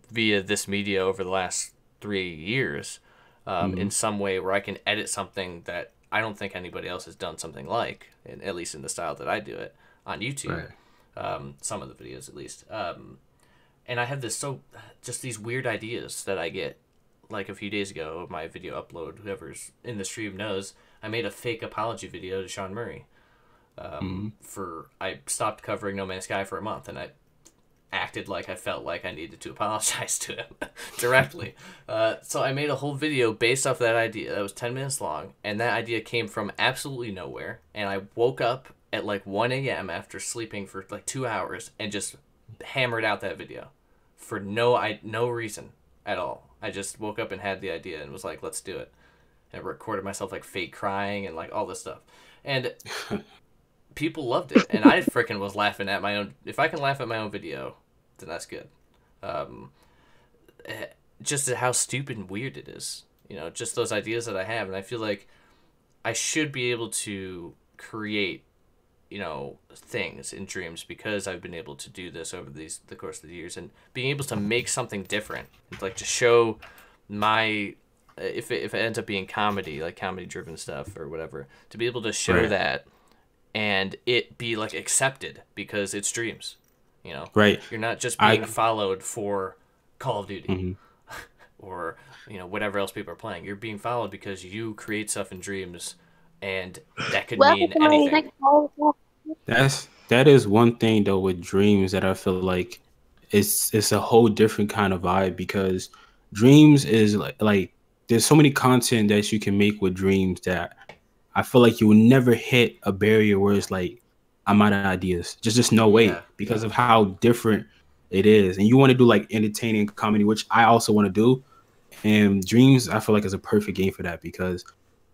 via this media over the last 3 years in some way where I can edit something that I don't think anybody else has done something like, at least in the style that I do it on YouTube. Some of the videos at least. And I have just these weird ideas that I get. Like a few days ago, my video upload, whoever's in the stream knows, I made a fake apology video to Sean Murray. I stopped covering No Man's Sky for a month, and I acted like I felt like I needed to apologize to him directly. So I made a whole video based off that idea that was 10 minutes long, and that idea came from absolutely nowhere. And I woke up at like 1 a.m. after sleeping for like 2 hours and just hammered out that video for no reason at all. I just woke up and had the idea and was like, let's do it. And I recorded myself like fake crying and like all this stuff. And people loved it. And I freaking was laughing at my own. If I can laugh at my own video, then that's good. Just at how stupid and weird it is. Just those ideas that I have. And I feel like I should be able to create things in Dreams because I've been able to do this over the course of the years, and being able to make something different, like to show my if it ends up being comedy, like comedy driven stuff or whatever, to be able to show that and it be like accepted because it's Dreams, you're not just being followed for Call of Duty or whatever else people are playing. You're being followed because you create stuff in Dreams. And that could mean anything. That is one thing though with Dreams that I feel like it's a whole different kind of vibe, because Dreams is like there's so many content that you can make with Dreams that I feel like you will never hit a barrier where it's like I'm out of ideas. Just no way, because of how different it is. And you want to do like entertaining comedy, which I also want to do. And Dreams, I feel like is a perfect game for that because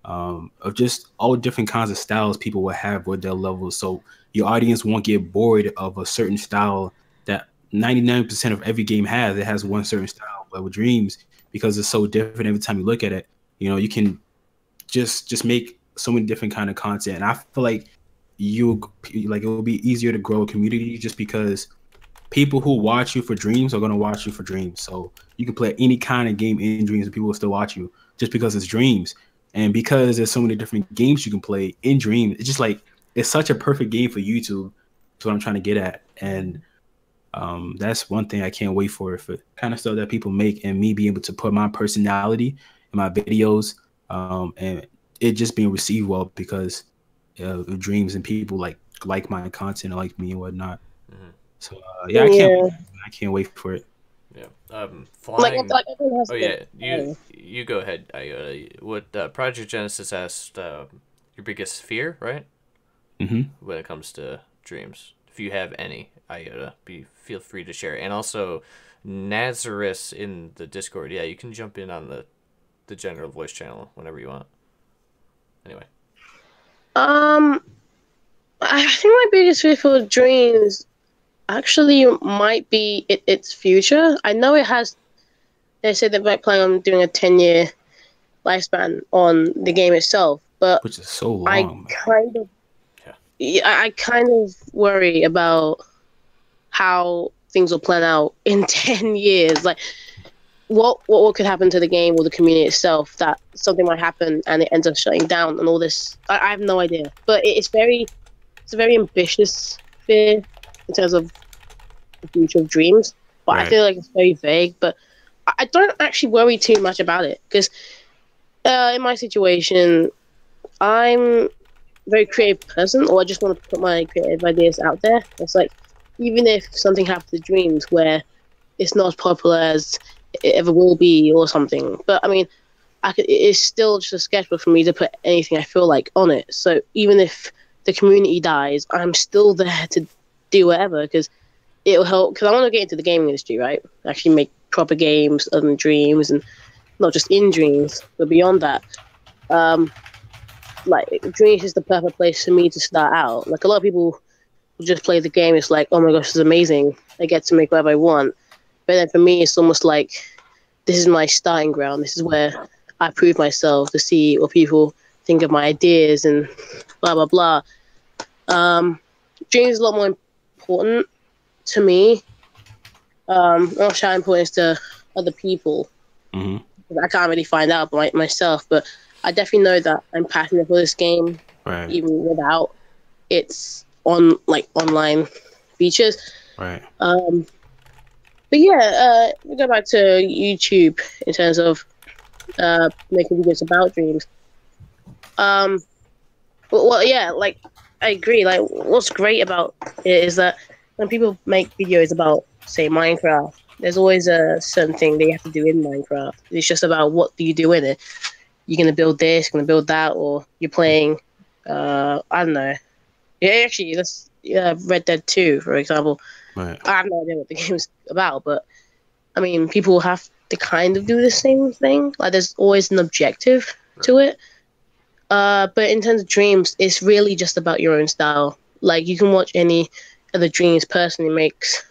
of just all different kinds of styles people will have with their levels. So your audience won't get bored of a certain style that 99% of every game has. It has one certain style. But with Dreams, because it's so different every time you look at it, you can just make so many different kind of content. And I feel like it will be easier to grow a community just because people who watch you for Dreams are going to watch you for Dreams. So you can play any kind of game in Dreams and people will still watch you just because it's Dreams. And because there's so many different games you can play in Dream, it's just like it's such a perfect game for YouTube. That's what I'm trying to get at. And that's one thing I can't wait for kind of stuff that people make, and me being able to put my personality in my videos, and it just being received well because of Dreams and people like my content and like me and whatnot. So I can't wait for it. Yeah. Flying. Oh yeah, you go ahead. What Project Genesis asked your biggest fear, right? When it comes to Dreams, if you have any, Iota, feel free to share. And also, Nazareth in the Discord. Yeah, you can jump in on the general voice channel whenever you want. Anyway. I think my biggest fear for Dreams actually might be its future. I know it has. They said they might plan on doing a 10-year lifespan on the game itself, but which is so long. I kind of worry about how things will plan out in 10 years. Like, what could happen to the game or the community itself that something might happen and it ends up shutting down and all this. I have no idea, but it's a very ambitious fear in terms of the future of Dreams, but I feel like it's very vague. But I don't actually worry too much about it because in my situation, I'm a very creative person, or I just want to put my creative ideas out there. It's like, even if something happens to Dreams where it's not as popular as it ever will be or something, but I mean, it's still just a sketchbook for me to put anything I feel like on it. So even if the community dies, I'm still there to do whatever because it'll help. Because I want to get into the gaming industry, right? Actually make proper games other than Dreams and not just in Dreams, but beyond that. Like Dreams is the perfect place for me to start out. Like a lot of people will just play the game. It's like, oh my gosh, this is amazing. I get to make whatever I want. But then for me, it's almost like this is my starting ground. This is where I prove myself to see what people think of my ideas and blah blah blah. Dreams is a lot more important to me. Not how important is to other people. Mm-hmm. I can't really find out by myself, but I definitely know that I'm passionate for this game, Right. even without its online features. Right. But yeah, we go back to YouTube in terms of making videos about Dreams. Well, yeah, like I agree. Like, what's great about it is that when people make videos about, say, Minecraft, there's always a certain thing they have to do in Minecraft. It's just about what do you do in it. You're gonna build this, you're gonna build that, or you're playing. I don't know. Yeah, actually, that's Red Dead 2, for example. Right. I have no idea what the game's about, but I mean, people have to kind of do the same thing. Like, there's always an objective to it. But in terms of Dreams, it's really just about your own style. Like, you can watch any of the Dreams person who makes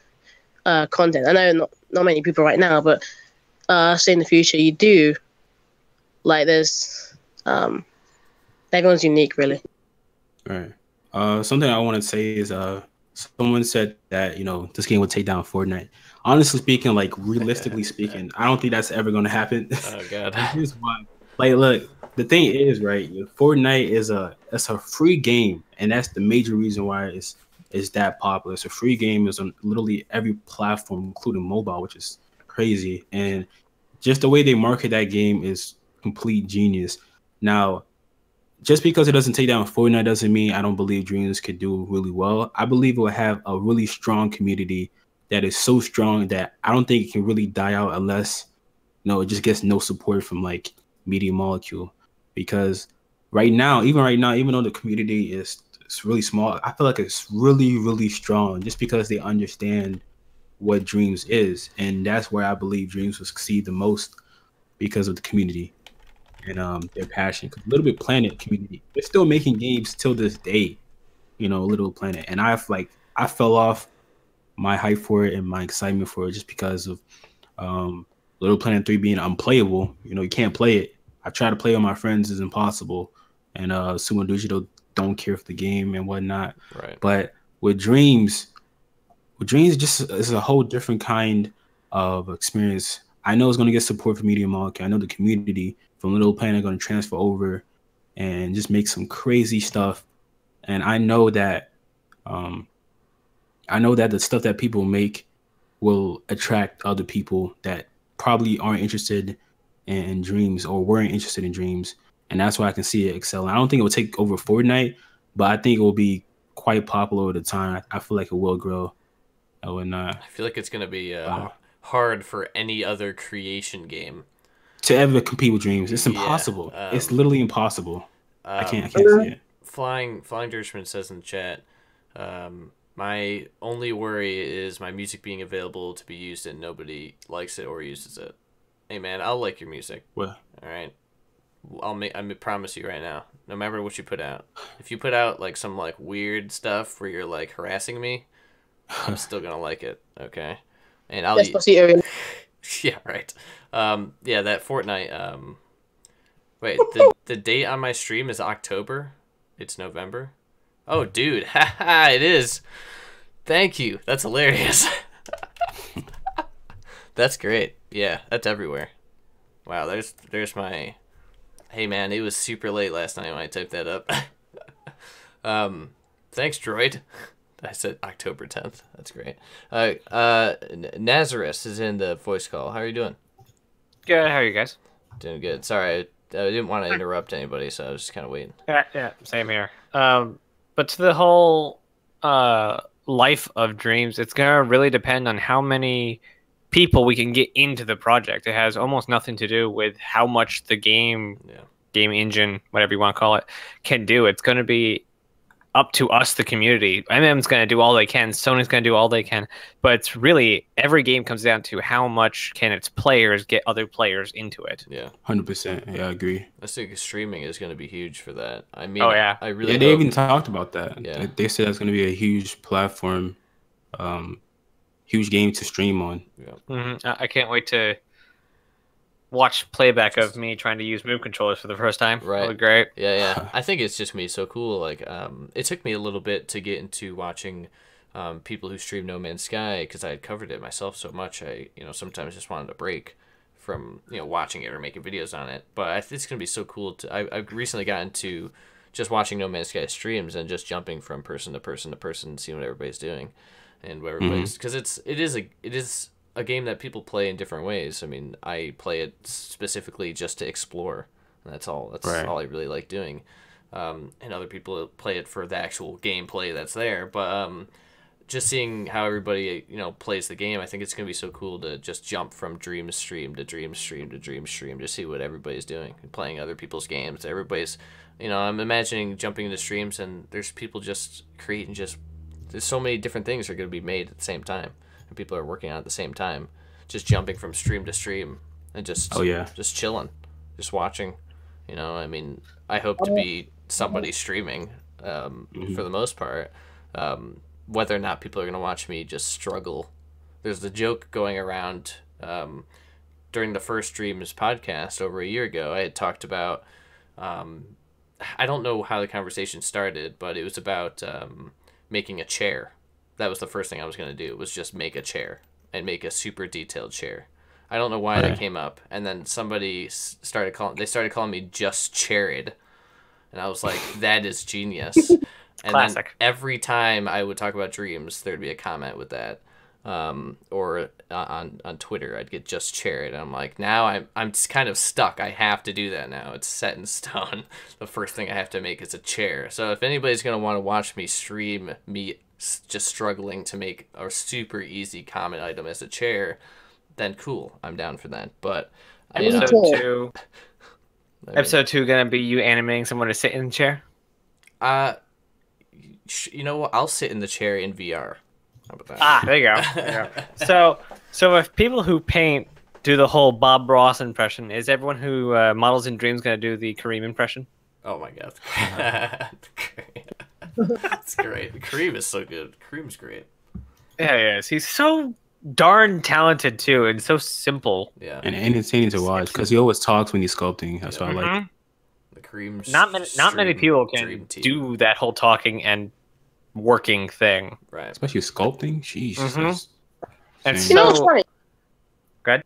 content. I know not many people right now, but say in the future you do. Like, there's everyone's unique, really. Right. Something I want to say is someone said that this game would take down Fortnite. Honestly speaking, like realistically speaking, I don't think that's ever going to happen. Oh god. Here's why. Like, look, the thing is, right? Fortnite is a free game, and that's the major reason why it's that popular. It's a free game. It's on literally every platform, including mobile, which is crazy. And just the way they market that game is complete genius. Now, just because it doesn't take down Fortnite doesn't mean I don't believe Dreams could do really well. I believe it will have a really strong community that is so strong that I don't think it can really die out unless it just gets no support from like Media Molecule. Because even though the community is really small, I feel like it's really, really strong just because they understand what Dreams is. And that's where I believe Dreams will succeed the most because of the community and their passion. Because Little Big Planet community, they're still making games till this day, Little Planet. And I fell off my hype for it and my excitement for it just because of Little Planet 3 being unplayable. You can't play it. I try to play with my friends, it's impossible. And Sumo Digital don't care for the game and whatnot. Right. But with Dreams just is a whole different kind of experience. I know it's going to get support from Media Molecule. I know the community from Little Planet are going to transfer over and just make some crazy stuff. And I know that the stuff that people make will attract other people that probably aren't interested in Dreams or weren't interested in Dreams. And that's why I can see it excel. I don't think it will take over Fortnite, but I think it will be quite popular over the time. I feel like it will grow. I would not. I feel like it's gonna be hard for any other creation game to ever compete with Dreams. It's impossible. It's literally impossible. I can't see it. Flying Dirchman says in the chat, my only worry is my music being available to be used and nobody likes it or uses it. Hey man, I'll like your music. Well, all right. I promise you right now. No matter what you put out, if you put out like some like weird stuff where you're like harassing me, I'm still gonna like it. Okay. And I'll. Yeah. Right. Yeah. That Fortnite. Wait. The date on my stream is October. It's November. Oh, dude. Haha. It is. Thank you. That's hilarious. That's great. Yeah. That's everywhere. Wow. There's my. Hey man, it was super late last night when I typed that up. Thanks, Droid. I said October 10th. That's great. Nazareth is in the voice call. How are you doing? Good. How are you guys? Doing good. Sorry, I didn't want to interrupt anybody, so I was just kind of waiting. Yeah, same here. But to the whole life of Dreams, it's gonna really depend on how many people we can get into the project. It has almost nothing to do with how much the game engine, whatever you want to call it, can do. It's going to be up to us, the community. MM's going to do all they can. Sony's going to do all they can. But it's really, every game comes down to how much can its players get other players into it. Yeah. 100%. Yeah, I agree. I think streaming is going to be huge for that. I mean, I really they even talked about that. Yeah. They said that's going to be a huge platform, huge game to stream on. Yeah. I can't wait to watch playback of me trying to use move controllers for the first time. Right. That would be great. Yeah. I think it's just me so cool. Like, it took me a little bit to get into watching people who stream No Man's Sky because I had covered it myself so much. I, sometimes just wanted a break from, watching it or making videos on it. But I think it's going to be so cool. I've recently gotten to just watching No Man's Sky streams and just jumping from person to person to person, seeing what everybody's doing and what everybody's, because it is a game that people play in different ways. I mean, I play it specifically just to explore, and that's all. That's all I really like doing. And other people play it for the actual gameplay that's there. But just seeing how everybody plays the game, I think it's gonna be so cool to just jump from dream stream to dream stream to dream stream to see what everybody's doing and playing other people's games. Everybody's, I'm imagining jumping into streams and there's people just creating there's so many different things that are gonna be made at the same time. And people are working on it at the same time, just jumping from stream to stream and just chilling, just watching. I mean, I hope to be somebody streaming for the most part. Whether or not people are going to watch me just struggle. There's the joke going around during the first Dreams podcast over a year ago. I had talked about, I don't know how the conversation started, but it was about making a chair. That was the first thing I was going to do, was just make a chair and make a super detailed chair. I don't know why that came up. And then somebody started calling me Just Charid. And I was like, that is genius. And Classic. Then every time I would talk about Dreams, there'd be a comment with that. Or on Twitter, I'd get Just Charid. And I'm like, now I'm kind of stuck. I have to do that now. It's set in stone. The first thing I have to make is a chair. So if anybody's going to want to watch me stream me just struggling to make a super easy common item as a chair, then cool, I'm down for that. But episode 2 gonna be you animating someone to sit in the chair. You know what? I'll sit in the chair in VR. How about that? There you go. So if people who paint do the whole Bob Ross impression, is everyone who models in Dreams gonna do the Kareem impression? Oh my god. That's great. Kareem is so good. Kareem's great. Yeah, he is. He's so darn talented too, and so simple. Yeah. And entertaining to watch because he always talks when he's sculpting. That's what I like. The Kareem's not many people can do that whole talking and working thing. Right. Especially sculpting. Sheesh. And what's funny? Good.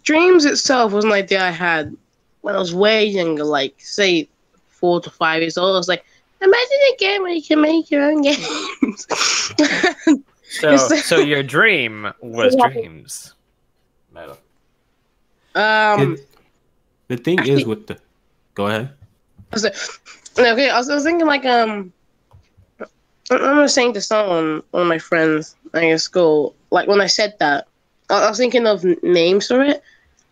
Dreams itself was an idea I had when I was way younger, like say 4 to 5 years old. I was like, imagine a game where you can make your own games. So your dream was Dreams. Meta. The thing is with the... Go ahead. Okay, I was thinking like I remember saying to someone, one of my friends at school, like when I said that, I was thinking of names for it,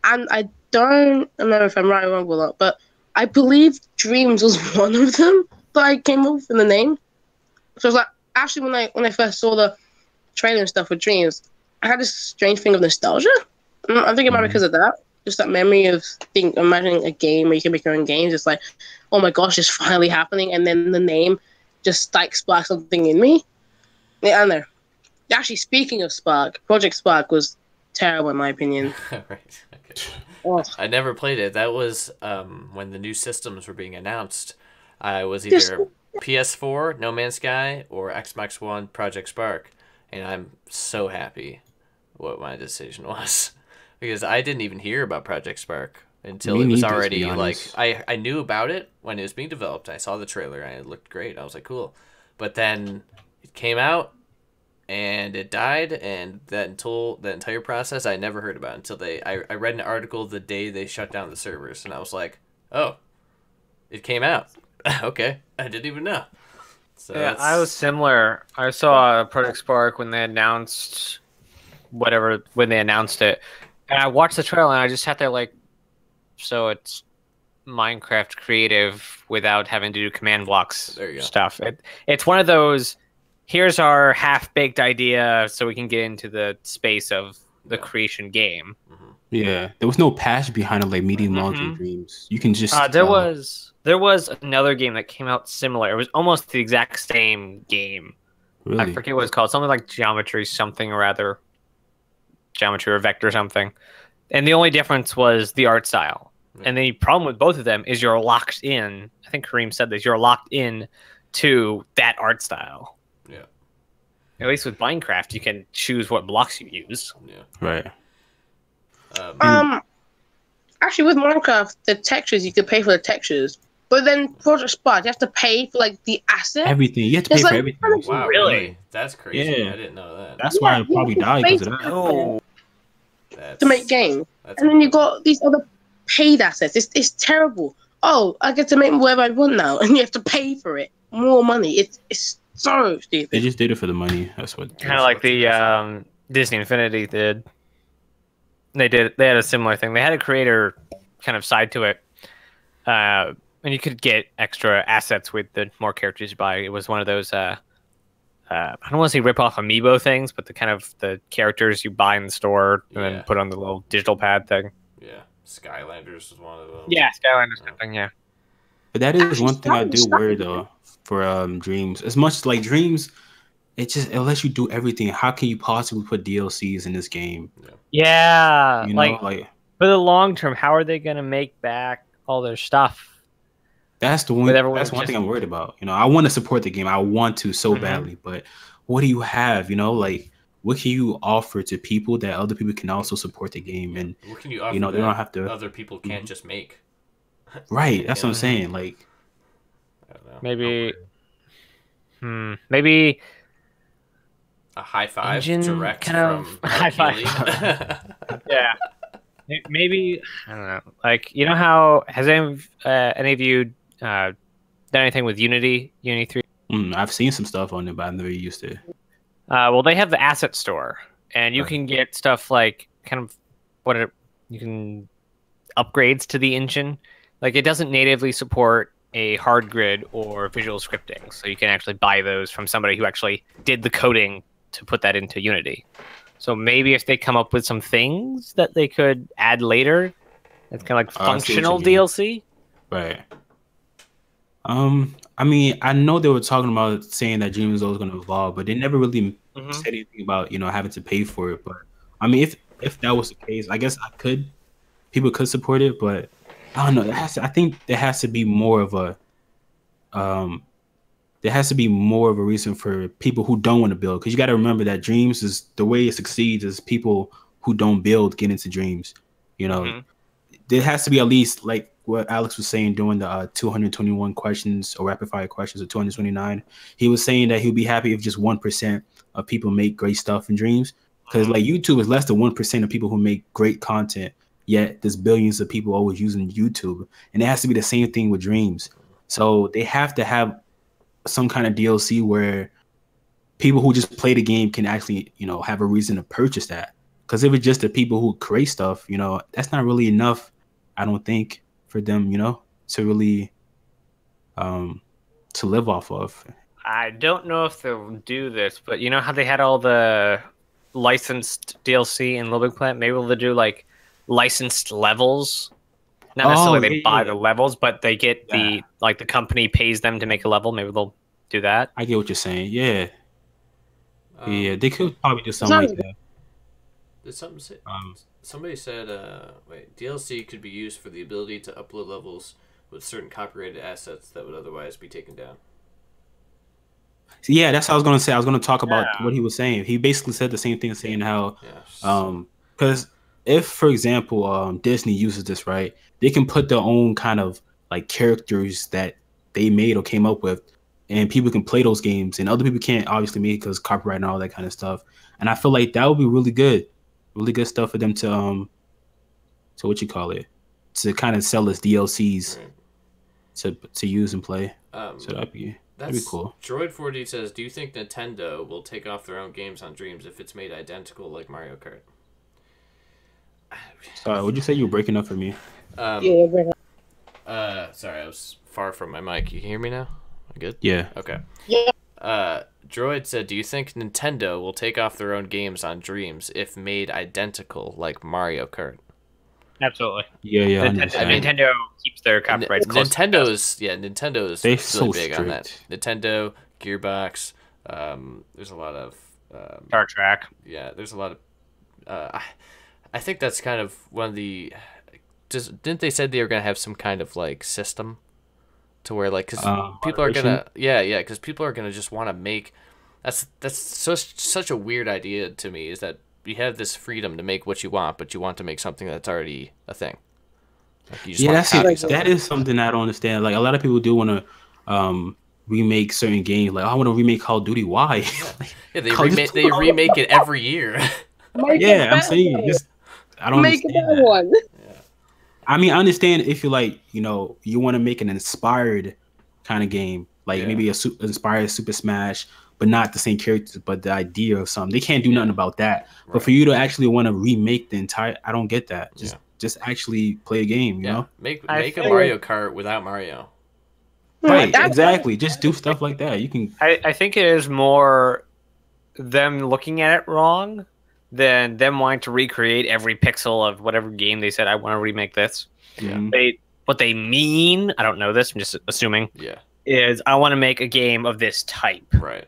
and I don't remember if I'm right or wrong or not, but I believe Dreams was one of them that I came up with in the name. So I was like, actually, when I first saw the trailer and stuff with Dreams, I had this strange thing of nostalgia. I think it might be because of that. Just that memory of imagining a game where you can make your own games. It's like, oh my gosh, it's finally happening. And then the name just sparked something in me. Yeah, I don't know. Actually, speaking of Spark, Project Spark was terrible in my opinion. Right. Okay. I never played it. That was when the new systems were being announced. I was either PS4, No Man's Sky, or Xbox One, Project Spark. And I'm so happy what my decision was. Because I didn't even hear about Project Spark until it was already, like, I knew about it when it was being developed. I saw the trailer and it looked great. I was like, cool. But then it came out and it died, and that entire process I never heard about until I read an article the day they shut down the servers, and I was like, oh, it came out. Okay, I didn't even know. So yeah, I was similar. I saw Project Spark when they announced whatever when they announced it, and I watched the trailer and I just sat there like, so it's Minecraft creative without having to do command blocks stuff. It's one of those. Here's our half-baked idea, so we can get into the space of the creation game. Yeah, there was no passion behind it like Medium Long-Term Dreams. You can just there was another game that came out similar. It was almost the exact same game. Really? I forget what it's called. Something like Geometry something or other. Geometry or Vector something. And the only difference was the art style. And the problem with both of them is you're locked in. I think Kareem said this. You're locked in to that art style. Yeah. At least with Minecraft, you can choose what blocks you use. Yeah. Right. Actually, with Minecraft, the textures, you can pay for the textures. But then Project Spark, you have to pay for like the asset. Everything. You have to pay for everything. Wow, really? That's crazy. Yeah. I didn't know that. That's why I probably died because of that. Oh. To make games. And then you got these other paid assets. It's terrible. Oh, I get to make whatever I want now, and you have to pay for it. More money. It's so stupid. They just did it for the money. That's what. Kind of like the Disney Infinity did. They had a similar thing. They had a creator kind of side to it, and you could get extra assets with the more characters you buy. It was one of those. I don't want to say rip off amiibo things, but the characters you buy in the store and then put on the little digital pad thing. Yeah, Skylanders was one of them. Yeah, Skylanders something. Yeah. But that is one thing I do worry though for Dreams. As much as like Dreams, it lets you do everything. How can you possibly put DLCs in this game? Yeah, you know, like for the long term, how are they gonna make back all their stuff? That's one thing I'm worried about. You know, I want to support the game. I want to so badly, but what do you have? You know, like what can you offer to people that other people can also support the game? And what can you offer? You know, they don't have to. Other people can't just make. Right. That's what I'm saying. Like, I don't know. Maybe a high five engine direct kind of from high five. Yeah. Maybe I don't know. Like, you know how has any of you done anything with Unity 3? I've seen some stuff on it, but I've never used it. Well, they have the asset store, and you can get stuff like you can upgrades to the engine. Like, it doesn't natively support a hard grid or visual scripting, so you can actually buy those from somebody who actually did the coding to put that into Unity. So maybe if they come up with some things that they could add later, it's kind of like functional DLC. Right. I mean, I know they were talking about saying that Dreams was going to evolve, but they never really said anything about, you know, having to pay for it. But I mean, if that was the case, I guess people could support it, but I don't know. I think there has to be more of a reason for people who don't want to build, because you got to remember that Dreams is the way it succeeds is people who don't build get into Dreams. You know, there has to be at least like what Alex was saying during the 221 questions or rapid fire questions or 229. He was saying that he'd be happy if just 1% of people make great stuff in Dreams, because like YouTube is less than 1% of people who make great content. Yet there's billions of people always using YouTube, and it has to be the same thing with Dreams. So they have to have some kind of DLC where people who just play the game can actually, you know, have a reason to purchase that. Because if it's just the people who create stuff, you know, that's not really enough, I don't think, for them, you know, to really to live off of. I don't know if they'll do this, but you know how they had all the licensed DLC in Little Big Planet? Maybe they'll do like licensed levels. Not necessarily they buy the levels, but they get the company pays them to make a level. Maybe they'll do that. I get what you're saying. Yeah. Yeah, they could probably do something like that. Did something say? Somebody said, DLC could be used for the ability to upload levels with certain copyrighted assets that would otherwise be taken down. Yeah, that's what I was going to say. I was going to talk about what he was saying. He basically said the same thing, saying how, because if, for example, Disney uses this, right, they can put their own kind of like characters that they made or came up with, and people can play those games, and other people can't obviously make because copyright and all that kind of stuff. And I feel like that would be really good stuff for them to to kind of sell as DLCs to use and play. So that'd be. That's That'd be cool. Droid 4D says, "Do you think Nintendo will take off their own games on Dreams if it's made identical like Mario Kart?" Sorry, would you say you were breaking up for me? Yeah, Sorry, I was far from my mic. You can hear me now? Good? Yeah. Okay. yeah. Droid said, "Do you think Nintendo will take off their own games on Dreams if made identical like Mario Kart?" Absolutely. Yeah, The, 100%. Nintendo keeps their copyrights close. Nintendo's They're really so big on that. strict. Nintendo, Gearbox, there's a lot of Star Trek. yeah, there's a lot of I think that's kind of one of the didn't they said they were going to have some kind of like system to where like cuz people are going to cuz people are going to just want to make that's such a weird idea to me, is that you have this freedom to make what you want, but you want to make something that's already a thing. Like you just want to copy something. That is something I don't understand. Like a lot of people do want to remake certain games. Like I want to remake Call of Duty. Why? Yeah, they remake it every year. Yeah, I'm saying just I don't Make a understand better that. one. I mean, I understand if you like, you want to make an inspired kind of game, like maybe inspired Super Smash, but not the same characters, but the idea of something. They can't do nothing about that. Right. But for you to actually want to remake the entire, I don't get that. Just actually play a game, you know? Make a Mario Kart without Mario. Right, exactly. Just do stuff like that. You can. I think it is more them looking at it wrong than them wanting to recreate every pixel of whatever game they said, I want to remake this. Yeah. What they mean, I don't know this, I'm just assuming, is I want to make a game of this type. Right.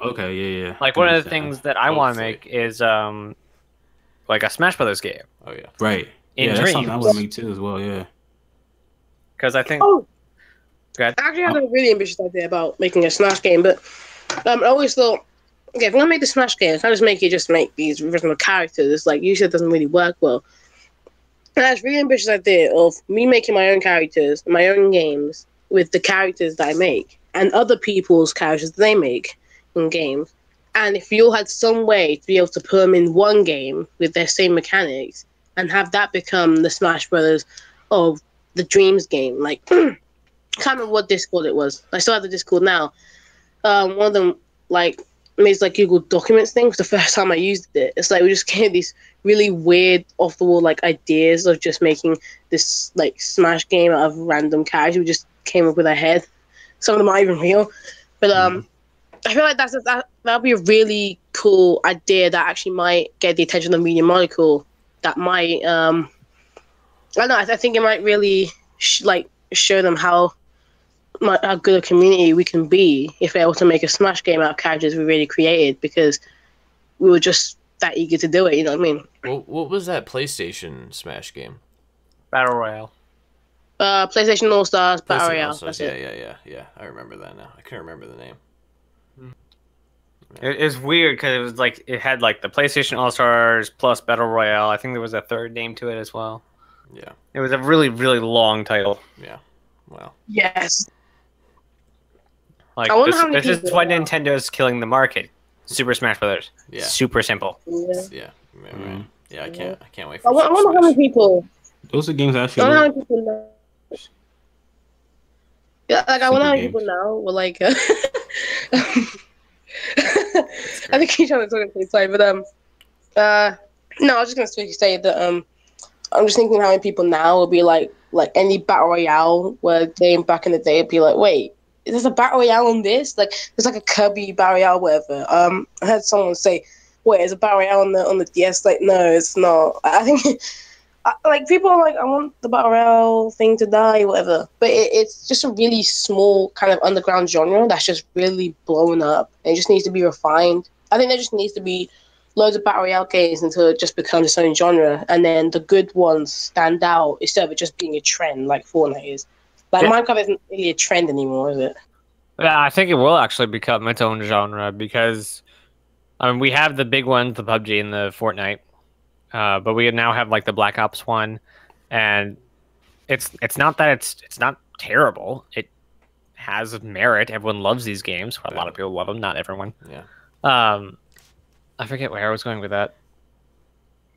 Okay, yeah. Like one of the things that I want to make is like a Smash Brothers game. Oh, yeah. Right. In that's Dreams. something I want to make too as well, yeah. Because I think... Oh, I actually have a really ambitious idea about making a Smash game, but I always thought, okay, if I'm gonna make the Smash game, I can't just make these original characters. Like, usually it doesn't really work well. And I have a really ambitious idea of me making my own characters, my own games, with the characters that I make, and other people's characters that they make in games. And if you all had some way to be able to put them in one game with their same mechanics, and have that become the Smash Brothers of the Dreams game. Like, I can't remember what Discord it was. I still have the Discord now. One of them, like, made like Google Documents thing. It was the first time I used it. It's like we just came these really weird, off-the-wall, like, ideas of just making this, like, Smash game out of random characters. We just came up with our head. Some of them aren't even real. But, I feel like that'd be a really cool idea that actually might get the attention of Media Molecule. That might, I don't know, I think it might really, show them how good a community we can be if we're able to make a Smash game out of characters we really created, because we were just that eager to do it, you know what I mean? Well, what was that PlayStation Smash game? Battle Royale. PlayStation All-Stars, Battle Royale. Yeah. I remember that now. I couldn't remember the name. It's weird because it was like it had like the PlayStation All Stars plus Battle Royale. I think there was a third name to it as well. Yeah, it was a really, really long title. Yeah, wow. Yes. Like this is why Nintendo's killing the market. Super Smash Brothers. Yeah. Super simple. Yeah. Yeah. I can't wait for. I wonder how many people. Those are games actually. I wonder how many people know. Yeah, like I wonder how many people now were like. I think he's trying to talk at the same time, but no, I was just gonna say that I'm just thinking how many people now will be like any battle royale where game back in the day would be like, wait, is there a battle royale on this? Like there's like a Kirby battle royale, whatever. I heard someone say, wait, is a battle royale on the DS? Like no, it's not. I think like people are like, I want the battle royale thing to die, whatever. But it's just a really small kind of underground genre that's just really blown up. And it just needs to be refined. I think there just needs to be loads of battle royale games until it just becomes its own genre, and then the good ones stand out instead of it just being a trend like Fortnite is. Like Minecraft isn't really a trend anymore, is it? Yeah, I think it will actually become its own genre because, I mean, we have the big ones, the PUBG and the Fortnite. But we now have like the Black Ops one, and it's not that it's not terrible. It has merit. Everyone loves these games. A lot of people love them. Not everyone. Yeah. I forget where I was going with that.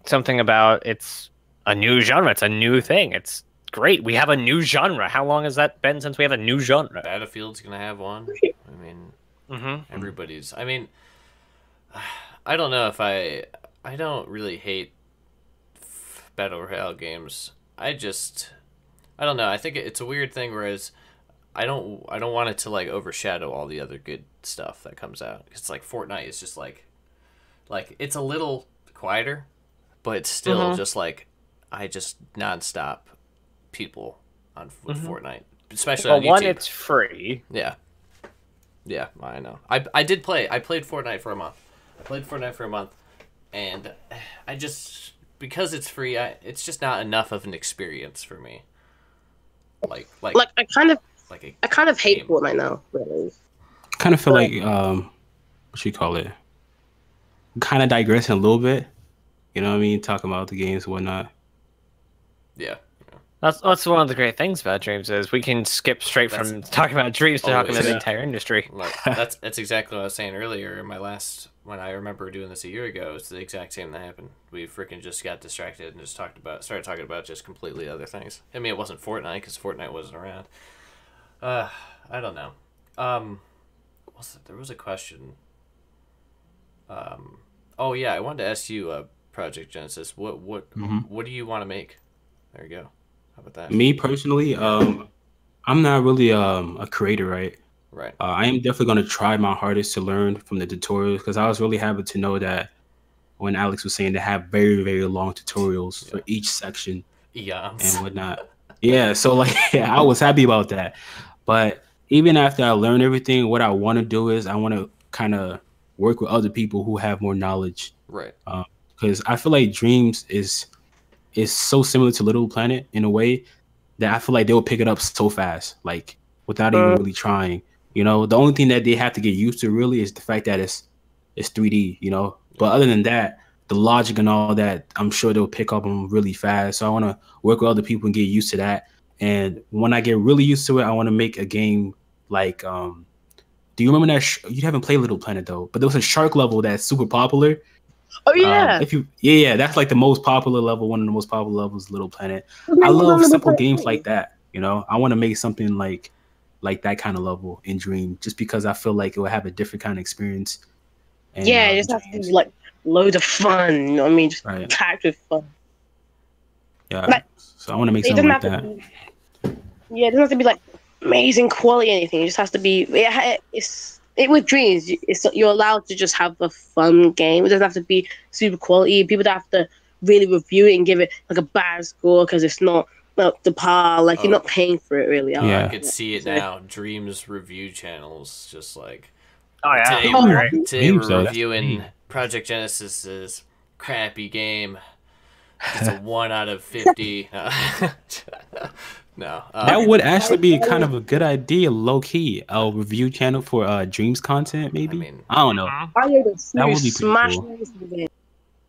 Something about it's a new genre. It's a new thing. It's great. We have a new genre. How long has that been since we have a new genre? Battlefield's gonna have one. I mean, Mm-hmm. everybody's. I mean, I don't know if I don't really hate battle royale games. I don't know. I think it's a weird thing. Whereas I don't want it to like overshadow all the other good stuff that comes out. It's like Fortnite is just like it's a little quieter, but it's still just like I just nonstop people on with Fortnite, especially on YouTube. One, it's free. Yeah, I know. I did play. I played Fortnite for a month. And I just because it's free, it's just not enough of an experience for me. Like I kind of hate game. Fortnite now. Really. Kind of feel like what you call it? Kind of digressing a little bit. You know what I mean? Talking about the games and whatnot. Yeah. That's one of the great things about Dreams is we can skip straight from talking about Dreams to talking about the entire industry. Like, that's exactly what I was saying earlier. In my last, when I remember doing this a year ago, it's the exact same that happened. We freaking just got distracted and just started talking about just completely other things. I mean, it wasn't Fortnite because Fortnite wasn't around. I don't know. There was a question. Oh yeah, I wanted to ask you, Project Genesis. What do you want to make? There you go. How about that? Me personally, I'm not really a creator, right? Right. I am definitely going to try my hardest to learn from the tutorials because I was really happy to know that when Alex was saying they have very, very long tutorials for each section and whatnot. Yeah, so like I was happy about that. But even after I learn everything, what I want to do is I want to kind of work with other people who have more knowledge. Right. Because I feel like Dreams is so similar to Little Planet in a way that I feel like they'll pick it up so fast, like without even really trying. You know, the only thing that they have to get used to really is the fact that it's 3D, you know. But other than that, the logic and all that, I'm sure they'll pick up on really fast. So I want to work with other people and get used to that. And when I get really used to it, I want to make a game like, do you remember that? You haven't played Little Planet though, but there was a shark level that's super popular. Oh yeah. That's like the most popular level. One of the most popular levels, Little Planet. I love simple games like that. You know, I want to make something like that kind of level in Dream, just because I feel like it will have a different kind of experience. And, it just has to be like loads of fun. You know what I mean? Just packed with fun. Yeah. So I want to make something like that. Yeah, it doesn't have to be like amazing quality or anything. It just has to be. With Dreams, you're allowed to just have a fun game. It doesn't have to be super quality. People don't have to really review it and give it like a bad score because it's not up to par. Like you're not paying for it really. I could see it now. Dreams review channels just like. Oh yeah. Today we're reviewing Project Genesis's crappy game. It's a 1 out of 50. No. That would actually be kind of a good idea, low key. A review channel for Dreams content, maybe. I don't know. That would be pretty cool.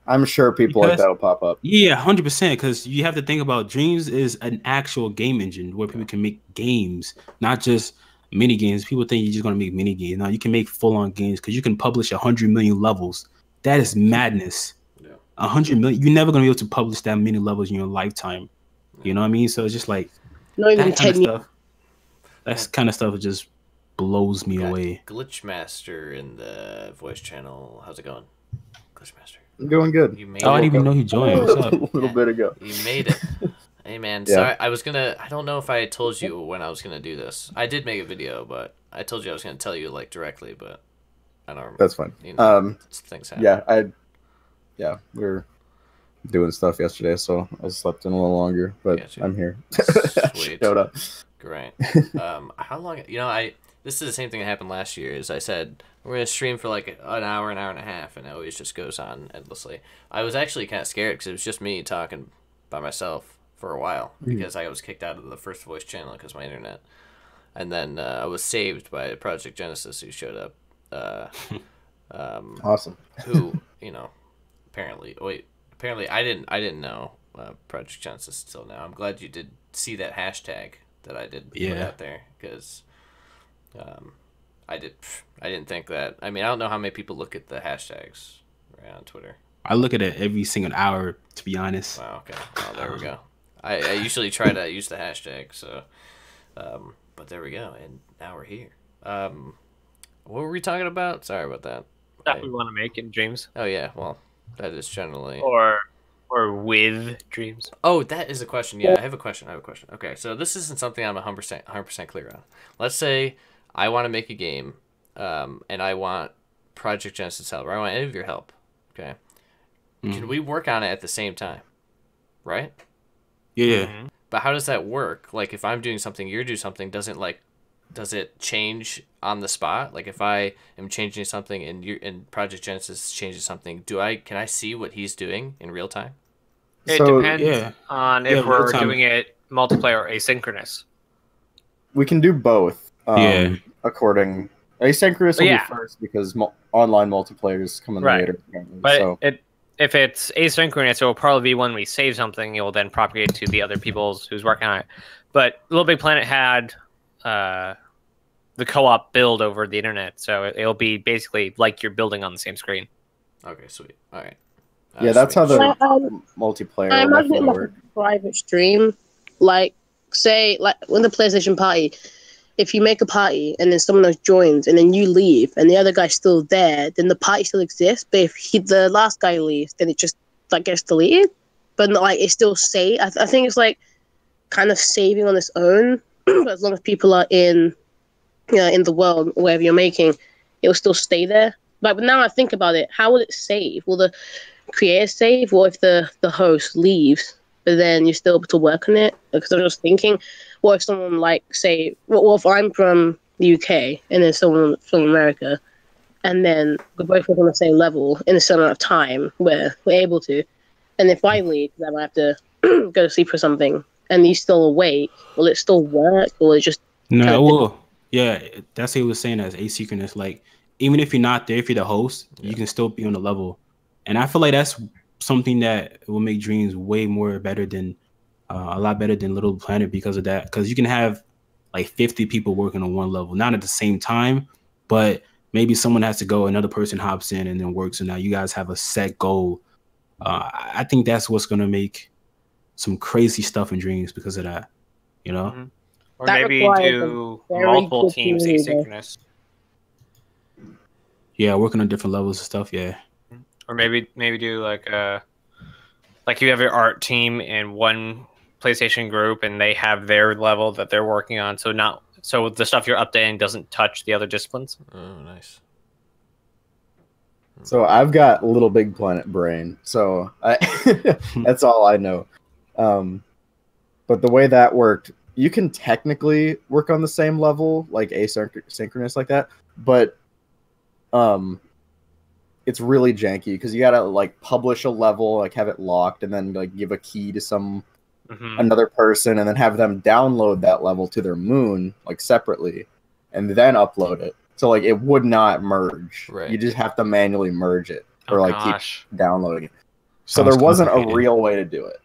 I'm sure people like that will pop up. Yeah, 100%. Because you have to think about Dreams is an actual game engine where people can make games, not just mini games. People think you're just gonna make mini games. No, you can make full on games because you can publish 100 million levels. That is madness. 100 million. You're never gonna be able to publish that many levels in your lifetime. You know what I mean? So it's just like. Not even that kind of stuff. That kind of stuff just blows me away. Glitchmaster in the voice channel. How's it going, Glitchmaster? I'm doing good. You made I didn't even know he joined. What's up? A little bit ago. You made it. Hey man, sorry. I don't know if I told you when I was gonna do this. I did make a video, but I told you I was gonna tell you like directly, but I don't remember. That's fine. You know, things happen. We're doing stuff yesterday, so I slept in a little longer, but I'm here. Sweet. Showed up. Great. How long? You know, this is the same thing that happened last year. Is I said we're gonna stream for like an hour and a half, and it always just goes on endlessly. I was actually kind of scared because it was just me talking by myself for a while because I was kicked out of the first voice channel because of my internet, and then I was saved by Project Genesis who showed up. Awesome. Who apparently I didn't know Project Genesis until now. I'm glad you did see that hashtag that I did put out there because I didn't think that. I mean, I don't know how many people look at the hashtags on Twitter. I look at it every single hour, to be honest. Wow, okay. Well, there we go. I usually try to use the hashtag, so but there we go, and now we're here. What were we talking about? Sorry about that. Stuff we want to make in Dreams. Oh yeah, well, that is generally Or with Dreams. Oh, that is a question. Yeah, I have a question. Okay, so this isn't something I'm 100% clear on. Let's say I want to make a game, and I want Project Genesis help, or I want any of your help. Okay, can we work on it at the same time? Right? Yeah. Mm-hmm. But how does that work? Like, if I'm doing something, you're doing something, does it change on the spot? Like, if I am changing something and Project Genesis changes something, can I see what he's doing in real time? It So, depends on if we're real-time. doing it multiplayer or asynchronous. we can do both. Yeah. According asynchronous will Yeah. be first because online multiplayer is coming Right. later. Apparently. But So if it's asynchronous, it will probably be when we save something, it will then propagate to the other people's who's working on it. But Little Big Planet had the co-op build over the internet, so it'll be basically like you're building on the same screen. Okay, sweet. All right. yeah, that's how the Well, multiplayer I will imagine it definitely like work. a private stream. Like, say, like when the PlayStation party, if you make a party and then someone else joins and then you leave and the other guy's still there, then the party still exists. But if the last guy leaves, then it just like gets deleted. But not, like it's still saved. I think it's like kind of saving on its own. But as long as people are in the world wherever you're making, it will still stay there. But now I think about it, how will it save? Will the creator save, or if the host leaves, but then you're still able to work on it? Because I'm just thinking, what if someone like say, well, if I'm from the UK and then someone from America, and then we're both on the same level in a certain amount of time where we're able to, and if I leave, then I have to go to sleep or something, and he's still awake, will it still work, or will it just No, well, yeah, that's what he was saying as asynchronous. Like, even if you're not there, if you're the host, you can still be on the level. And I feel like that's something that will make Dreams way more better than a lot better than Little Planet because of that. Because you can have like 50 people working on one level, not at the same time, but maybe someone has to go, another person hops in and then works. And now you guys have a set goal. I think that's what's going to make some crazy stuff in Dreams because of that, you know? Mm-hmm. Or That maybe requires do a very multiple good teams community, though. asynchronous. Yeah, working on different levels and stuff, yeah. Or maybe do like you have your art team in one PlayStation group and they have their level that they're working on, so the stuff you're updating doesn't touch the other disciplines. Oh, nice. So I've got Little Big Planet brain, so that's all I know. But the way that worked, you can technically work on the same level, like asynchronous like that, but it's really janky because you gotta like publish a level, like have it locked, and then like give a key to another person, and then have them download that level to their moon like separately, and then upload it. So like it would not merge. Right. You just have to manually merge it or keep downloading it. So Sounds there wasn't a complicated. real way to do it,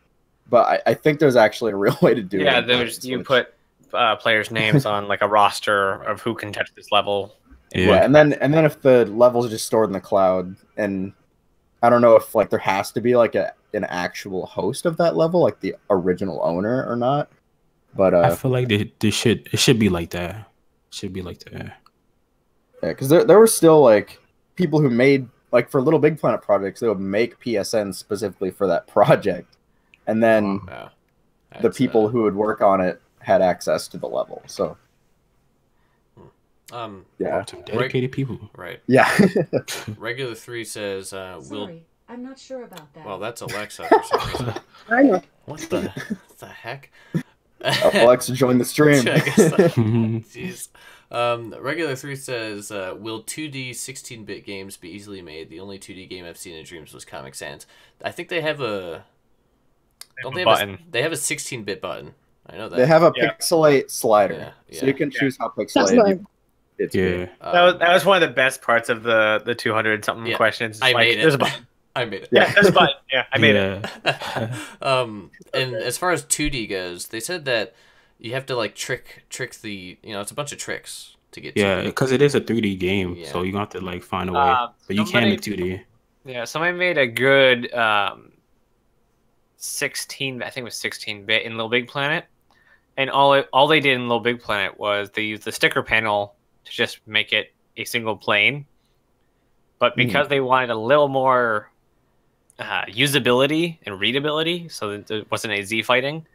but I think there's actually a real way to do it. Yeah, you put players' names on like a roster of who can touch this level. Yeah, and then if the levels are just stored in the cloud, and I don't know if like there has to be like an actual host of that level, like the original owner or not. But I feel like it should be like that. Should be like that. Yeah, because there were still like people who made like for Little Big Planet projects, they would make PSN specifically for that project, and then the people who would work on it had access to the level. So yeah, Some dedicated people. Right. Yeah. Regular 3 says, Sorry, I'm not sure about that. Well, that's Alexa for some reason. I know. What the heck? Alexa joined the stream. I guess jeez. Regular 3 says, will 2D 16-bit games be easily made? The only 2D game I've seen in Dreams was Comic Sans. I think they have a... They have a 16-bit button. I know that. They have a pixelate slider, so you can choose how pixelated it's Yeah. That was one of the best parts of the 200 something questions. I made it. There's a button. I made it. Yeah, there's a button. Yeah, I made it. And as far as 2D goes, they said that you have to like trick the, it's a bunch of tricks to get 2D. Yeah, because it is a 3D game, so you're going to have to like find a way. But you can make 2D. Yeah, somebody made a good 16, I think it was 16-bit in Little Big Planet. And all they did in Little Big Planet was they used the sticker panel to just make it a single plane, but because they wanted a little more usability and readability, so that there wasn't a Z fighting,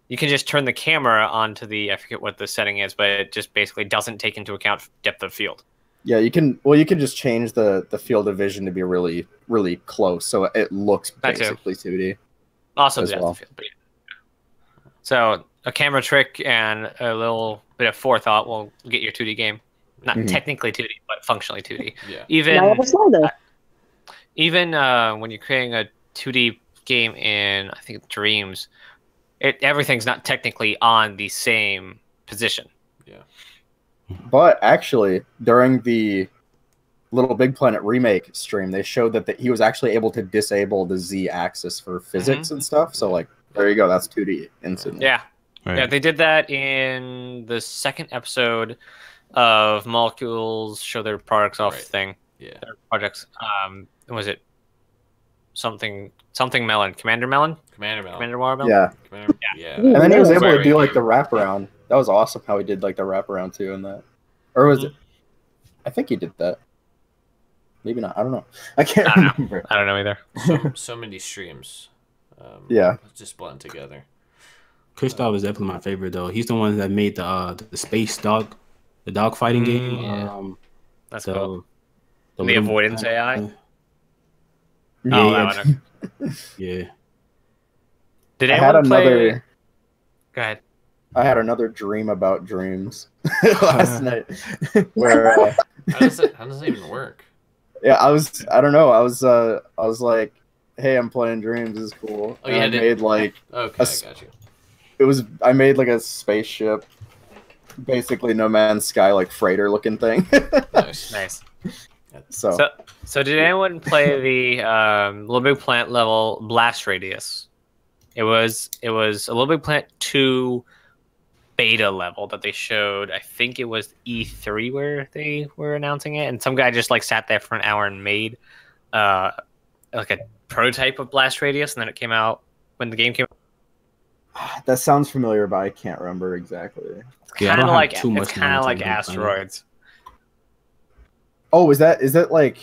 you can just turn the camera onto the, I forget what the setting is, but it just basically doesn't take into account depth of field. Yeah, you can. Well, you can just change the field of vision to be really, really close, so it looks basically 2D. Also, as depth well. of field. But yeah. So a camera trick and a little bit of forethought will get your 2D game. Not technically 2D, but functionally 2D. Yeah. Even when you're creating a 2D game in, I think, Dreams, everything's not technically on the same position. Yeah. But actually, during the Little Big Planet remake stream, they showed that he was actually able to disable the Z axis for physics and stuff. So, like, there you go. That's 2D instantly. Yeah. Right. Yeah, they did that in the second episode of Molecules Show Their Products Off thing. Yeah. Their projects. Was it something Melon? Commander Melon? Commander Watermelon? Yeah. Yeah. And then he was able to do, like, the wraparound. That was awesome how he did, like, the wraparound, too, in that. Or was it? I think he did that. Maybe not. I don't know. I can't remember. I don't know either. So many streams. Yeah. Just blend together. Kristoff is definitely my favorite, though. He's the one that made the space dog, the dog fighting game. Yeah. That's so cool. The avoidance AI? Yeah. Yeah. Did anyone play... Go ahead. I had another dream about dreams last night. Where how does it even work? Yeah, I don't know. I was like, hey, I'm playing Dreams. This is cool. Oh, yeah, I made like I got you. I made like a spaceship, basically No Man's Sky like freighter looking thing. Nice. So did anyone play the Little Big Planet level Blast Radius? It was a Little Big Planet 2 beta level that they showed. I think it was E3 where they were announcing it, and some guy just like sat there for an hour and made like a prototype of Blast Radius, and then it came out when the game came out. That sounds familiar, but I can't remember exactly. It's kind of like Asteroids. Oh, is that like?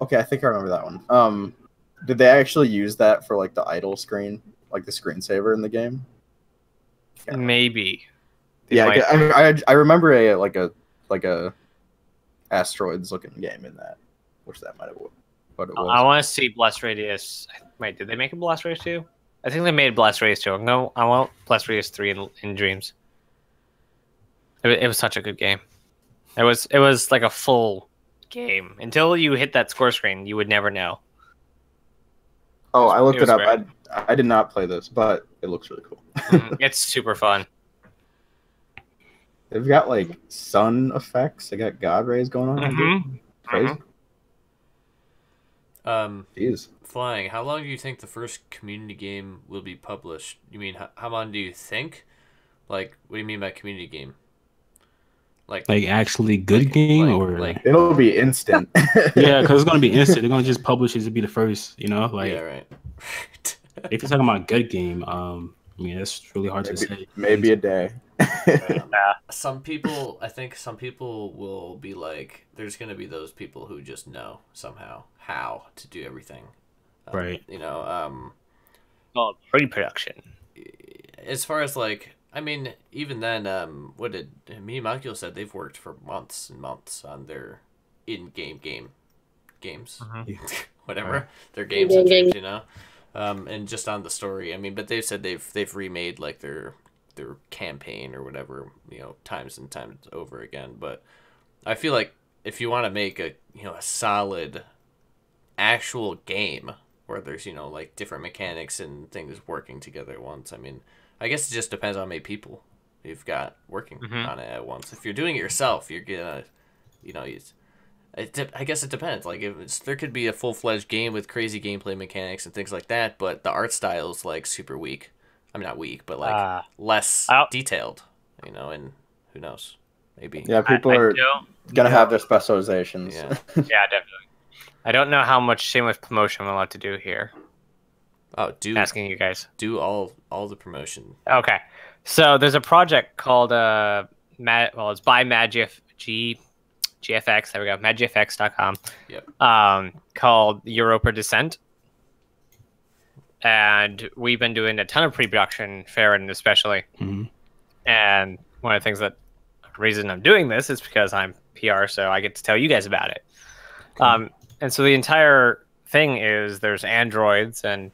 Okay, I think I remember that one. Did they actually use that for like the idle screen, like the screensaver in the game? Maybe. Yeah, I remember a Asteroids looking game in that, which that might have what it was. I want to see Blast Radius. Wait, did they make a Blast Radius 2? I think they made Blast Radius 2. No, I want Blast Radius 3 in Dreams. It was such a good game. It was like a full game. Until you hit that score screen, you would never know. Oh, I looked it up. I did not play this, but it looks really cool. It's super fun. They've got like sun effects. They got God rays going on. Crazy. Jeez. Flying. How long do you think the first community game will be published? You mean how long do you think? Like, what do you mean by community game? Like actually good game or like it'll be instant. Yeah, because it's gonna be instant. They're gonna just publish it to be the first. You know, like yeah, right. If you're talking about good game, I mean it's really hard to say. Maybe a day. Some people will be like, there's gonna be those people who just know somehow how to do everything. Right. You know. Pre-production. As far as like. I mean, even then, what did me and Michael said? They've worked for months and months on their in-game games, whatever their games, you know, and just on the story. I mean, but they've said they've remade like their campaign or whatever, you know, times and times over again. But I feel like if you want to make a solid actual game where there's like different mechanics and things working together at once, I mean. I guess it just depends on how many people you've got working on it at once. If you're doing it yourself, you're gonna, I guess it depends. Like there could be a full-fledged game with crazy gameplay mechanics and things like that, but the art style is like super weak. I mean, not weak, but like less detailed. And who knows? Maybe. Yeah, people are gonna have their specializations. Yeah, yeah, definitely. I don't know how much shameless promotion I'm allowed to do here. Oh, asking you guys. Do all the promotion. Okay. So there's a project called it's by Magif G. GFX. There we go. MadGFX.com. Yep. Called Europa Descent. And we've been doing a ton of pre-production, Farron especially. Mm-hmm. And one of the things that the reason I'm doing this is because I'm PR, so I get to tell you guys about it. Okay. And so the entire thing is there's androids and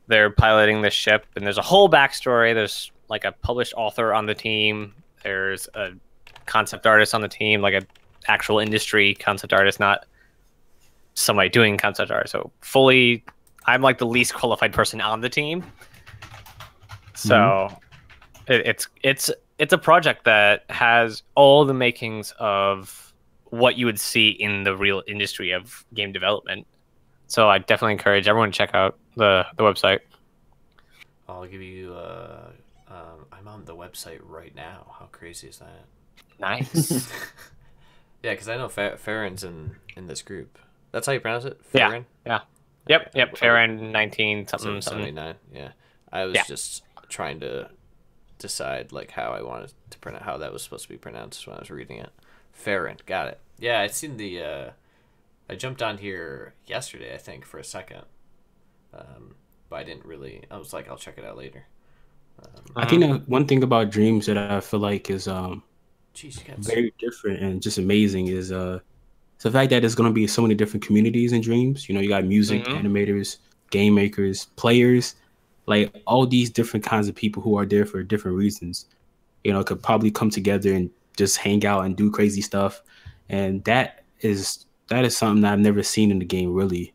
they're piloting this ship, and there's a whole backstory. There's like a published author on the team. There's a concept artist on the team, like an actual industry concept artist, not somebody doing concept art. So fully, I'm like the least qualified person on the team. So it's a project that has all the makings of what you would see in the real industry of game development. So I definitely encourage everyone to check out the website. I'll give you. I'm on the website right now. How crazy is that? Nice. Yeah, because I know Farron's in this group. That's how you pronounce it? Farron? Yeah. Yep. Farron 19 something. 79. Yeah. I was just trying to decide like how I wanted to pronounce how that was supposed to be pronounced when I was reading it. Farron, got it. Yeah, I'd seen the. I jumped on here yesterday, I think, for a second, but I didn't really. I was like, I'll check it out later. I think that one thing about Dreams that I feel like is very different and just amazing is the fact that there's going to be so many different communities in Dreams. You know, you got music, animators, game makers, players, like all these different kinds of people who are there for different reasons. You know, could probably come together and just hang out and do crazy stuff, and that is something that I've never seen in the game really,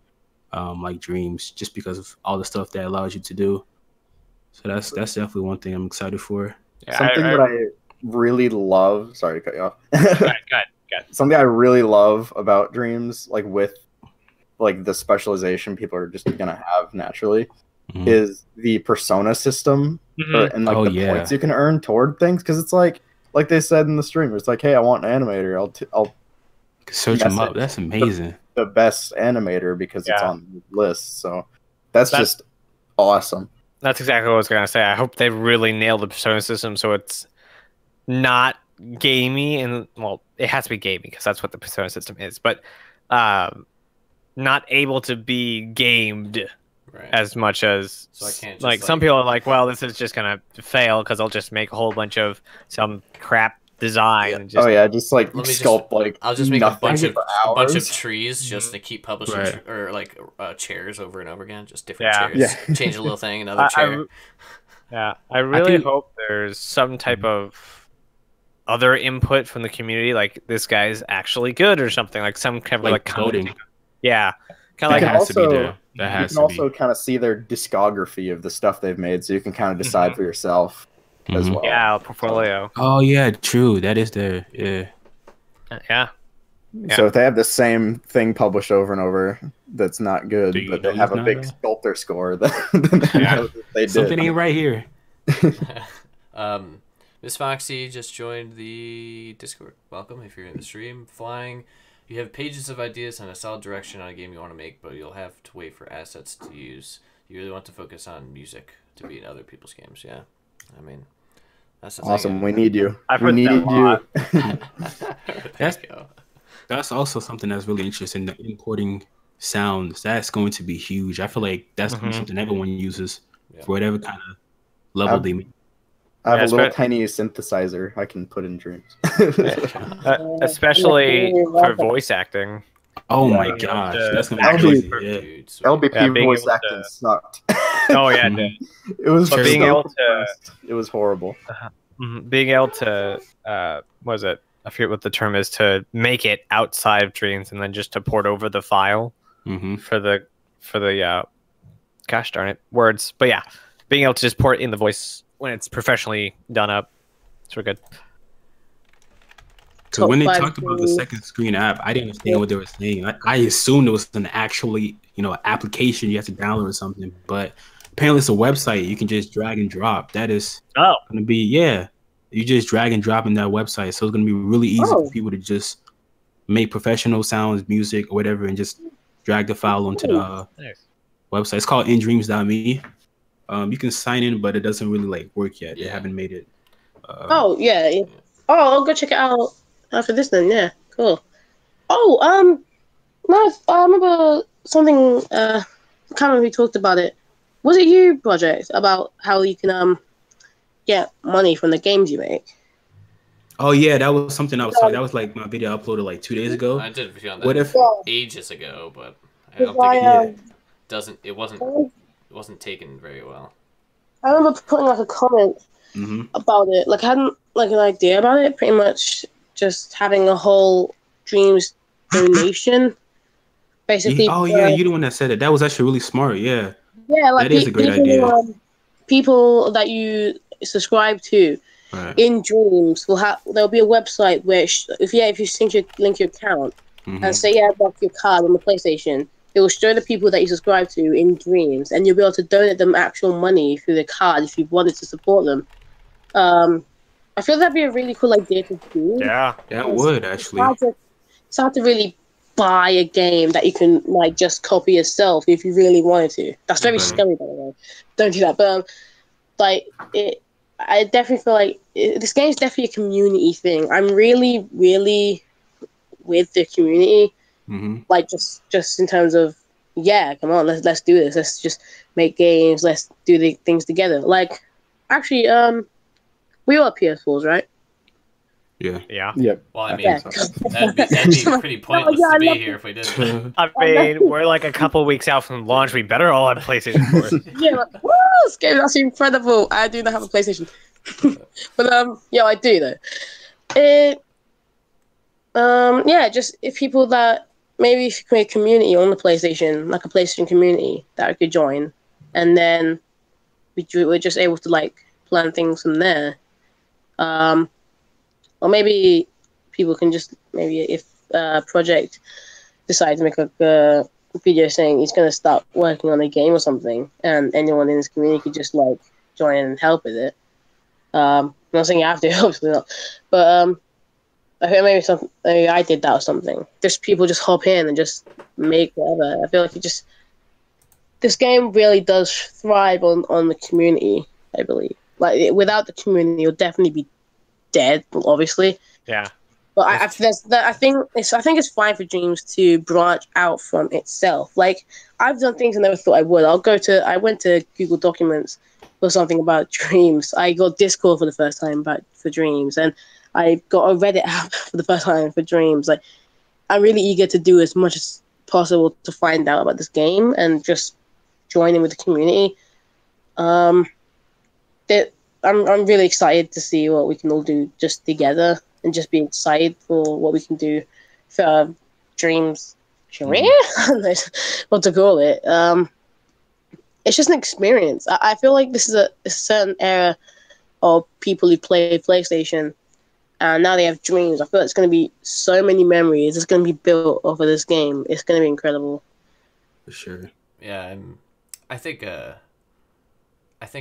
like Dreams, just because of all the stuff that allows you to do. So that's definitely one thing I'm excited for. Yeah, something that I really love. Sorry to cut you off. Go ahead. Something I really love about Dreams, like with like the specialization people are just gonna have naturally, is the persona system and like the points you can earn toward things. Because it's like they said in the stream, it's like, hey, I want an animator. I'll search them up. That's amazing. The best animator because it's on the list. So that's just awesome. That's exactly what I was gonna say. I hope they really nail the persona system so it's not gamey, and well, it has to be gamey because that's what the persona system is. But not able to be gamed as much as so I can't like some people are like, well, this is just gonna fail because I'll just make a whole bunch of some crap design. And just, just like sculpt like I'll just make a bunch of trees just to keep publishing or like chairs over and over again, just different chairs. Change a little thing, another chair. I really hope there's some type of other input from the community, like this guy's actually good or something, like some kind of like voting. Yeah, kind of like has to be there. That has you can also kind of see their discography of the stuff they've made, so you can kind of decide for yourself as well. Yeah, portfolio. Oh yeah, true. That is there. Yeah. So if they have the same thing published over and over, that's not good, but they have a big sculptor score, then they did. Something ain't right here. Miss Foxy just joined the Discord. Welcome. If you're in the stream, flying. You have pages of ideas and a solid direction on a game you want to make, but you'll have to wait for assets to use. You really want to focus on music to be in other people's games. Yeah, I mean, that's awesome. We need you. We need you. That's also something that's really interesting. The importing sounds, that's going to be huge. I feel like that's going to be something everyone uses for whatever kind of level they meet. I have a little tiny synthesizer I can put in Dreams. Especially for voice acting. Oh my gosh. That's going to be crazy. LBP voice acting sucked. Oh yeah, it did. It was being able to. It was horrible. Being able to, what is it? I forget what the term is, to make it outside of Dreams and then just to port over the file for the gosh darn it, words. But yeah, being able to just port in the voice when it's professionally done up, it's real good. So when they talked about the second screen app, I didn't understand what they were saying. I assumed it was an actually, application you have to download or something. But apparently it's a website you can just drag and drop. That is going to be, you just drag and drop in that website. So it's going to be really easy for people to just make professional sounds, music, or whatever, and just drag the file onto the website. It's called indreams.me. You can sign in, but it doesn't really work yet. They haven't made it. I'll go check it out after this then. Yeah, cool. Oh, no, I remember something. I can't remember who talked about it. Was it you, Project, about how you can get money from the games you make? Oh yeah, that was something I was talking. That was like my video I uploaded like 2 days ago. I did a video on What if? that ages ago, but I don't think it wasn't taken very well. I remember putting like a comment about it. Like I hadn't like an idea about it. Pretty much just having a whole Dreams donation. Basically. Yeah, you're the one that said it. That was actually really smart. Yeah. Yeah, like that is a great idea. People that you subscribe to in Dreams will have. There'll be a website where if you link your account and say I've got your card on the PlayStation, it will show the people that you subscribe to in Dreams, and you'll be able to donate them actual money through the card if you wanted to support them. I feel that'd be a really cool idea to do. Yeah, that would actually. It's hard to really buy a game that you can like just copy yourself if you really wanted to. That's very scary, by the way. Don't do that. But I definitely feel like this game is definitely a community thing. I'm really, really with the community. Like just in terms of come on, let's do this. Let's just make games. Let's do the things together. Like actually, we all have PS4s, right? Yeah. Yep. Well, I mean, that'd be pretty pointless to be here if we didn't. I mean, we're like a couple weeks out from launch. We better all have PlayStation 4s. Yeah, like, woo, this game is actually incredible. I do not have a PlayStation, but yeah, I do though. Just if people that maybe if you create a community on the PlayStation, like a PlayStation community that I could join, and then we're just able to like plan things from there. Or maybe people can just if Project decides to make a video saying he's going to start working on a game or something, and anyone in his community could just like join and help with it. I'm not saying you have to, obviously not, but I think maybe I did that or something. Just people just hop in and just make whatever. I feel like this game really does thrive on the community. I believe, like without the community, you'll definitely be dead, obviously. Yeah. But I think it's fine for Dreams to branch out from itself. Like I've done things I never thought I would. I went to Google Documents for something about Dreams. I got Discord for the first time for Dreams, and I got a Reddit app for the first time for Dreams. Like I'm really eager to do as much as possible to find out about this game and just join in with the community. I'm really excited to see what we can all do just together and just be excited for what we can do for our Dreams career. What to call it. It's just an experience. I feel like this is a certain era of people who play PlayStation and now they have Dreams. I feel like it's going to be so many memories. It's going to be built off of this game. It's going to be incredible. For sure. Yeah, I think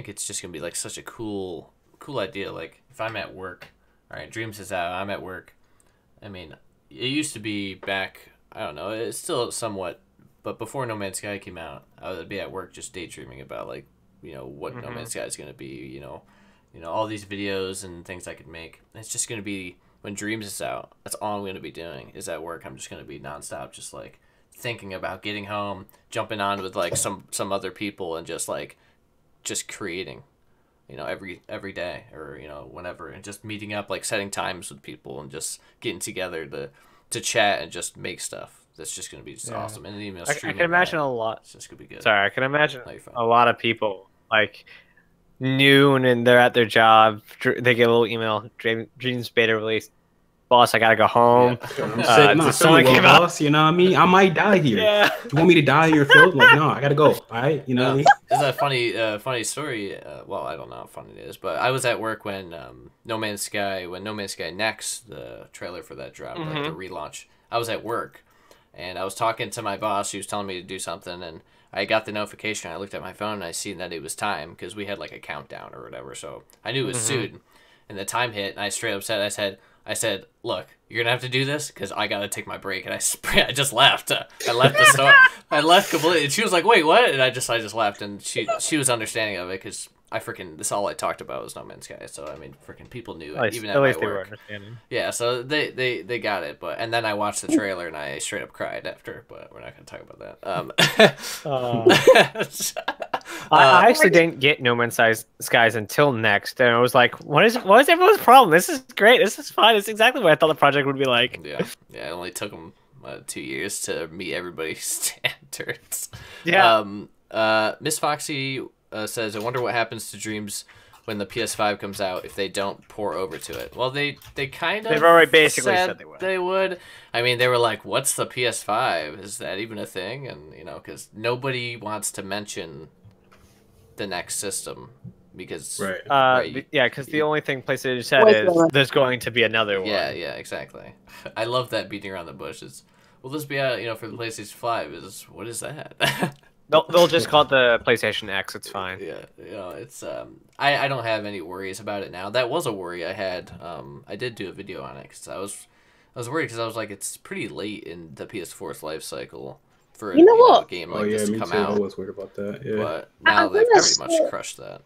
it's just gonna be like such a cool idea. Like if I'm at work, all right, Dreams is out, I'm at work. I mean, it used to be back. I don't know. It's still somewhat, but before No Man's Sky came out, I would be at work just daydreaming about like what No Man's Sky is gonna be. All these videos and things I could make. It's just gonna be when Dreams is out. That's all I'm gonna be doing is at work. I'm just gonna be nonstop, just like thinking about getting home, jumping on with like some other people, and just creating, every day or whenever, and just meeting up, like setting times with people and just getting together to chat and just make stuff. That's just gonna be just awesome. And email streaming. I can imagine a lot. It's just gonna be good. Sorry, I can imagine a lot of people like noon and they're at their job. They get a little email. Dreams beta release. Boss, I gotta go home. Boss, you know what I mean? I might die here. Yeah. You want me to die here, Phil? Like, no, I gotta go. All right, you know what I mean? There's a funny story. Well, I don't know how funny it is, but I was at work when No Man's Sky Next, the trailer for that dropped, like the relaunch. I was at work, and I was talking to my boss. He was telling me to do something, and I got the notification. I looked at my phone, and I seen that it was time because we had like a countdown or whatever. So I knew it was soon, and the time hit, and I straight up said, I said, look, you're going to have to do this because I got to take my break. And I just left. I left the store. I left completely. And she was like, wait, what? And I just left. And she was understanding of it because this all I talked about was No Man's Sky. So I mean, freaking people knew At it, least, even at at my least they were work. understanding. Yeah, so they got it, and then I watched the trailer and I straight up cried after. But we're not gonna talk about that. I actually didn't get No Man's Skies until next, and I was like, what is everyone's problem? This is great. This is fine. It's exactly what I thought the project would be like. Yeah. It only took them 2 years to meet everybody's standards. Yeah. Miss Foxy says, I wonder what happens to Dreams when the PS5 comes out if they don't pour over to it. Well, they kind of... They've already basically said they would. I mean, they were like, what's the PS5? Is that even a thing? And, because nobody wants to mention the next system because... Right. Yeah, because the only thing PlayStation said is there's going to be another one. Yeah, exactly. I love that beating around the bushes. Will this be out, for the PlayStation 5? What is that? They'll just call it the PlayStation X. It's fine. Yeah, it's I don't have any worries about it now. That was a worry I had. I did do a video on it because I was worried because I was like, it's pretty late in the PS4's life cycle for a game like this to come out. I was worried about that. Yeah, but now they've pretty much crushed that.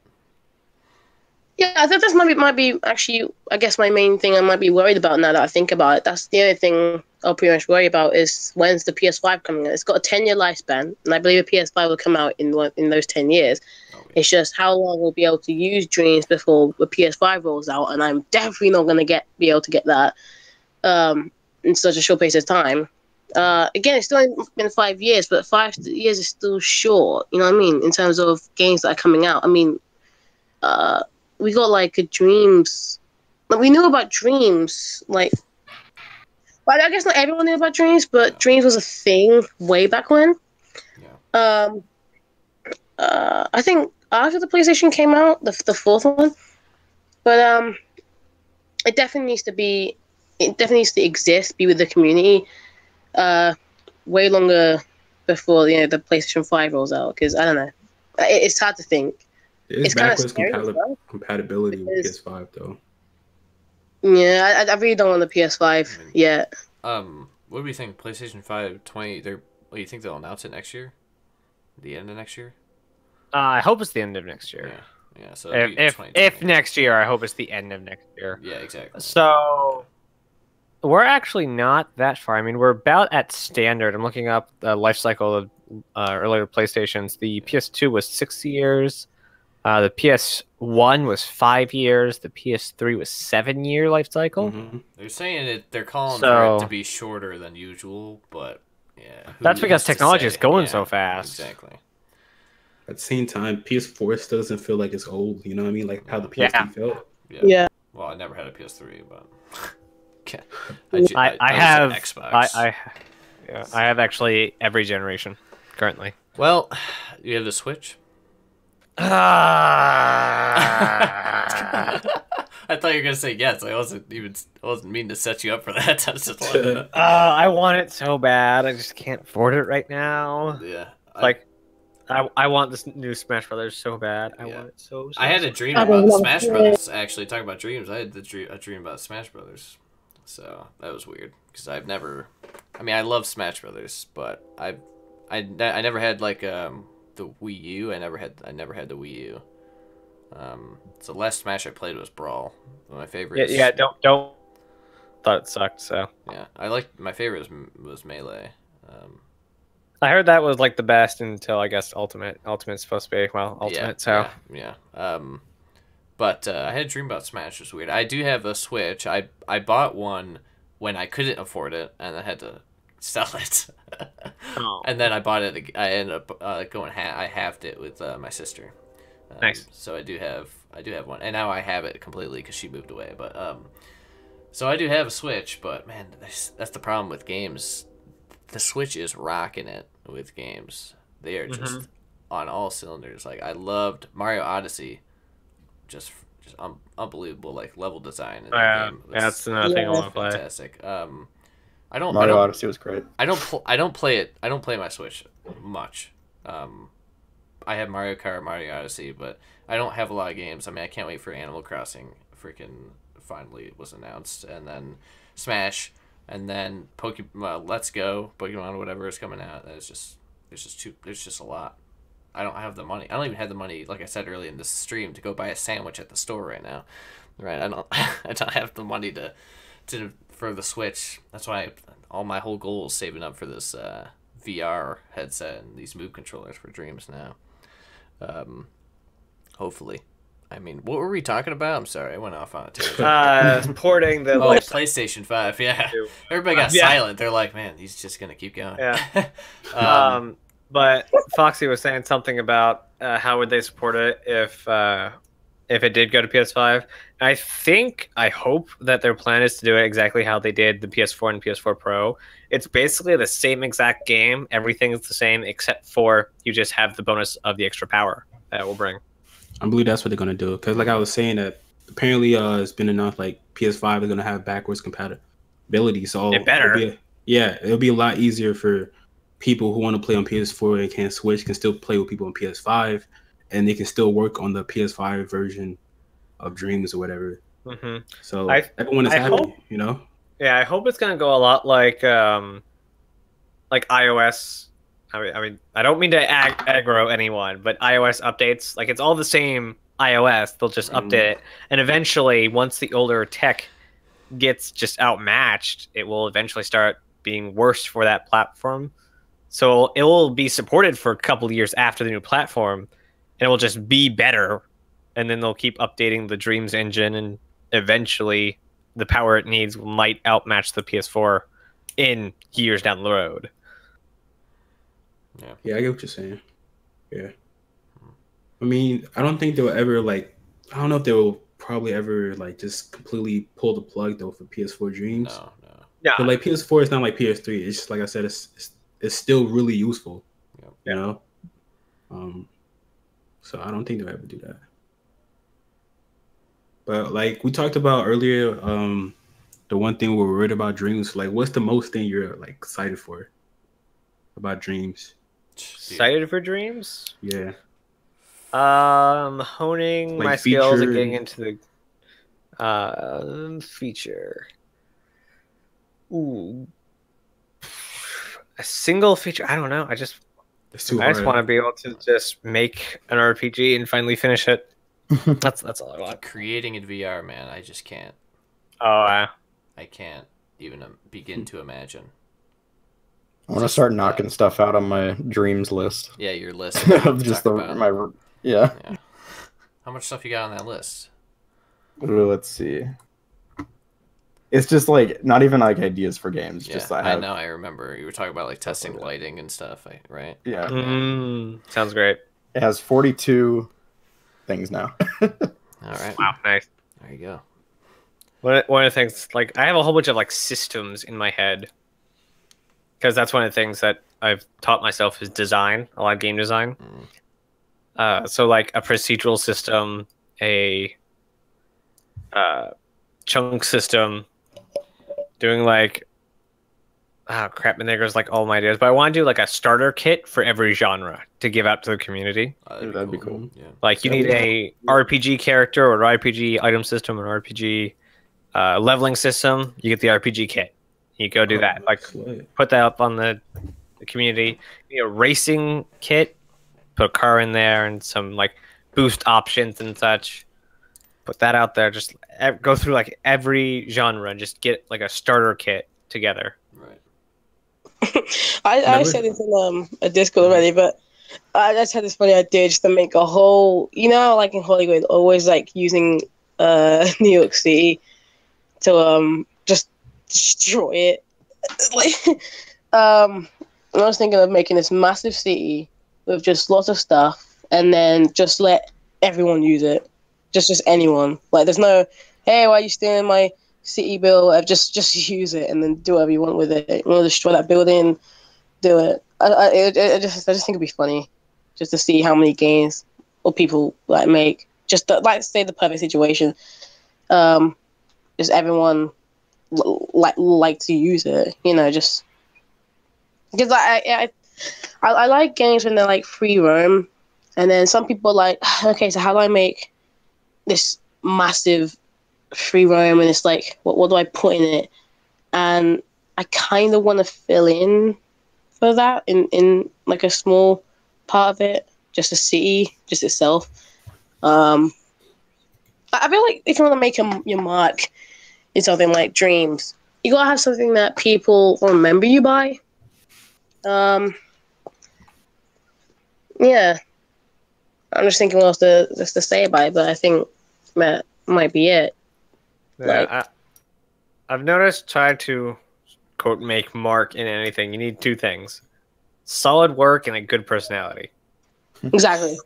Yeah, I think this might be actually, I guess, my main thing I might be worried about now that I think about it. That's the only thing I'll pretty much worry about is when's the PS5 coming out. It's got a 10-year lifespan, and I believe a PS5 will come out in those 10 years. Okay. It's just how long we'll be able to use Dreams before the PS5 rolls out, and I'm definitely not going to be able to get that in such a short space of time. Again, it's still been 5 years, but 5 years is still short, you know what I mean, in terms of games that are coming out. I mean, we got like a Dreams. Like, we knew about Dreams, like, but I guess not everyone knew about Dreams. But Dreams was a thing way back when. Yeah. I think after the PlayStation came out, the fourth one, but it definitely needs to be. It definitely needs to exist, be with the community, way longer before the PlayStation 5 rolls out. Because I don't know, it's hard to think. It's backwards compatibility with PS5 though. Yeah, I really don't want the PS5 yet. What do we think? PlayStation 5 20. You think they'll announce it next year? The end of next year? I hope it's the end of next year. Yeah. So if next year, I hope it's the end of next year. Yeah, exactly. So we're actually not that far. I mean, we're about at standard. I'm looking up the life cycle of earlier PlayStations. The PS2 was 6 years. The PS1 was 5 years. The PS3 was 7-year life cycle. Mm-hmm. They're saying they're calling for it to be shorter than usual, but yeah. That's because technology is going so fast. Exactly. At the same time, PS4 still doesn't feel like it's old. You know what I mean? Like how the PS3 felt. Yeah. Well, I never had a PS3, but I have Xbox. I have actually every generation currently. Well, you have the Switch. I thought you were gonna say yes. I wasn't meaning to set you up for that. I was just I want it so bad. I just can't afford it right now. Yeah. I want this new Smash Brothers so bad. I want it so. I had a dream about Smash Brothers. Actually, talking about dreams, I had a dream about Smash Brothers. So that was weird because I've never. I mean, I love Smash Brothers, but I never had like the Wii U. I never had the Wii U. So the last Smash I played was Brawl. One of my favorites. Yeah. Don't. Thought it sucked. So. Yeah, my favorite was Melee. I heard that was like the best until I guess Ultimate. Ultimate's supposed to be Ultimate. Yeah, so. Yeah. But I had a dream about Smash. It was weird. I do have a Switch. I bought one when I couldn't afford it, and I had to sell it. And then I bought it. I ended up I halved it with my sister. Nice. So I do have one, and now I have it completely because she moved away. But so I do have a Switch, but man, that's the problem with games. The Switch is rocking it with games. They are just on all cylinders. Like I loved Mario Odyssey, just unbelievable. Like level design in that game. That's another thing I want to play. Fantastic. Mario Odyssey was great. I don't play it. I don't play my Switch much. I have Mario Kart, Mario Odyssey, but I don't have a lot of games. I mean, I can't wait for Animal Crossing. Freaking finally was announced, and then Smash, and then Let's Go, Pokemon, whatever is coming out. There's just a lot. I don't have the money. I don't even have the money, like I said earlier in this stream, to go buy a sandwich at the store right now. Right? I don't I don't have the money to for the Switch. That's why all my whole goal is saving up for this VR headset and these Move controllers for Dreams now. Hopefully. I mean, what were we talking about? I'm sorry, I went off on a tangent. Porting the PlayStation 5, yeah. Everybody got silent. They're like, man, he's just going to keep going. Yeah. But Foxy was saying something about how would they support it if it did go to PS5. I hope that their plan is to do it exactly how they did the PS4 and PS4 Pro. It's basically the same exact game. Everything is the same except for you just have the bonus of the extra power that it will bring. I believe that's what they're gonna do. Because like I was saying, that apparently it's been enough. Like PS5 is gonna have backwards compatibility, so it better. It'll be a lot easier for people who want to play on PS4 and can't switch, can still play with people on PS5, and they can still work on the PS5 version of Dreams or whatever. Mm-hmm. So everyone is happy, you know. Yeah, I hope it's gonna go a lot like iOS. I mean, I don't mean to aggro anyone, but iOS updates, like it's all the same iOS. They'll just update it, and eventually, once the older tech gets just outmatched, it will eventually start being worse for that platform. So it will be supported for a couple of years after the new platform, and it will just be better. And then they'll keep updating the Dreams engine, and eventually the power it needs might outmatch the PS4 in years down the road. Yeah, I get what you're saying. Yeah. I mean, I don't think they'll ever I don't know if they'll probably ever just completely pull the plug though for PS4 Dreams. No. Yeah. But PS4 is not like PS3. It's just like I said, it's still really useful. You know? So I don't think they'll ever do that. But like we talked about earlier, the one thing we're worried about Dreams, what's the most thing you're excited for about Dreams? Excited for Dreams? Yeah. Honing my skills and getting into the feature. Ooh. A single feature? I don't know. I just want to be able to just make an RPG and finally finish it. That's all I want. Creating in VR, man, I just can't. Oh, I can't even begin to imagine. I want to start knocking stuff out on my Dreams list. Yeah, your list. Of just yeah. How much stuff you got on that list? Ooh, let's see. It's just not even ideas for games. Yeah, just I know. I remember you were talking about testing lighting and stuff, right? Yeah. Sounds great. It has 42 things now. All right. Wow, nice. There you go. One of the things, I have a whole bunch of systems in my head, because that's one of the things that I've taught myself is design, a lot of game design. So a procedural system, a chunk system, doing crap, and there goes all my ideas. But I want to do a starter kit for every genre to give out to the community. That'd be cool. Yeah. You need a RPG character or an RPG item system or an RPG leveling system. You get the RPG kit. You go do that. Put that up on the community. You need a racing kit. Put a car in there and some boost options and such. Put that out there. Just go through every genre and just get a starter kit together. Right. I said this in a Discord already, but I just had this funny idea just to make a whole, in Hollywood, always using New York City to just destroy it. I was thinking of making this massive city with just lots of stuff, and then just let everyone use it. Just anyone. There's no, hey, why are you stealing my city bill? Just use it and then do whatever you want with it. You want to destroy that building, do it. I just think it'd be funny just to see how many games or people make. Just say the perfect situation. Just everyone like to use it, just because I like games when they're free roam, and then some people are okay, so how do I make this massive free roam, and it's what do I put in it? And I kind of want to fill in for that in a small part of it. just the city, just itself. I feel like if you want to make your mark in something like Dreams, you gotta have something that people remember you by. Yeah. I'm just thinking what else to say about it, but I think that might be it. Yeah, I've noticed try to quote make mark in anything. You need two things: solid work and a good personality. Exactly.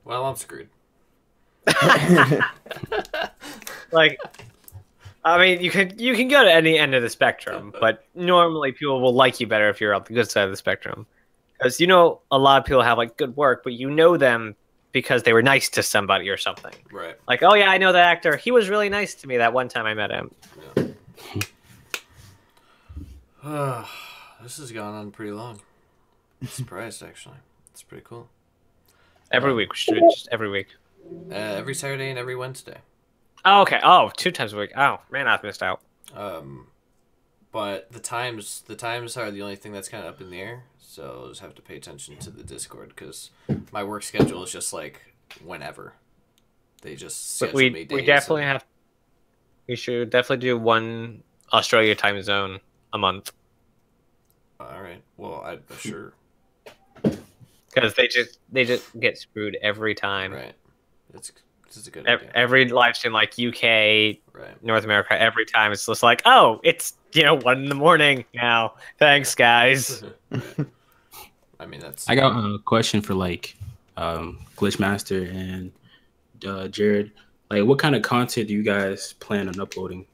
Well, I'm screwed. Like, I mean, you can go to any end of the spectrum, but normally people will like you better if you're on the good side of the spectrum. Because a lot of people have like good work, but you know them because they were nice to somebody or something. Right. Like, oh yeah, I know that actor. He was really nice to me that one time I met him. Yeah. This has gone on pretty long. I'm surprised, actually. It's pretty cool. Every week, we should do it just every week. Every Saturday and every Wednesday. Oh, okay. Oh, 2 times a week. Oh, man, I've missed out. But the times are the only thing that's kind of up in the air. So I'll just have to pay attention to the Discord because my work schedule is just like whenever. They just schedule me days. We definitely have. We should definitely do one Australia time zone a month. All right. Well, sure. Because they just get screwed every time. Right. This is a good idea. Every live stream, like UK, right. North America, every time it's just like, oh, it's 1 a.m. now. Thanks, guys. Right. I mean, that's. I got a question for like Glitchmaster and Jared. Like, what kind of content do you guys plan on uploading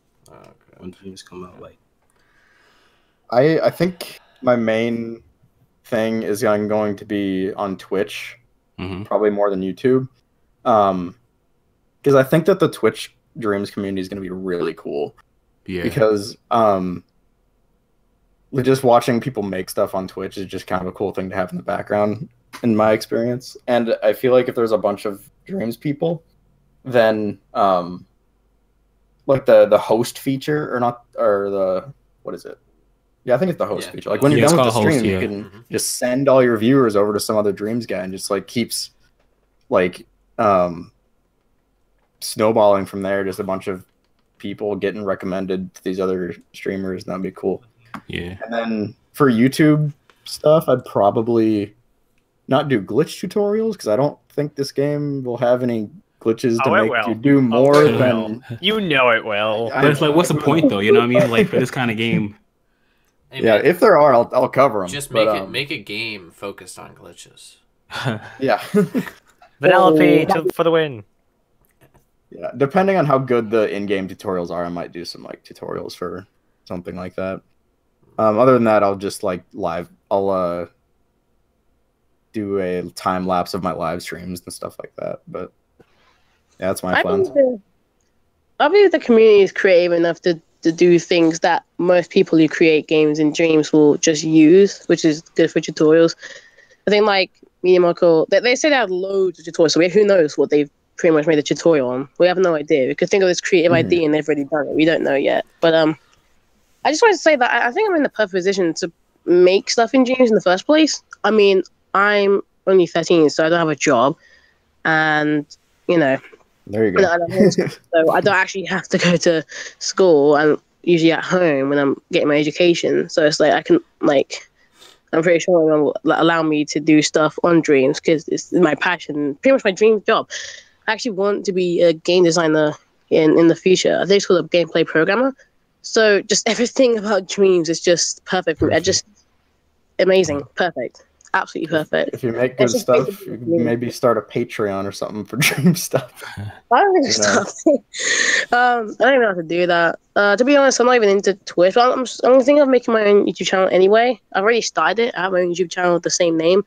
when Dreams come out? Like, I think my main thing is I'm going to be on Twitch, probably more than YouTube, because I think that the Twitch Dreams community is going to be really cool. Yeah. Because just watching people make stuff on Twitch is just kind of a cool thing to have in the background, in my experience. And I feel like if there's a bunch of Dreams people, then like the host feature what is it? Yeah, I think it's the host feature. Like when you're done with the stream, you can just send all your viewers over to some other Dreams guy and just like keeps like snowballing from there. Just a bunch of people getting recommended to these other streamers. That'd be cool. Yeah. And then for YouTube stuff, I'd probably not do glitch tutorials because I don't think this game will have any glitches to make you do more than it will. But it's like, what's the point though? You know what I mean? Like for this kind of game. Hey, yeah, if there are, I'll cover them. Just make a game focused on glitches. Yeah. Vanellope for the win. Yeah, depending on how good the in-game tutorials are, I might do some like tutorials for something like that. Other than that, I'll just like I'll do a time lapse of my live streams and stuff like that. But yeah, that's my plans. I believe the community is creative enough to do things that most people who create games in Dreams will just use, which is good for tutorials. I think like Mediamarco, they say they have loads of tutorials, so who knows what they've pretty much made a tutorial on. We have no idea. We could think of this creative idea and they've already done it. We don't know yet. But I just wanted to say that I think I'm in the perfect position to make stuff in Dreams in the first place. I mean, I'm only 13, so I don't have a job. And, there you go. So I don't actually have to go to school. I'm usually at home when I'm getting my education. So it's like I can, I'm pretty sure it will allow me to do stuff on Dreams because it's my passion, pretty much my dream job. I actually want to be a game designer in the future. I think it's called a gameplay programmer. So just everything about Dreams is just perfect for me. Just amazing. Perfect. Absolutely perfect. If you make good stuff, you can maybe start a Patreon or something for Dream stuff. I don't think I don't even know how to do that. To be honest, I'm not even into Twitch. I'm thinking of making my own YouTube channel anyway. I've already started it. I have my own YouTube channel with the same name.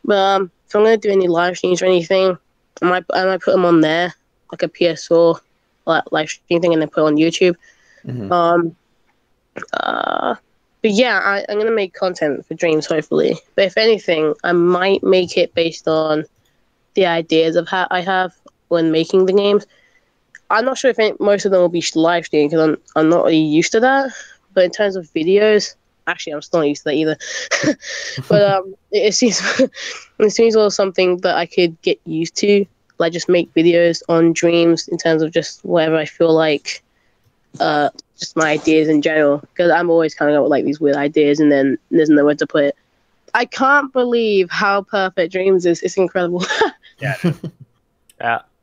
But if I'm going to do any live streams or anything, I might put them on there, like a PS4 live stream thing, and then put it on YouTube. But yeah, I'm going to make content for Dreams, hopefully. But if anything, I might make it based on the ideas of how I have when making the games. I'm not sure if most of them will be live streaming because I'm not really used to that. But in terms of videos, Actually, I'm still not used to that either. But it seems it seems also something that I could get used to, like just make videos on Dreams in terms of just whatever I feel like, just my ideas in general. Because I'm always coming up with like these weird ideas, and then there's nowhere to put it. I can't believe how perfect Dreams is. It's incredible. Yeah.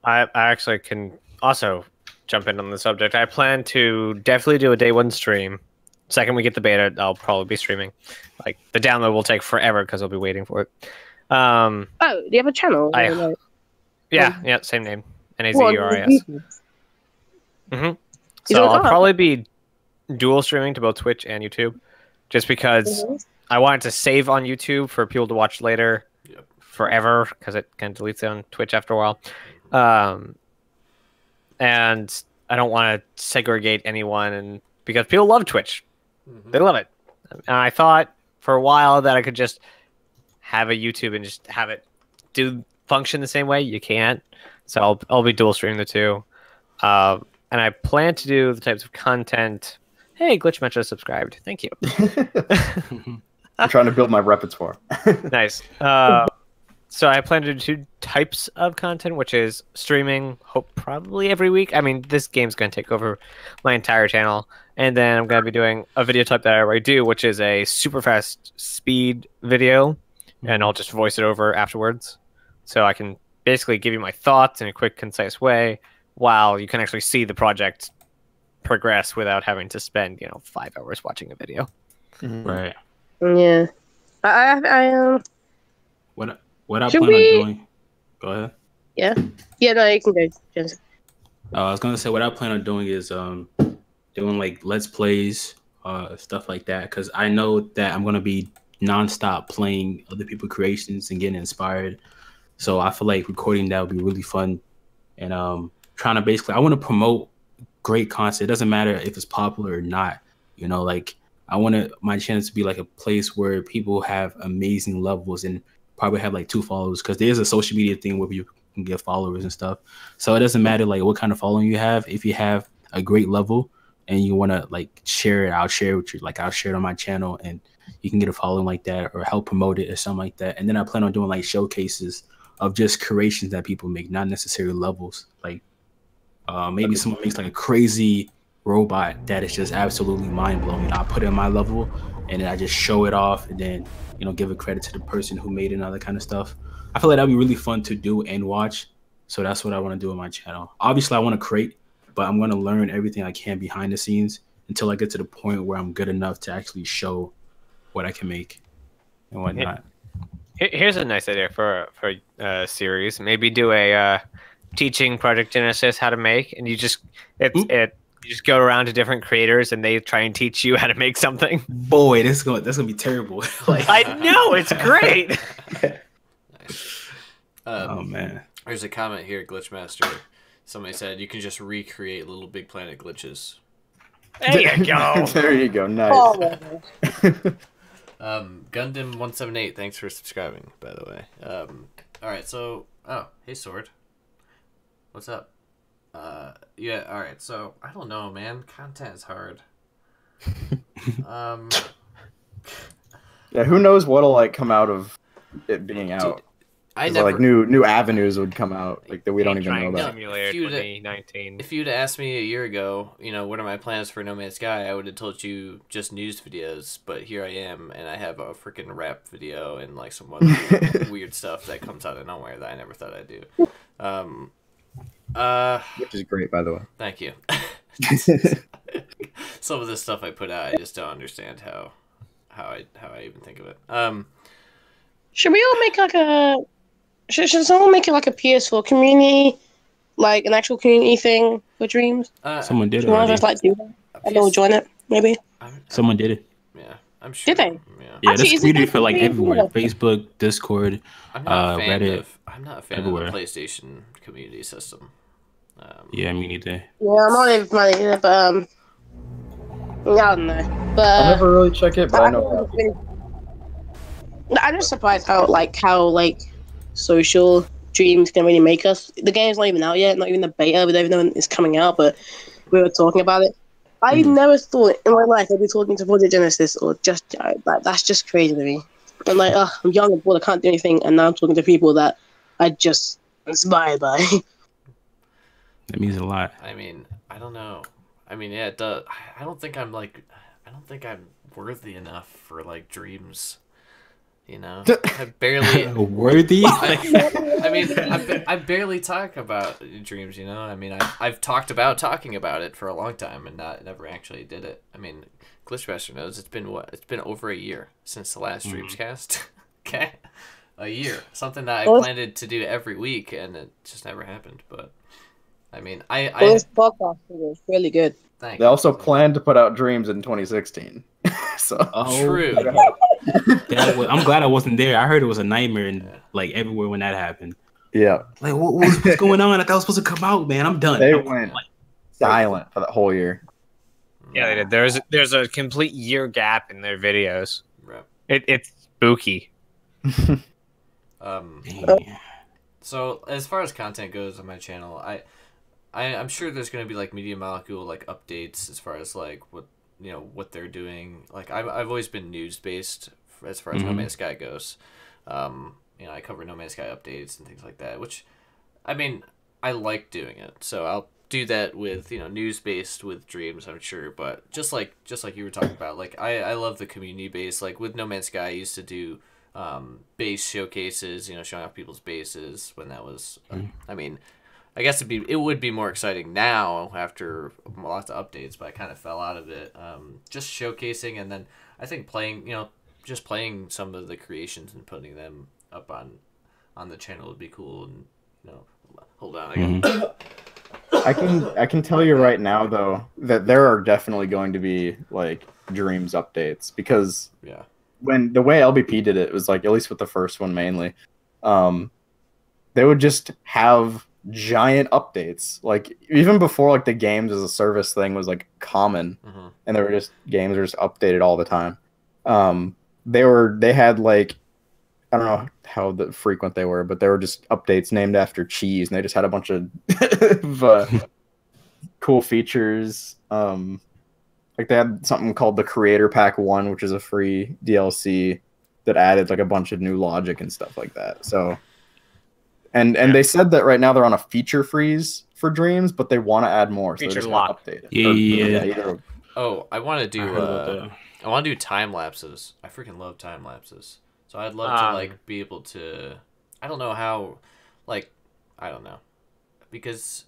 I actually can also jump in on the subject. I plan to definitely do a day one stream. Second we get the beta, I'll probably be streaming. Like the download will take forever because I'll be waiting for it. Oh, do you have a channel? Yeah, same name. NAZURIS. So I'll probably be dual streaming to both Twitch and YouTube, just because I wanted to save on YouTube for people to watch later forever, because it kind of deletes it on Twitch after a while. And I don't want to segregate anyone, and because people love Twitch. They love it. And I thought for a while that I could just have a YouTube and just have it function the same way. You can't. So I'll be dual streaming the two. And I plan to do the types of content. Hey, Glitch Metro subscribed. Thank you. I'm trying to build my repertoire. Nice. So I plan to do 2 types of content, which is streaming, probably every week. I mean, this game's going to take over my entire channel. And then I'm going to be doing a video type that I already do, which is a super fast speed video. And I'll just voice it over afterwards. So I can basically give you my thoughts in a quick, concise way, while you can actually see the project progress without having to spend, 5 hours watching a video. Right. Yeah. I What I plan on doing? Go ahead. Yeah. Yeah. No, you can go, Jensen. I was gonna say what I plan on doing is doing like let's plays, stuff like that, because I know that I'm gonna be nonstop playing other people's creations and getting inspired. So I feel like recording that would be really fun, and trying to basically I want to promote great content. It doesn't matter if it's popular or not. Like I want my channel to be like a place where people have amazing levels and probably have like 2 followers, because there's a social media thing where you can get followers and stuff. So it doesn't matter like what kind of following you have. If you have a great level and you want to like share it, I'll share it with you. Like I'll share it on my channel and you can get a following like that or help promote it or something like that. And then I plan on doing like showcases of just creations that people make, not necessarily levels. Like maybe someone makes like a crazy robot that is just absolutely mind blowing, and I'll put it in my level and then I just show it off and then give a credit to the person who made it and all that kind of stuff. I feel like that'd be really fun to do and watch. So that's what I want to do on my channel. Obviously, I want to create, but I'm going to learn everything I can behind the scenes until I get to the point where I'm good enough to actually show what I can make and whatnot. Here's a nice idea for a series. Maybe do a teaching Project Genesis how to make, and you just you just go around to different creators and they try and teach you how to make something. Boy, that's gonna be terrible. Like, I know, it's great. Nice. Oh man. There's a comment here, Glitchmaster. Somebody said you can just recreate Little Big Planet glitches. There you go. There you go. Nice. Gundam 178, thanks for subscribing, by the way. Alright, so hey Sword. What's up? Yeah, alright, so I don't know, man. Content is hard. Yeah, who knows what'll like come out of it being out. Dude, I never, like new avenues would come out like that we don't even know about. If you'd asked me a year ago, what are my plans for No Man's Sky, I would have told you just news videos, but here I am and I have a freaking rap video and like some other weird stuff that comes out of nowhere that I never thought I'd do. Which is great, by the way. Thank you. Some of the stuff I put out, I just don't understand how I even think of it. Should we all make like a? Should someone make it like a PS4 community, like an actual community thing for Dreams? Someone did it. One of us like do that. And they'll join it, maybe. Someone did it. Yeah, I'm sure. Did they? Yeah, there's community for like everywhere. Facebook, Discord, Reddit. I'm not a fan everywhere. of the PlayStation community system. Yeah, me neither. Yeah, I'm not even money, but I don't know. But I'll never really check it, but I know. I'm just surprised how social Dreams can really make us. The game's not even out yet, not even the beta. We don't even know when it's coming out, but we were talking about it. I never thought in my life I'd be talking to Project Genesis or Just Jared. Like, that's just crazy to me. I'm like, I'm young and bored, I can't do anything, and now I'm talking to people that I just inspired by. That means a lot. I mean, I don't know. I mean, yeah, it does. I don't think I'm worthy enough for like Dreams. You know, I barely worthy. I mean, I barely talk about Dreams. You know, I mean, I've talked about talking about it for a long time and never actually did it. I mean, Glitchmaster knows it's been over a year since the last DreamsCast. Okay, a year, something that I planned to do every week, and it just never happened. But I mean, this podcast is really good. They also planned to put out Dreams in 2016. So true. I'm glad I wasn't there. I heard it was a nightmare and like everywhere when that happened. Yeah. Like what's going on? I thought it was supposed to come out, man. I'm done. They went silent for that whole year. Yeah, they did. There's a complete year gap in their videos. Right. It's spooky. So as far as content goes on my channel, I'm sure there's gonna be like Media Molecule like updates as far as like what they're doing. Like I've always been news based as far as No Man's Sky goes. I cover No Man's Sky updates and things like that, which I mean I like doing it. So I'll do that with news based with Dreams, I'm sure. But just like you were talking about, like I love the community base. Like with No Man's Sky, I used to do base showcases, showing off people's bases when that was. I mean, I guess it would be more exciting now after lots of updates, but I kind of fell out of it. Just showcasing, and then I think playing, just playing some of the creations and putting them up on the channel would be cool. And hold on, I can tell you right now though that there are definitely going to be like Dreams updates, because when the way LBP did it was like, at least with the first one mainly, they would just have giant updates, like even before like the games as a service thing was like common, and they were just games were just updated all the time. They had like, I don't know how frequent they were, but they were just updates named after cheese, and they just had a bunch of cool features. Like they had something called the Creator Pack 1, which is a free DLC that added like a bunch of new logic and stuff like that. So and they said that right now they're on a feature freeze for Dreams, but they want to add more. So feature they're lock. Update it. Yeah. Oh, I want to do time lapses. I freaking love time lapses. So I'd love to like be able to. I don't know how, like, I don't know, because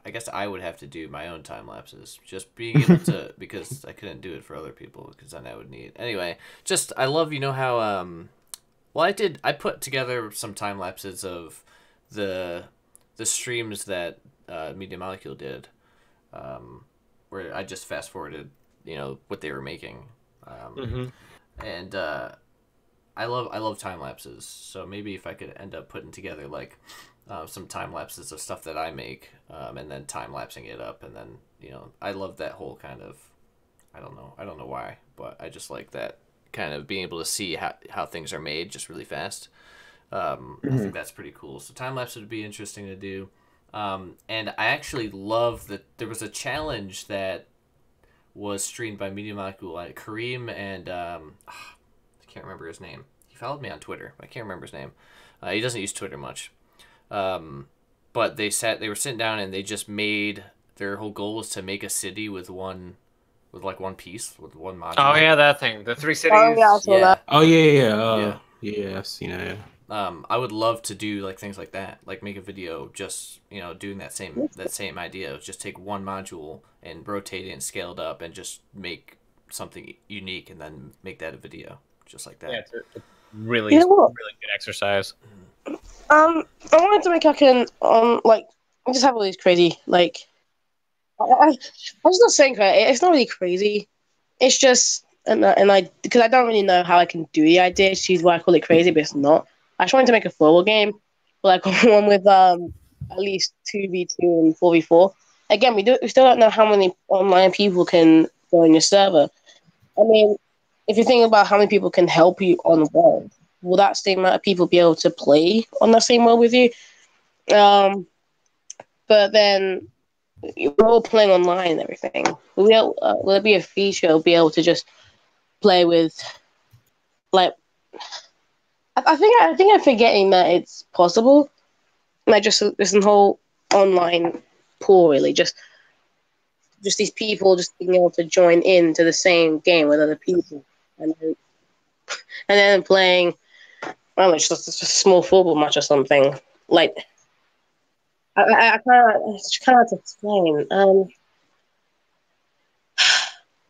I guess I would have to do my own time lapses. Just being able to, because I couldn't do it for other people, because then I would need. Anyway, just I love how well I put together some time lapses of the streams that Media Molecule did, where I just fast forwarded what they were making, and I love time lapses. So maybe if I could end up putting together like some time lapses of stuff that I make, and then time lapsing it up, and then I love that whole kind of, I don't know why, but I just like that kind of being able to see how things are made just really fast. I think that's pretty cool. So time lapse would be interesting to do. And I actually love that there was a challenge that was streamed by Media Molecule, Kareem and I can't remember his name. He followed me on Twitter. I can't remember his name. He doesn't use Twitter much. But they were sitting down and they just made, their whole goal was to make a city with one piece, with one module. Oh yeah, that thing, the 3 cities. Oh yeah, I saw that. Oh yeah. Yeah, I've seen it. I would love to do like things like that, like make a video just doing that same idea. Just take one module and rotate it and scale it up and just make something unique and then make that a video just like that. Yeah, it's a really good exercise. I wanted to make I just have all these crazy I'm just not saying it's not really crazy. It's just because I don't really know how I can do the idea. She's why I call it crazy, but it's not. I just wanted to make a football game, like one with at least 2v2 and 4v4. Again, we still don't know how many online people can go on your server. I mean, if you think about how many people can help you on the world, will that same amount of people be able to play on the same world with you? But then we're all playing online and everything. Will there be a feature be able to just play with, like, I think I'm forgetting that it's possible. Like, just this whole online pool, really, just these people just being able to join in to the same game with other people, and then playing, I don't know, just a small football match or something. Like, I can't hard to explain.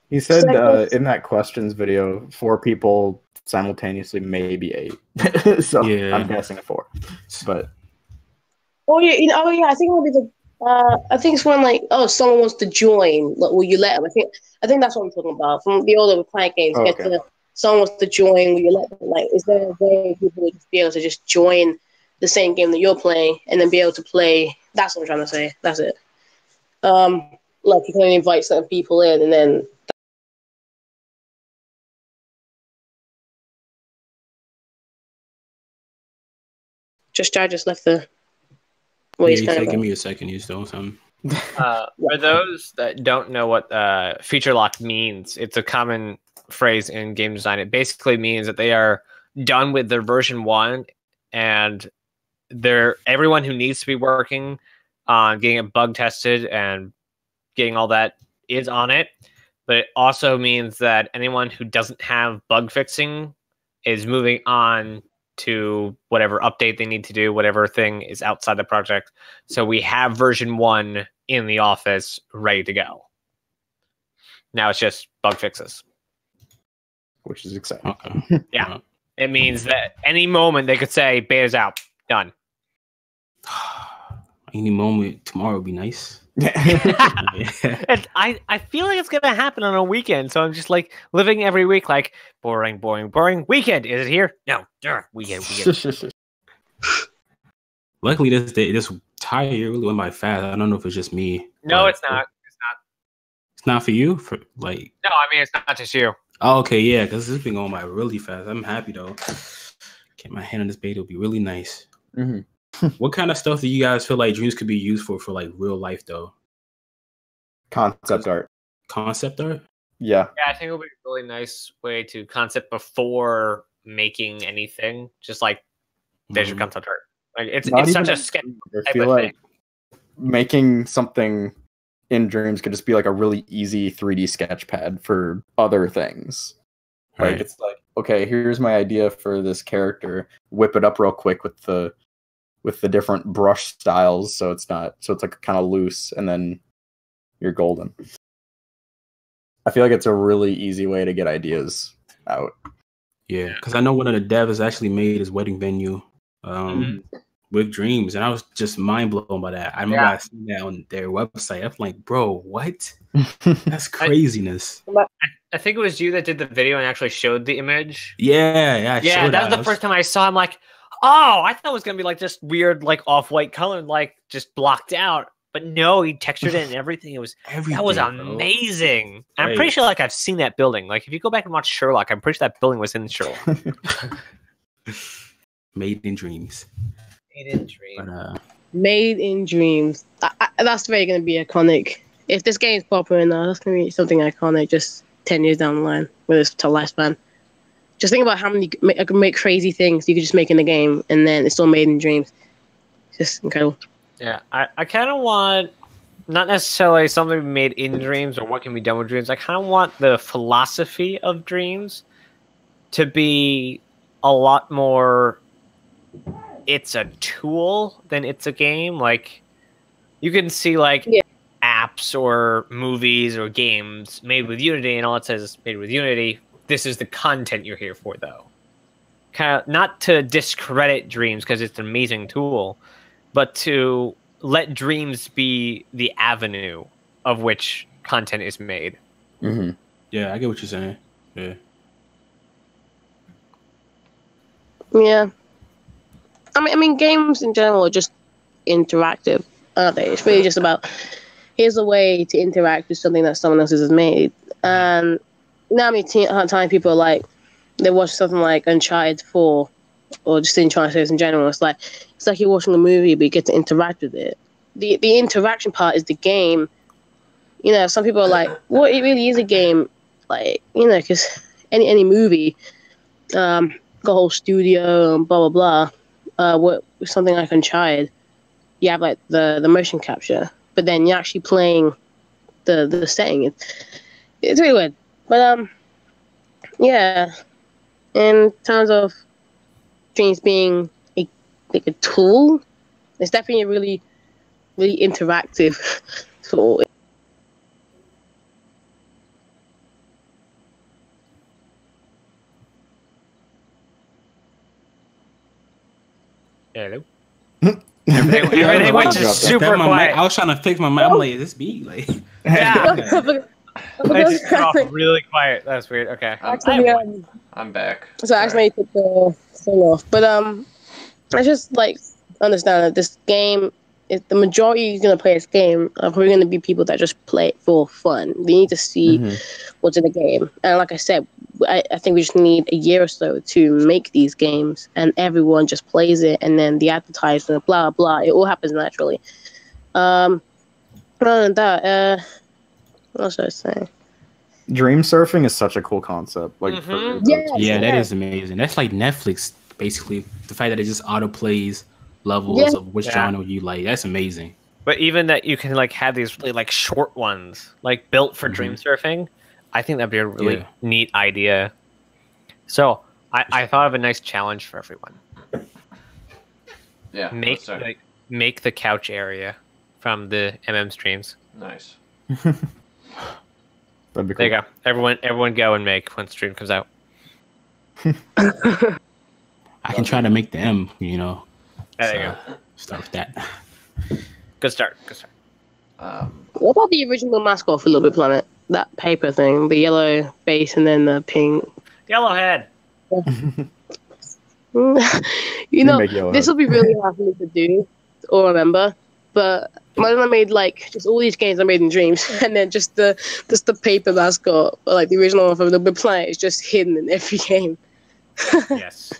He said So in that questions video, 4 people simultaneously, maybe 8. So Yeah. I'm guessing 4. But I think it'll be the. I think it's when, like, someone wants to join. Like, will you let them? I think that's what I'm talking about. From the older Planet games, Oh, get okay. to someone wants to join. Will you let them? Like, is there a way people would just be able to just join the same game that you're playing and then be able to play? That's what I'm trying to say. That's it. Like, you can only invite certain people in, and then. I just left the. Yeah, He's you kind said, of. give me a second. He's doing something. For those that don't know what feature lock means, it's a common phrase in game design. It basically means that they are done with their version 1, and everyone who needs to be working on getting it bug tested and getting all that is on it. But it also means that anyone who doesn't have bug fixing is moving on to whatever update they need to do, whatever thing is outside the project. So we have version 1 in the office ready to go. Now it's just bug fixes. Which is exciting. Okay. Yeah. It means that any moment they could say, beta's out, done. Any moment tomorrow would be nice. I feel like it's gonna happen on a weekend, so I'm just like living every week like boring. Weekend, is it here? No, weekend. Luckily, this tire year really went by fast. I don't know if it's just me. No, it's not. It's not for you. No, I mean, it's not just you. Oh, okay, yeah, because this has been going by really fast. I'm happy though. Get my hand on this beta will be really nice. Mm-hmm. What kind of stuff do you guys feel like Dreams could be used for like real life though? Concept art. Concept art? Yeah. Yeah, I think it would be a really nice way to concept before making anything. Just like there's your concept art. Like it's such a sketch I feel like making something in Dreams could just be like a really easy 3D sketch pad for other things. Right. Like, it's like, okay, here's my idea for this character. Whip it up real quick with the different brush styles, so it's like kind of loose, and then you're golden. I feel like it's a really easy way to get ideas out. Yeah, because I know one of the devs actually made his wedding venue with Dreams, and I was just mind blown by that. I remember I seen that on their website. I'm like, bro, what? That's craziness. I think it was you that did the video and actually showed the image. Yeah. That was the first time I saw him. Like, oh, I thought it was gonna be like this weird, like off-white color, like just blocked out. But no, he textured it and everything. It was that was amazing. I'm pretty sure like I've seen that building. Like if you go back and watch Sherlock, I'm pretty sure that building was in Sherlock. Made in Dreams. Made in Dreams. That's very going to be iconic. If this game is popular enough, that's going to be something iconic just 10 years down the line with its lifespan. Just think about how many make crazy things you could just make in the game, and then it's still made in Dreams. It's just incredible. Yeah, I kind of want, not necessarily something made in Dreams or what can be done with Dreams. I kind of want the philosophy of Dreams to be a lot more, it's a tool than it's a game. Like, you can see, like, apps or movies or games made with Unity, and all it says is made with Unity. This is the content you're here for, though. Kind of not to discredit Dreams because it's an amazing tool, but to let Dreams be the avenue of which content is made. Mm-hmm. Yeah, I get what you're saying. Yeah. Yeah. I mean, games in general are just interactive, aren't they? It's really just about, here's a way to interact with something that someone else has made. And now many times people are like, they watch something like Uncharted 4, or just Uncharted series in general. It's like you're watching a movie, but you get to interact with it. the interaction part is the game. You know, some people are like, "Well, it really is a game." Like, you know, because any movie, got a whole studio and blah blah blah. What something like Uncharted, you have like the motion capture, but then you're actually playing the setting. It's really weird, but yeah. In terms of dreams being like a tool, it's definitely a really interactive tool. Hello. Everything went just super quiet. I was trying to fix my mic. I'm like, is this beat? Like, yeah. I just got off really quiet. That's weird. Okay. I'm back. So I actually took the thing off, but I just like understand that this game is the majority is gonna play this game are probably gonna be people that just play it for fun. They need to see what's in the game, and like I said, I think we just need a year or so to make these games, and everyone just plays it, and then the advertisement, blah blah, it all happens naturally. Other than that, what was I saying? Dream surfing is such a cool concept. Like, that is amazing. That's like Netflix, basically. The fact that it just auto plays levels of which genre you like. That's amazing. But even that you can like have these really like short ones, like built for dream surfing. I think that'd be a really neat idea. So I thought of a nice challenge for everyone. Yeah. Make the couch area from the streams. Nice. That'd be cool. There you go. Everyone go and make when stream comes out. I can try to make them, you know. There you go. Start with that. Good start. What about the original mascot for Little Big Planet? That paper thing, the yellow face and then the pink. Yellow head. You know, this will be really hard for me to do or remember. But when I made like just all these games I made in Dreams, and then just the paper mascot, like the original one from Little Big Planet, is just hidden in every game. Yes.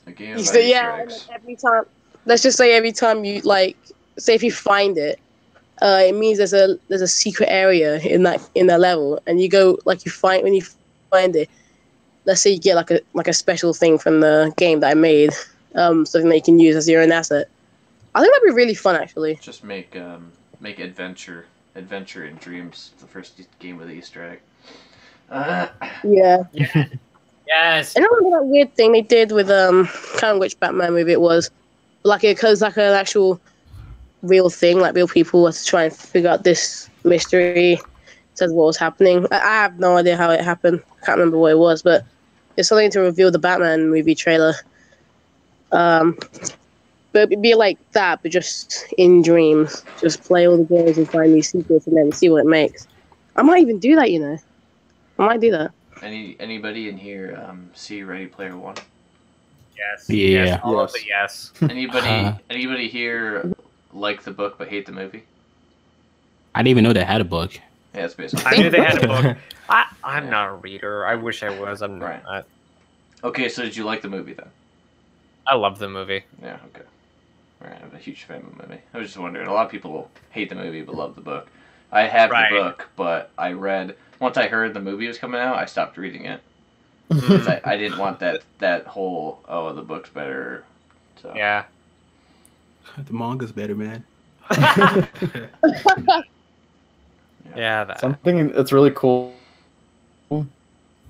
A game So, and like every time, let's just say every time you like, say if you find it, it means there's a secret area in that level, and you go like when you find it. Let's say you get like a special thing from the game that I made, something that you can use as your own asset. I think that'd be really fun, actually. Just make adventure in Dreams the first game with the Easter egg. Yeah. Yes. I don't remember that weird thing they did with can't remember which Batman movie it was. Like it was like an actual real thing, like real people were to try and figure out this mystery, says what was happening. I have no idea how it happened. I can't remember what it was, but it's something to reveal the Batman movie trailer. But it'd be like that, but just in Dreams. Just play all the games and find these secrets and then see what it makes. I might even do that, you know. I might do that. Anybody in here see Ready Player One? Yes. Yeah. Yes. All of it, yes. Anybody here like the book but hate the movie? I didn't even know they had a book. Yeah, it's basically. I knew they had a book. I'm not a reader. I wish I was. I'm not. Okay, so did you like the movie then? I love the movie. Yeah, okay. Alright, I'm a huge fan of the movie. I was just wondering. A lot of people hate the movie but love the book. I have the book, but once I heard the movie was coming out, I stopped reading it. Because I didn't want that whole, the book's better. So. Yeah. The manga's better, man. Yeah. Something that's really cool.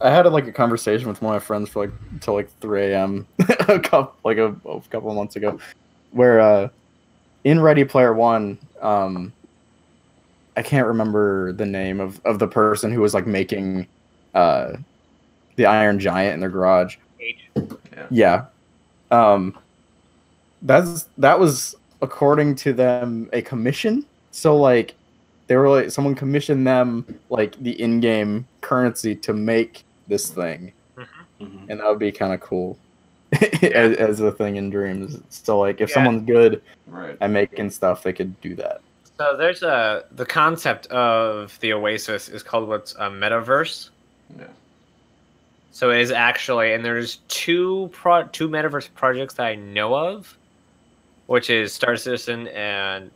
I had a conversation with one of my friends for until 3 a.m. a couple of months ago, where in Ready Player One, I can't remember the name of the person who was making the Iron Giant in their garage. Yeah. That was according to them a commission. So they were someone commissioned them the in-game currency to make this thing, and that would be kind of cool as a thing in Dreams. So if someone's good at making stuff, they could do that. So there's the concept of the Oasis is called what's a metaverse. Yeah. So it is actually, and there's two metaverse projects that I know of. which is Star Citizen and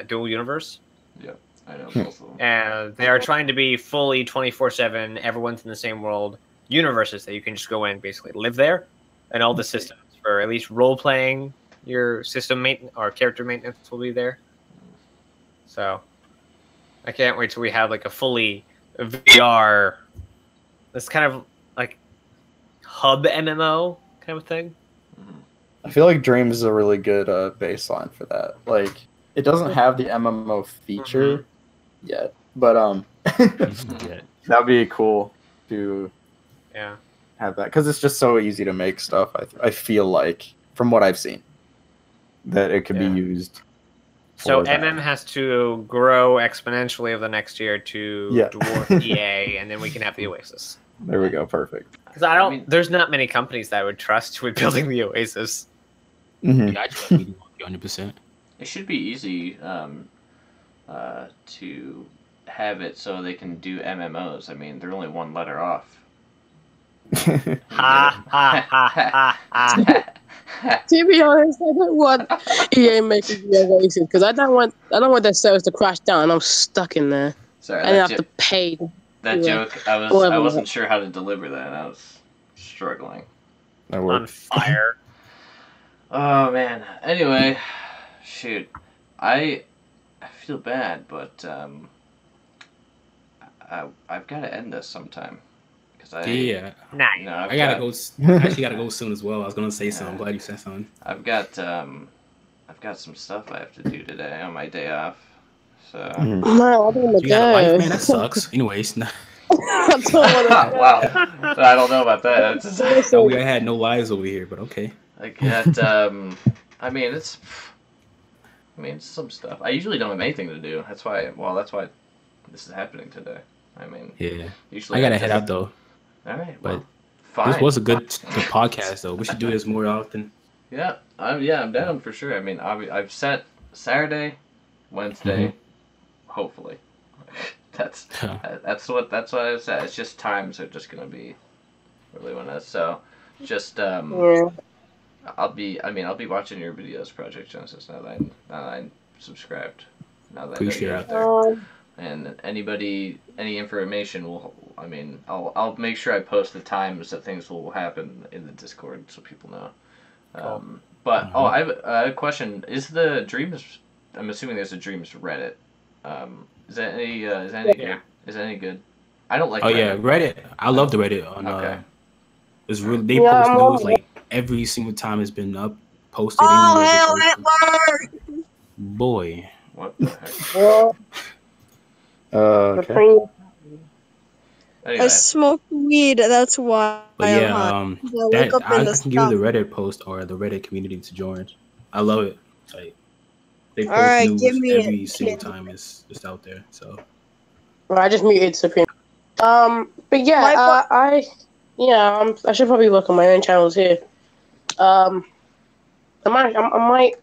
Dual Universe. Yeah, I know both of them. And they are trying to be fully 24/7, everyone's in the same world universes that you can just go in and basically live there, and all the systems for at least role playing your system maintenance or character maintenance will be there. So I can't wait till we have like a fully VR. This kind of like hub MMO kind of thing. I feel like Dreams is a really good baseline for that. Like, it doesn't have the MMO feature yet, but that'd be cool to have that, because it's just so easy to make stuff. I feel like, from what I've seen, that it could be used. So has to grow exponentially over the next year to dwarf EA, and then we can have the Oasis. There we go, perfect. Because there's not many companies that I would trust with building the Oasis. Mm-hmm. Yeah, I trust Media Molecule 100%. It should be easy to have it so they can do MMOs. I mean, they're only one letter off. Ha ha ha ha. To be honest, I don't want EA making the Oasis because I don't want their servers to crash down. I'm stuck in there. Sorry, and I have to pay. That joke, I wasn't sure how to deliver that. I was struggling. On fire. Oh man. Anyway, shoot, I feel bad, but I've got to end this sometime. Nah, I gotta go. I actually gotta go soon as well. I was gonna say something. I'm glad you said something. I've got some stuff I have to do today on my day off. So no, I don't want to you got a life, man. That sucks. Anyways, I don't want to wow. I don't know about that. We had no lives over here, but okay. I got I mean it's some stuff. I usually don't have anything to do. That's why this is happening today. I mean, usually I gotta head out though. All right, but fine. This was a good podcast though. We should do this more often. Yeah, I'm down for sure. I mean, I've set Saturday, Wednesday, hopefully. That's what I said. It's just times are just gonna be really when it's so. Just I'll be watching your videos, Project Genesis. Now that I'm subscribed. Now that appreciate it out there. And any information I'll make sure I post the times that things will happen in the Discord so people know. Cool. But I have a question. Is the Dreams? I'm assuming there's a Dreams Reddit. Is that any good? I don't like. Oh Reddit. yeah, Reddit. I love the Reddit on. Okay. It's really they post news like every single time it's been posted. Oh hell, it worked! Boy. What the heck? Okay. Anyway. I smoke weed, that's why. But yeah, I can give you the Reddit post or the Reddit community to join. I love it. Like they post news every single time it's out there. So. Well, I just muted Supreme. But yeah, I should probably look on my own channel too. I might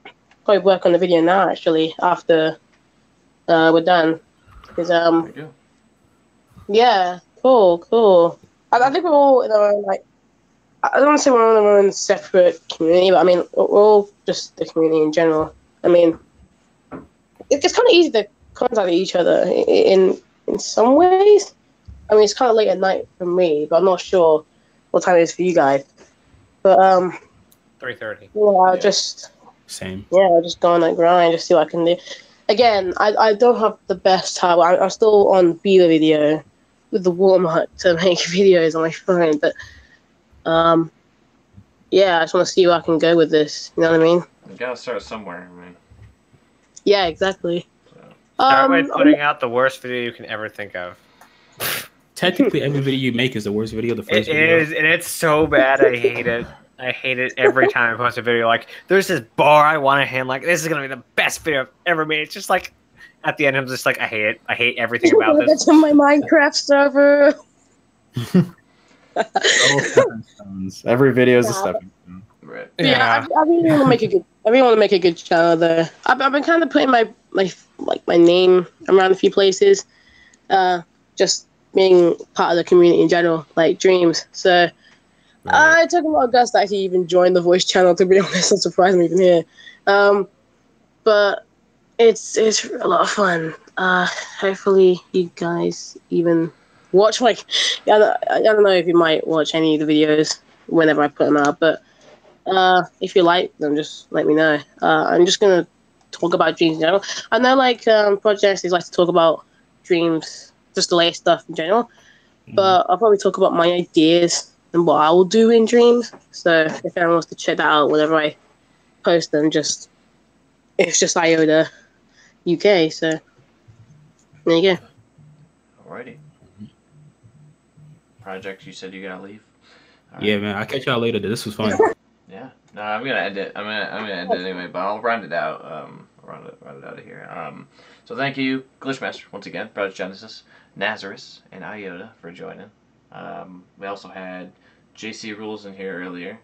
probably work on the video now actually after we're done. Because yeah, cool. I think we're all in our own I don't want to say we're all in our own separate community, but I mean we're all just the community in general. I mean, it's kind of easy to contact each other in some ways. I mean, it's kind of late at night for me, but I'm not sure what time it is for you guys. But 3:30. Yeah, just same. Yeah, I'll just go on that grind, just see what I can do. Again, I don't have the best time. I'm still on beta video with the watermark to make videos on my phone, but yeah, I just want to see where I can go with this. You know what I mean? You gotta start somewhere, I mean. Yeah, exactly. Start by putting out the worst video you can ever think of. Technically, every video you make is the worst video. The first video. It is, and it's so bad. I hate it. I hate it every time I post a video. Like, there's this bar I want to hit. Like, this is gonna be the best video I've ever made. It's just like, at the end, I'm just like, I hate it. I hate everything about this. That's on my Minecraft server. Every video is a stepping stone. Right. Yeah, I really want to make a good. I really want to make a good channel there. I've been kind of putting my name around a few places, just being part of the community in general, like Dreams. So, It took a lot of guts to actually even join the voice channel, to be honest. I'm surprised I'm even here. But it's a lot of fun. Hopefully you guys even watch I don't know if you might watch any of the videos whenever I put them out, but if you like them, just let me know. I'm just gonna talk about dreams in general. I know projects they like to talk about dreams, just the latest stuff in general, but I'll probably talk about my ideas and what I will do in dreams. So if anyone wants to check that out whenever I post them, it's just IOTA UK. So there you go. Alrighty. Project, you said you gotta leave. Yeah, man. I'll catch y'all later. This was fun. Yeah. No, I'm gonna end it. I'm gonna end it anyway, but I'll round it out. Round it out of here. So thank you, Glitchmaster, once again, Project Genesis, Nazarus, and Iota for joining. We also had JC Rules in here earlier.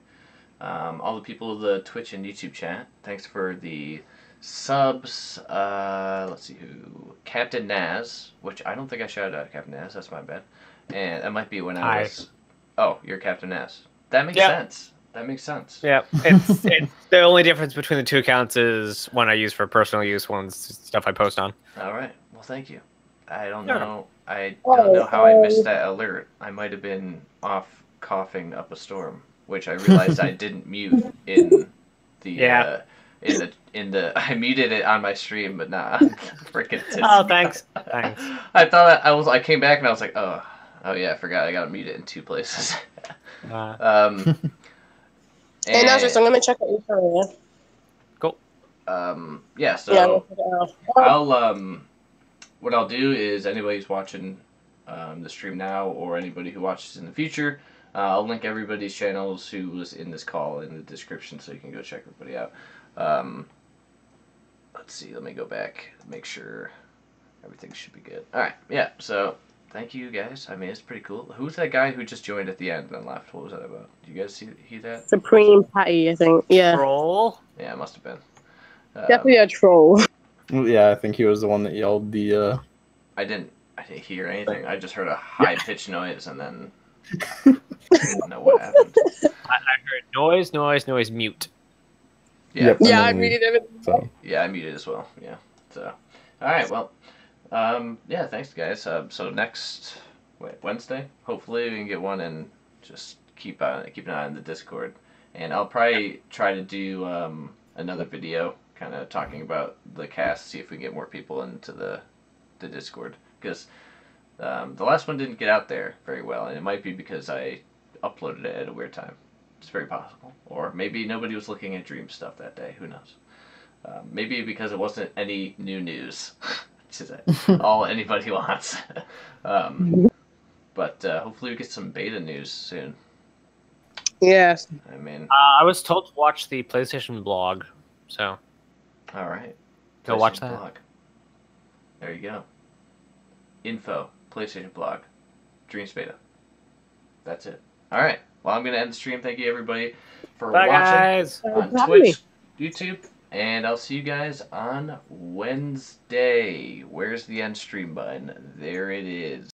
All the people of the Twitch and YouTube chat. Thanks for the subs. Let's see who. Captain Naz, which I don't think I shouted out Captain Naz. That's my bad. And that might be when I was. Oh, you're Captain Naz. That makes sense. That makes sense. Yeah, it's the only difference between the two accounts is one I use for personal use, one's stuff I post on. All right. Well, thank you. I don't know. I don't know how I missed that alert. I might have been off coughing up a storm, which I realized I didn't mute in the I muted it on my stream, but not freaking. Oh, thanks. Thanks. I thought I came back and I was like, oh yeah, I forgot I gotta mute it in two places. Hey, Nazarus, I'm gonna check out your channel. Yeah. Cool. Yeah. So I'll what I'll do is anybody who's watching the stream now or anybody who watches in the future, I'll link everybody's channels who was in this call in the description so you can go check everybody out. Let's see. Let me go back. Make sure everything should be good. All right. Yeah. So. Thank you, guys. I mean, it's pretty cool. Who's that guy who just joined at the end and then left? What was that about? Do you guys see that? Supreme Patty, I think. Yeah. Troll? Yeah, it must have been. Definitely a troll. Yeah, I think he was the one that yelled the... I didn't hear anything. I just heard a high-pitched noise and then... I didn't know what happened. I heard noise, mute. Yeah. Yep, yeah, I muted everything. So. Yeah, I muted as well. Yeah. So, all right, well... yeah, thanks guys. So next Wednesday, hopefully we can get one and just keep an eye on the Discord. And I'll probably try to do another video kind of talking about the cast, see if we can get more people into the Discord. Because the last one didn't get out there very well, and it might be because I uploaded it at a weird time. It's very possible. Or maybe nobody was looking at Dream stuff that day, who knows. Maybe because it wasn't any new news. Is all anybody wants. But hopefully we get some beta news soon. Yes. I mean... I was told to watch the PlayStation blog, so... Alright. Go watch that. Blog. There you go. Info. PlayStation blog. Dreams beta. That's it. Alright. Well, I'm going to end the stream. Thank you, everybody, for watching guys. on Twitch, YouTube, and I'll see you guys on Wednesday. Where's the end stream button? There it is.